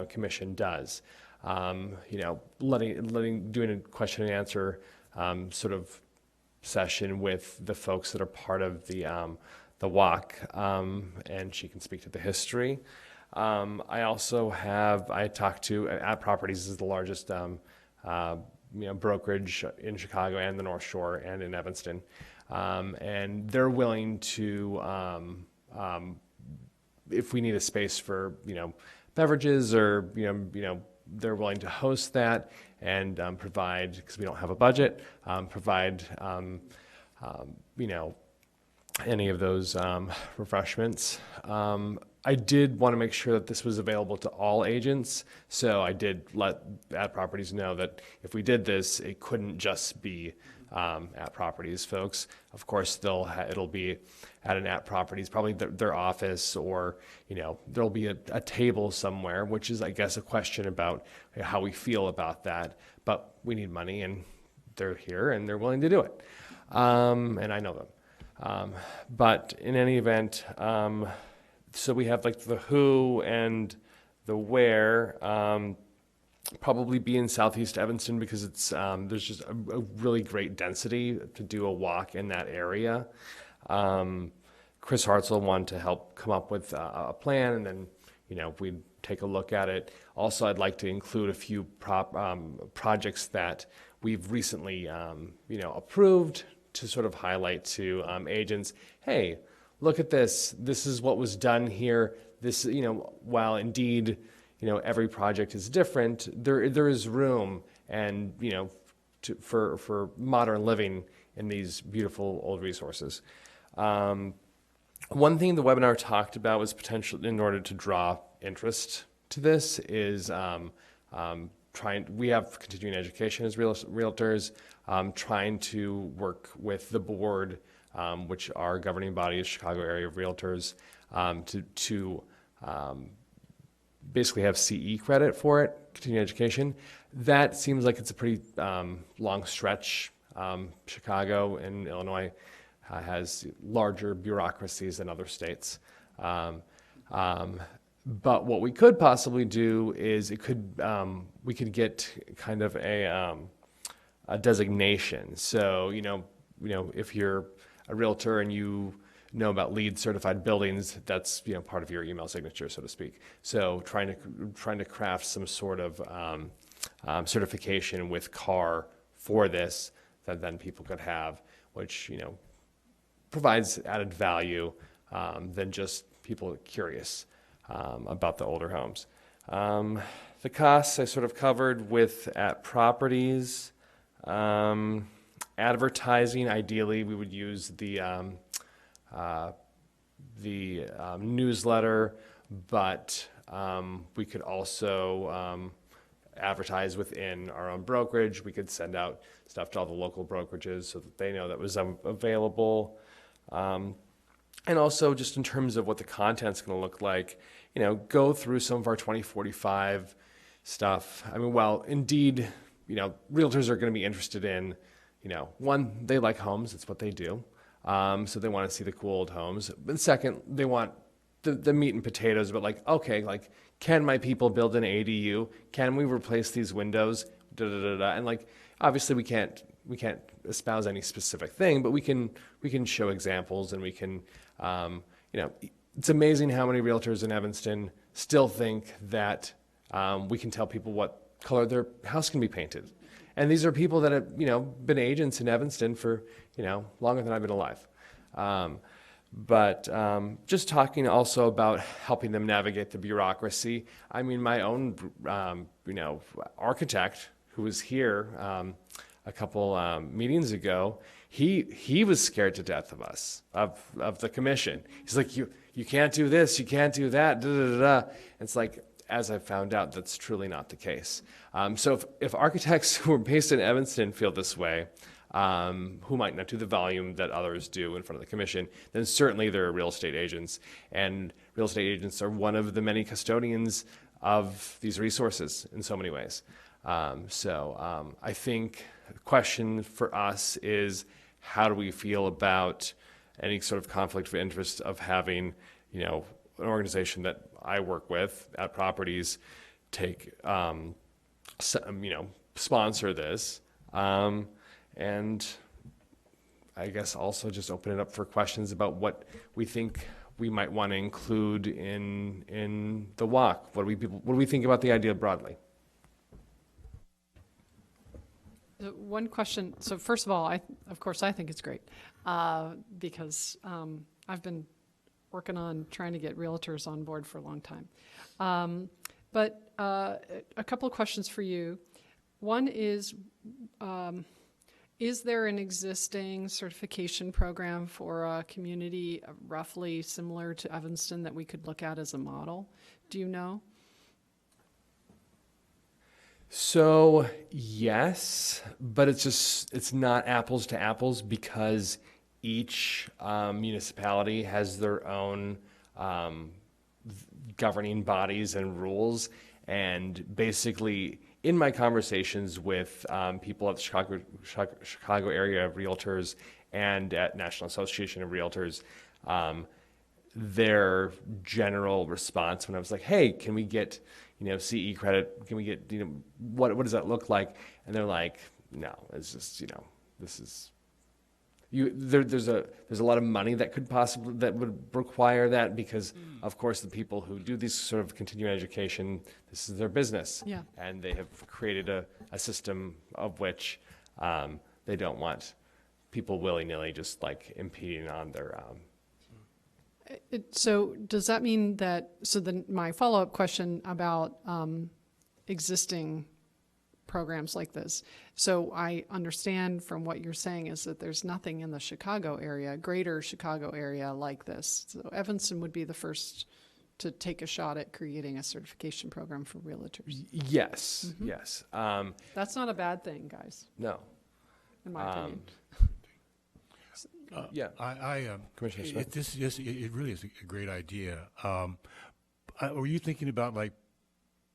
commission does. Doing a question and answer sort of session with the folks that are part of the walk, and she can speak to the history. I talked to At Properties is the largest brokerage in Chicago and the North Shore and in Evanston, and they're willing to, if we need a space for beverages or they're willing to host that and provide, because we don't have a budget, provide any of those refreshments. I did want to make sure that this was available to all agents, so I did let At Properties know that if we did this, it couldn't just be At Properties folks. Of course, it'll be at an At Properties, probably their office, or there'll be a table somewhere, which is, I guess, a question about how we feel about that. But we need money, and they're here, and they're willing to do it, and I know them. But in any event, so we have like the who and the where. Probably be in Southeast Evanston because it's there's just a really great density to do a walk in that area. Chris Hartzell wanted to help come up with a plan, and then we'd take a look at it. Also, I'd like to include a few projects that we've recently approved to sort of highlight to agents. Hey, look at this. This is what was done here. This, while indeed, every project is different, there is room and, for modern living in these beautiful old resources. One thing the webinar talked about was potential, in order to draw interest to this, is we have continuing education as realtors, trying to work with the board, which our governing body is Chicago Area of Realtors, to basically have CE credit for it, continuing education. That seems like it's a pretty long stretch. Chicago and Illinois has larger bureaucracies than other states. But what we could possibly do is we could get kind of a designation. So, if you're a realtor and you know about LEED certified buildings, that's part of your email signature, so to speak. So trying to craft some sort of certification with CAR for this that then people could have, which provides added value than just people curious about the older homes. The costs I sort of covered with At Properties. Advertising, ideally, we would use the newsletter, but we could also advertise within our own brokerage. We could send out stuff to all the local brokerages so that they know that was available. And also, just in terms of what the content's going to look like, go through some of our 2045 stuff. I mean, while indeed, realtors are going to be interested in, one, they like homes, it's what they do. So they want to see the cool old homes. And second, they want the meat and potatoes, but can my people build an ADU? Can we replace these windows? And obviously we can't espouse any specific thing, but we can show examples, and we can, it's amazing how many realtors in Evanston still think that we can tell people what color their house can be painted. And these are people that have, been agents in Evanston for, longer than I've been alive. But just talking also about helping them navigate the bureaucracy. I mean, my own, architect who was here a couple meetings ago, he was scared to death of us, of the commission. He's like, you can't do this, you can't do that, da da da da. It's like, as I've found out, that's truly not the case. So if architects who are based in Evanston feel this way, who might not do the volume that others do in front of the commission, then certainly there are real estate agents. And real estate agents are one of the many custodians of these resources in so many ways. I think the question for us is, how do we feel about any sort of conflict of interest of having, you know, an organization that I work with at Properties take, sponsor this, and I guess also just open it up for questions about what we think we might want to include in the walk. What do we think about the idea broadly? One question. So first of all, of course, I think it's great because I've been working on trying to get realtors on board for a long time. But a couple of questions for you. One is there an existing certification program for a community roughly similar to Evanston that we could look at as a model? Do you know? So yes, but it's not apples to apples because each municipality has their own governing bodies and rules. And basically, in my conversations with people at the Chicago area realtors and at National Association of Realtors, their general response when I was like, "Hey, can we get, CE credit? Can we get, what does that look like?" And they're like, "No, it's just, this is." There's a lot of money that would require that because, of course, the people who do these sort of continuing education, this is their business, yeah. And they have created a system of which they don't want people willy-nilly just like impeding on their. So does that mean that? So then my follow-up question about existing programs like this. So I understand from what you're saying is that there's nothing in the Chicago area, greater Chicago area like this. So Evanston would be the first to take a shot at creating a certification program for realtors. Yes, yes. That's not a bad thing, guys. No. In my opinion. Yeah. Commissioner Smith. It really is a great idea. Were you thinking about like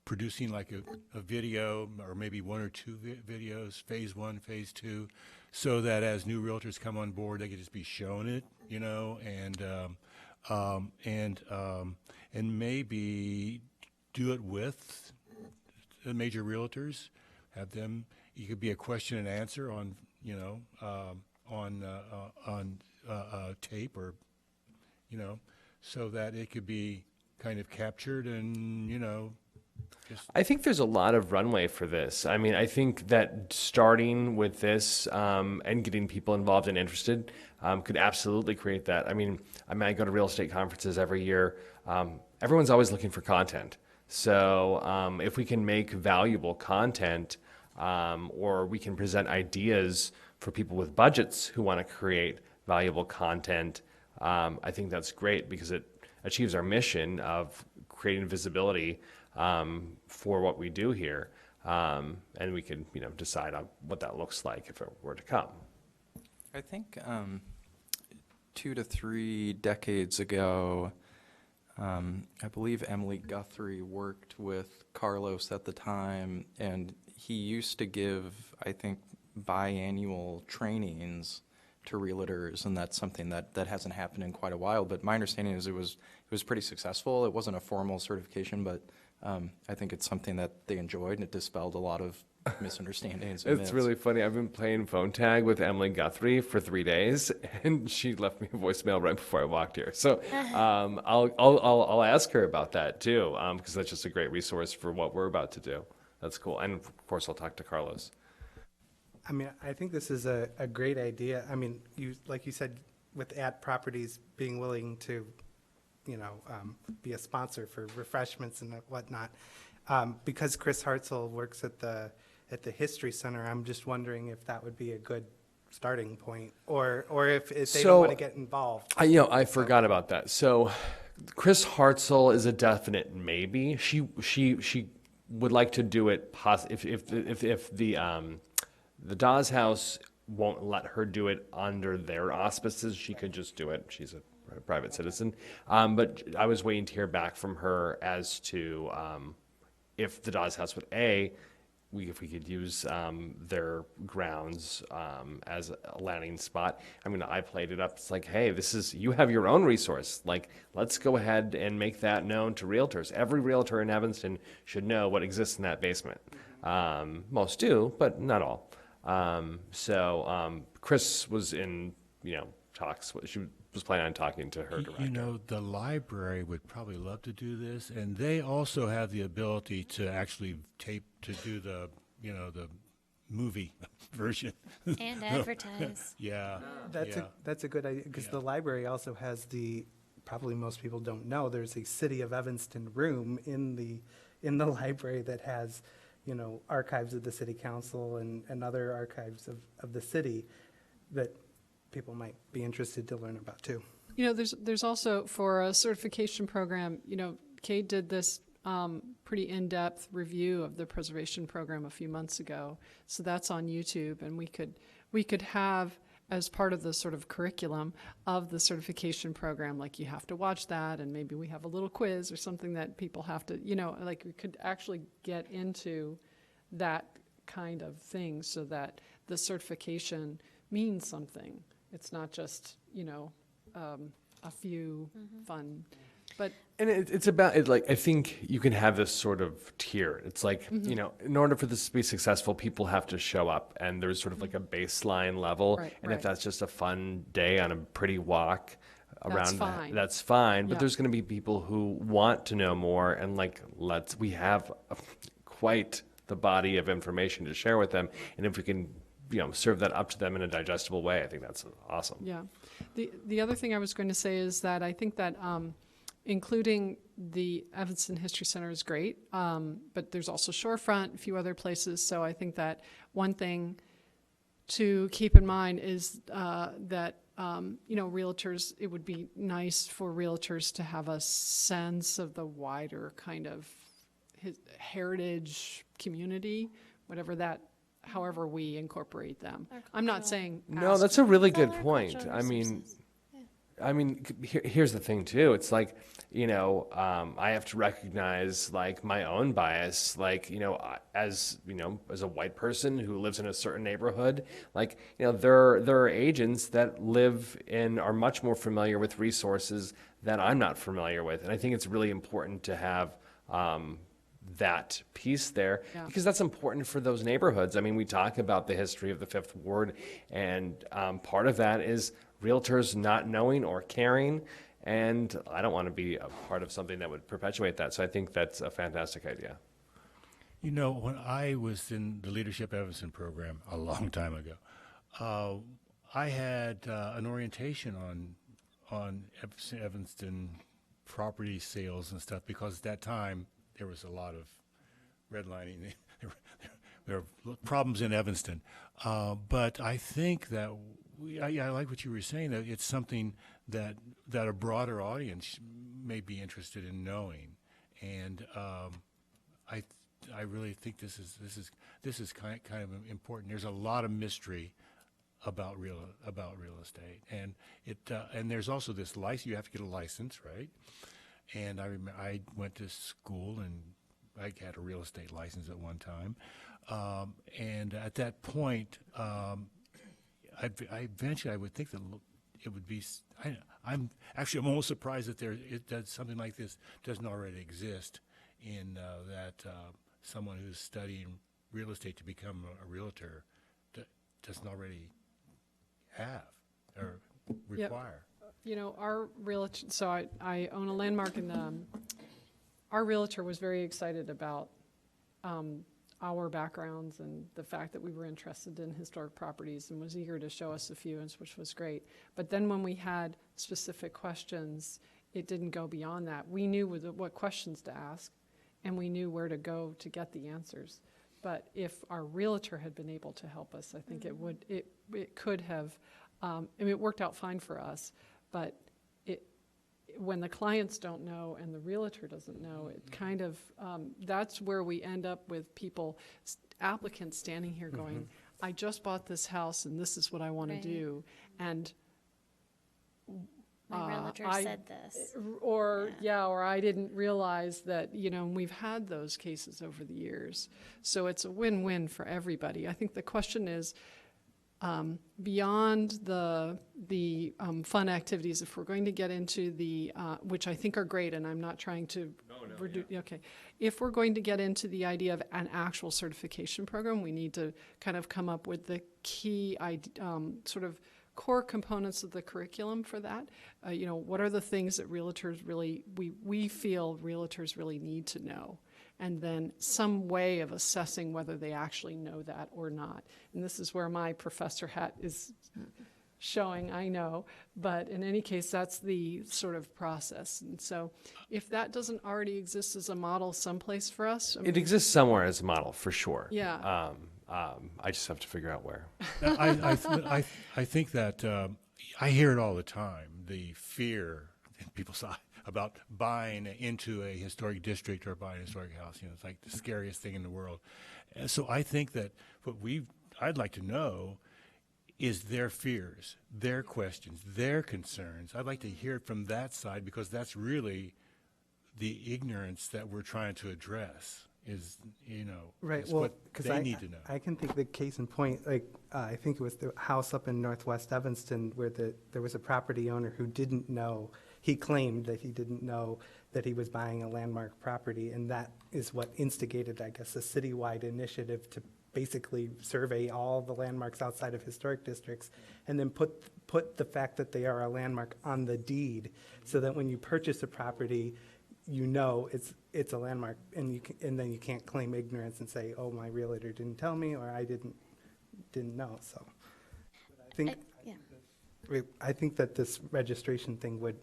producing like a video or maybe one or two videos, phase 1, phase 2, so that as new realtors come on board, they could just be shown it, and maybe do it with the major realtors, have them, it could be a question and answer on, on tape or, so that it could be kind of captured and, I think there's a lot of runway for this. I mean, I think that starting with this and getting people involved and interested could absolutely create that. I mean, I go to real estate conferences every year. Everyone's always looking for content. So if we can make valuable content or we can present ideas for people with budgets who want to create valuable content, I think that's great because it achieves our mission of creating visibility for what we do here, and we can, decide on what that looks like if it were to come. I think 2 to 3 decades ago, I believe Emily Guthrie worked with Carlos at the time, and he used to give, I think, biannual trainings to realtors, and that's something that hasn't happened in quite a while. But my understanding is it was pretty successful. It wasn't a formal certification, but I think it's something that they enjoyed, and it dispelled a lot of misunderstandings. It's really funny. I've been playing phone tag with Emily Guthrie for 3 days, and she left me a voicemail right before I walked here. So I'll ask her about that too, because that's just a great resource for what we're about to do. That's cool. And of course, I'll talk to Carlos. I mean, I think this is a great idea. I mean, like you said, with at Properties being willing to, be a sponsor for refreshments and whatnot, because Chris Hartzell works at the at the History Center. I'm just wondering if that would be a good starting point, or if they don't want to get involved. I forgot about that. So Chris Hartzell is a definite maybe. She would like to do it if the Dawes House won't let her do it under their auspices, she could just do it. She's a private citizen. But I was waiting to hear back from her as to if the Dawes House would if we could use their grounds as a landing spot. I played it up. It's like, hey, you have your own resource. Like, let's go ahead and make that known to realtors. Every realtor in Evanston should know what exists in that basement. Most do, but not all. Chris was in, talks. She was planning on talking to her director. The library would probably love to do this, and they also have the ability to actually to do the movie version. And advertise. Yeah. That's a good idea, because the library also has probably most people don't know, there's a City of Evanston room in the library that has, archives of the city council and other archives of the city that people might be interested to learn about too. There's also, for a certification program, Kate did this pretty in-depth review of the preservation program a few months ago. So that's on YouTube, and we could have, as part of the sort of curriculum of the certification program, like you have to watch that, and maybe we have a little quiz or something that people have to, like we could actually get into that kind of thing so that the certification means something. It's not just, a few fun, but. And it's about it. Like, I think you can have this sort of tier. It's like, in order for this to be successful, people have to show up, and there's sort of like a baseline level. Right, and right. if that's just a fun day on a pretty walk around, that's fine. fine. But Yeah. there's going to be people who want to know more, and we have quite the body of information to share with them. And if we can, serve that up to them in a digestible way, I think that's awesome. Yeah. The other thing I was going to say is that I think that including the Evanston History Center is great, but there's also Shorefront, a few other places. So I think that one thing to keep in mind is that, realtors, it would be nice for realtors to have a sense of the wider kind of heritage community, however we incorporate them. I'm not saying. No, that's a really good point. Here's the thing too. It's like, I have to recognize my own bias, as a white person who lives in a certain neighborhood, there are agents that live in, are much more familiar with resources that I'm not familiar with. And I think it's really important to have, that piece there, because that's important for those neighborhoods. We talk about the history of the Fifth Ward, and part of that is realtors not knowing or caring, and I don't want to be a part of something that would perpetuate that. So I think that's a fantastic idea. When I was in the Leadership Evanston program a long time ago, I had an orientation on Evanston property sales and stuff, because at that time there was a lot of redlining. There were problems in Evanston. But I think that I like what you were saying, that it's something that a broader audience may be interested in knowing. And I really think this is kind of important. There's a lot of mystery about real estate, and there's also this license. You have to get a license, right? And I went to school, and I had a real estate license at one time. And at that point, eventually I would think that it would be. I'm almost surprised that something like this doesn't already exist in that someone who's studying real estate to become a realtor doesn't already have or require. Our realtor, so I own a landmark, and our realtor was very excited about our backgrounds and the fact that we were interested in historic properties, and was eager to show us a few, which was great. But then when we had specific questions, it didn't go beyond that. We knew what questions to ask, and we knew where to go to get the answers. But if our realtor had been able to help us, I think it could have, I mean, it worked out fine for us, but when the clients don't know and the realtor doesn't know, it kind of, that's where we end up with people, applicants standing here going, I just bought this house and this is what I want to do. And My realtor said this. or I didn't realize that, you know, we've had those cases over the years. So it's a win-win for everybody. I think the question is, beyond the fun activities, if we're going to get into the, which I think are great, and I'm not trying to reduce, okay. If we're going to get into the idea of an actual certification program, we need to kind of come up with the key sort of core components of the curriculum for that. You know, what are the things that realtors really, we feel realtors really need to know? And then some way of assessing whether they actually know that or not. And this is where my professor hat is showing, I know, but in any case, that's the sort of process. And so if that doesn't already exist as a model someplace for us. It exists somewhere as a model, for sure. Yeah. I just have to figure out where. I think that I hear it all the time, the fear in people's eyes about buying into a historic district or buying a historic house. You know, it's like the scariest thing in the world. And so I think that what I'd like to know is their fears, their questions, their concerns. I'd like to hear it from that side, because that's really the ignorance that we're trying to address. Is, you know, Right. is Well, what because they need to know. I can think the case in point, like, I think it was the house up in Northwest Evanston where there was a property owner who didn't know, he claimed that he didn't know that he was buying a landmark property. And that is what instigated, I guess, a citywide initiative to basically survey all the landmarks outside of historic districts and then put the fact that they are a landmark on the deed, so that when you purchase a property, you know it's a landmark, and then you can't claim ignorance and say, oh, my realtor didn't tell me, or I didn't know. So I think that this registration thing would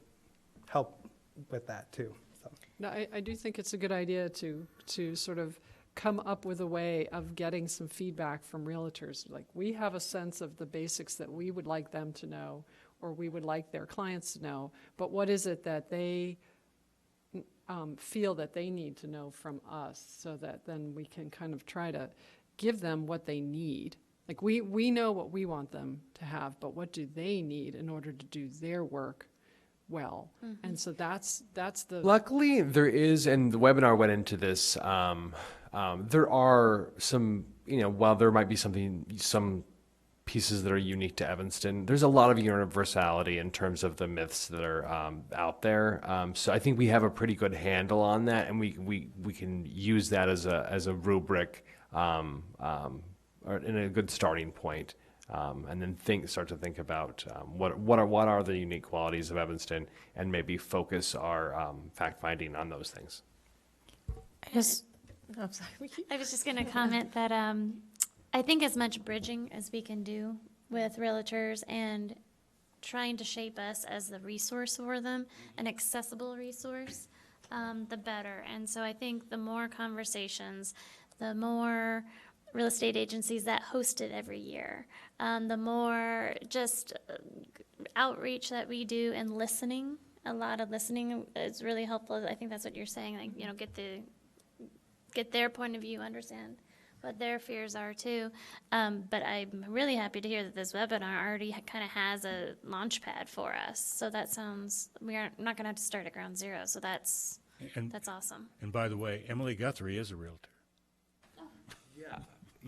help with that too. So. No, I do think it's a good idea to sort of come up with a way of getting some feedback from realtors. Like, we have a sense of the basics that we would like them to know, or we would like their clients to know, but what is it that they feel that they need to know from us, so that then we can kind of try to give them what they need. Like, we know what we want them to have, but what do they need in order to do their work well? Mm-hmm. And so that's the... Luckily, there is, and the webinar went into this, there are some, you know, while there might be some pieces that are unique to Evanston, there's a lot of universality in terms of the myths that are out there. So I think we have a pretty good handle on that, and we can use that as a rubric, or in a good starting point, and then start to think about what are the unique qualities of Evanston, and maybe focus our fact finding on those things. I was just going to comment that I think as much bridging as we can do with realtors and trying to shape us as the resource for them, an accessible resource, the better. And so I think the more conversations, the more real estate agencies that host it every year, the more just outreach that we do, and listening. A lot of listening is really helpful. I think that's what you're saying, like, you know, get their point of view, understand what their fears are too. But I'm really happy to hear that this webinar already kind of has a launch pad for us. So that sounds, we are not going to have to start at ground zero. So that's awesome. And by the way, Emily Guthrie is a realtor.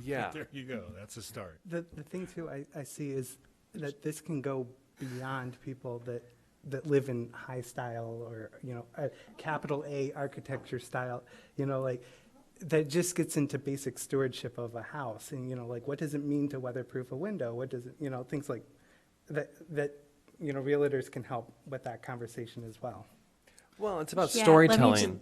Yeah. There you go. That's a start. The thing too I see is that this can go beyond people that live in high style, or, you know, a capital A architecture style, you know, like, that just gets into basic stewardship of a house. And, you know, like, what does it mean to weatherproof a window? What does it, you know, things like that, you know, realtors can help with that conversation as well. Well, it's about storytelling.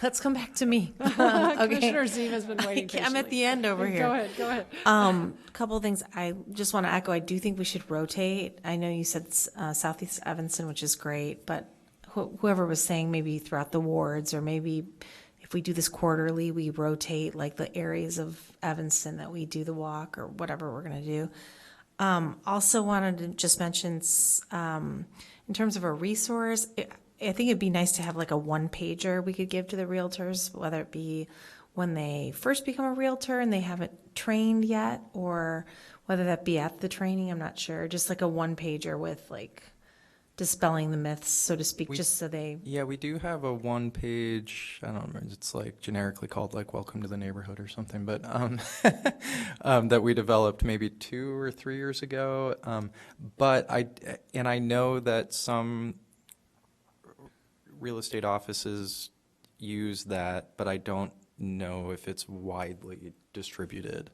Let's come back to me. Commissioner Zeem has been waiting patiently. I'm at the end over here. Go ahead. A couple of things I just want to echo. I do think we should rotate. I know you said Southeast Evanston, which is great, but whoever was saying maybe throughout the wards, or maybe if if we do this quarterly, we rotate like the areas of Evanston that we do the walk or whatever we're gonna do. Also wanted to just mention, in terms of a resource, I think it'd be nice to have like a one pager we could give to the realtors, whether it be when they first become a realtor and they haven't trained yet, or whether that be at the training, I'm not sure. Just like a one pager with like dispelling the myths, so to speak, just so they. Yeah, we do have a one-page, I don't remember, it's like generically called like Welcome to the Neighborhood or something, but that we developed maybe 2 or 3 years ago. But I know that some real estate offices use that, but I don't know if it's widely distributed.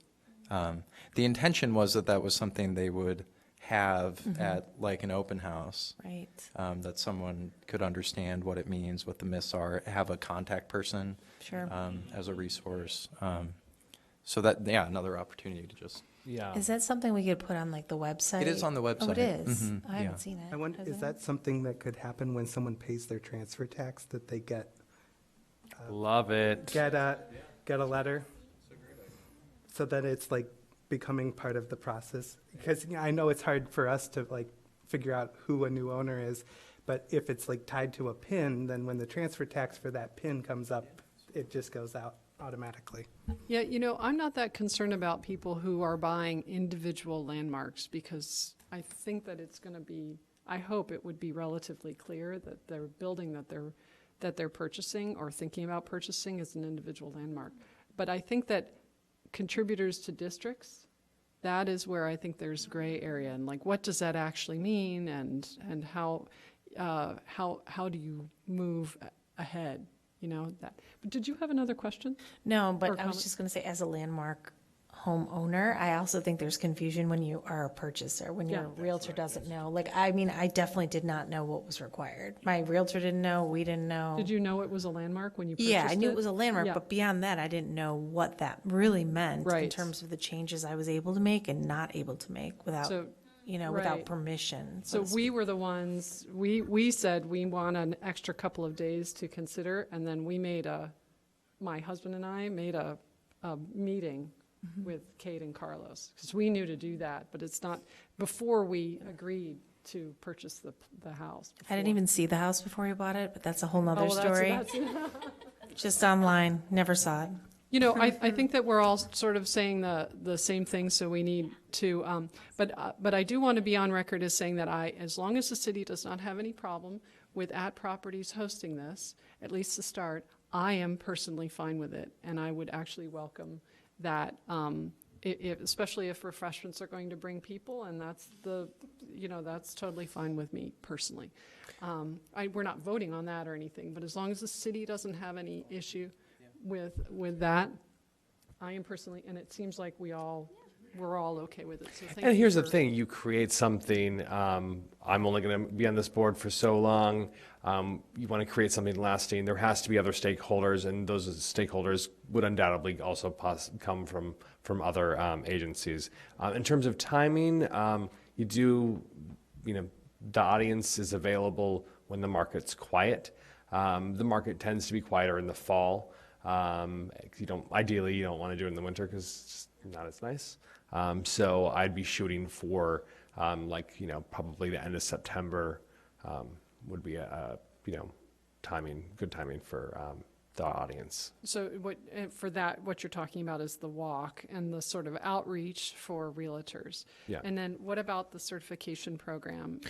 The intention was that was something they would have at like an open house. Right. That someone could understand what it means, what the myths are, have a contact person. Sure. As a resource. So that, yeah, another opportunity to just. Yeah. Is that something we could put on like the website? It is on the website. Oh, it is? Mhm, I haven't yeah. seen it. I wonder, Has is it? that something that could happen when someone pays their transfer tax, that they get Love it. get a letter? So that it's like becoming part of the process? Because I know it's hard for us to like figure out who a new owner is, but if it's like tied to a PIN, then when the transfer tax for that PIN comes up, it just goes out automatically. Yeah, you know, I'm not that concerned about people who are buying individual landmarks, because I think that it's going to be, I hope it would be relatively clear that their building that they're purchasing or thinking about purchasing is an individual landmark. But I think that contributors to districts, that is where I think there's gray area, and like, what does that actually mean, and how do you move ahead? You know that. But did you have another question? No, Or but I comment? was just going to say, as a landmark homeowner, I also think there's confusion when you are a purchaser, when your realtor doesn't know. Like, I mean, I definitely did not know what was required. My realtor didn't know, we didn't know. Did you know it was a landmark when you purchased it? Yeah, I knew it was a landmark, Yeah. but beyond that, I didn't know what that really meant in Right. terms of the changes I was able to make and not able to make without, So- without right. permission. So to we speak. were the ones, we said we want an extra couple of days to consider, and then we made my husband and I made a meeting with Kate and Carlos, because we knew to do that, but it's not, before we agreed to purchase the house. I didn't before. even see the house before we bought it, but that's a whole Oh, nother well, story. that's- Just online, never saw it. You know, I think that we're all sort of saying the same thing, so we need to, but I do want to be on record as saying that as long as the city does not have any problem with @properties hosting this, at least to start, I am personally fine with it, and I would actually welcome that, especially if refreshments are going to bring people, and that's that's totally fine with me personally. We're not voting on that or anything, but as long as the city doesn't have any issue with that, I am personally, and it seems like we're all okay with it. So thank And you here's the for- thing, you create something, I'm only going to be on this board for so long. You want to create something lasting. There has to be other stakeholders, and those stakeholders would undoubtedly also come from other agencies. In terms of timing, the audience is available when the market's quiet. The market tends to be quieter in the fall. Ideally, you don't want to do it in the winter because it's just not as nice. So I'd be shooting for probably the end of September would be good timing for the audience. So what you're talking about is the walk and the sort of outreach for realtors. Yeah. And then what about the certification program?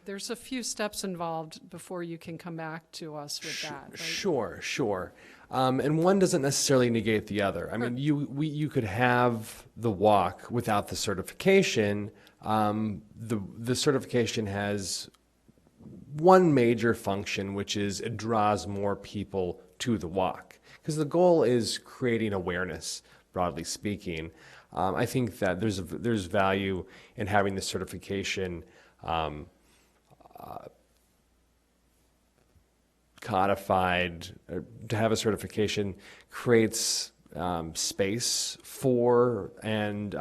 There's a few steps involved before you can come back to us with that, right? Sure. And one doesn't necessarily negate the other. I mean, you could have the walk without the certification. The certification has one major function, which is it draws more people to the walk, because the goal is creating awareness, broadly speaking. I think that there's value in having the certification codified. To have a certification creates space for and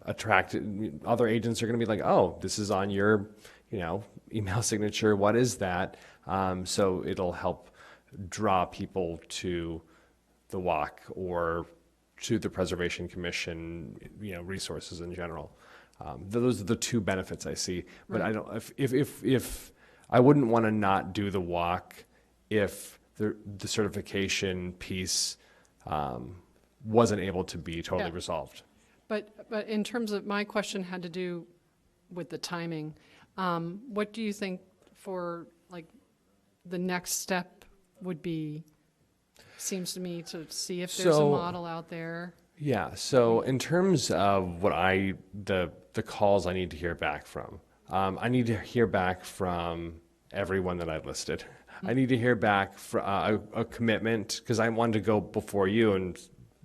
attract other agents are going to be like, oh, this is on your email signature. What is that? So it'll help draw people to the walk or to the Preservation Commission, resources in general. Those are the two benefits I see. But I don't, if I wouldn't want to not do the walk if the certification piece wasn't able to be totally resolved. But in terms of, my question had to do with the timing. What do you think for, like, the next step would be, seems to me, to see if there's a model out there? Yeah, so in terms of what the calls I need to hear back from, I need to hear back from everyone that I listed. I need to hear back for a commitment, because I wanted to go before you, and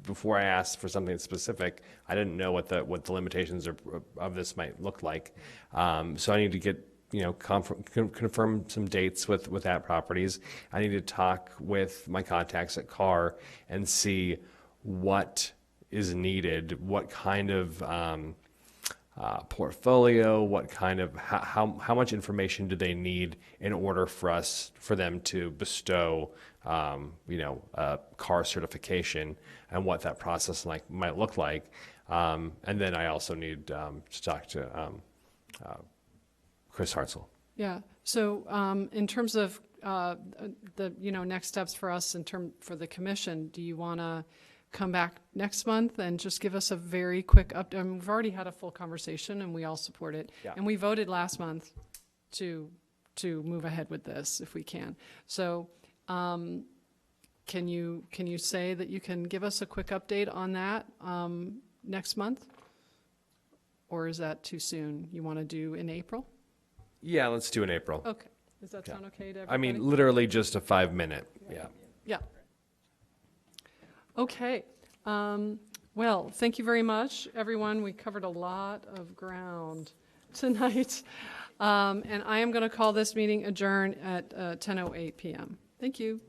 before I asked for something specific, I didn't know what the limitations of this might look like. So I need to get, confirm some dates with that properties. I need to talk with my contacts at CAR and see what is needed, what kind of portfolio, what kind of, how much information do they need in order for them to bestow, CAR certification, and what that process might look like. And then I also need to talk to Chris Hartzell. Yeah, so in terms of the, next steps for us for the commission, do you want to come back next month and just give us a very quick update? I mean, we've already had a full conversation and we all support it. Yeah. And we voted last month to move ahead with this if we can. So can you say that you can give us a quick update on that next month? Or is that too soon? You want to do in April? Yeah, let's do in April. Okay. Does that sound okay to everybody? I mean, literally just a 5-minute. Yeah. Yeah. Okay. Well, thank you very much, everyone. We covered a lot of ground tonight. And I am going to call this meeting adjourned at 10:08 p.m. Thank you.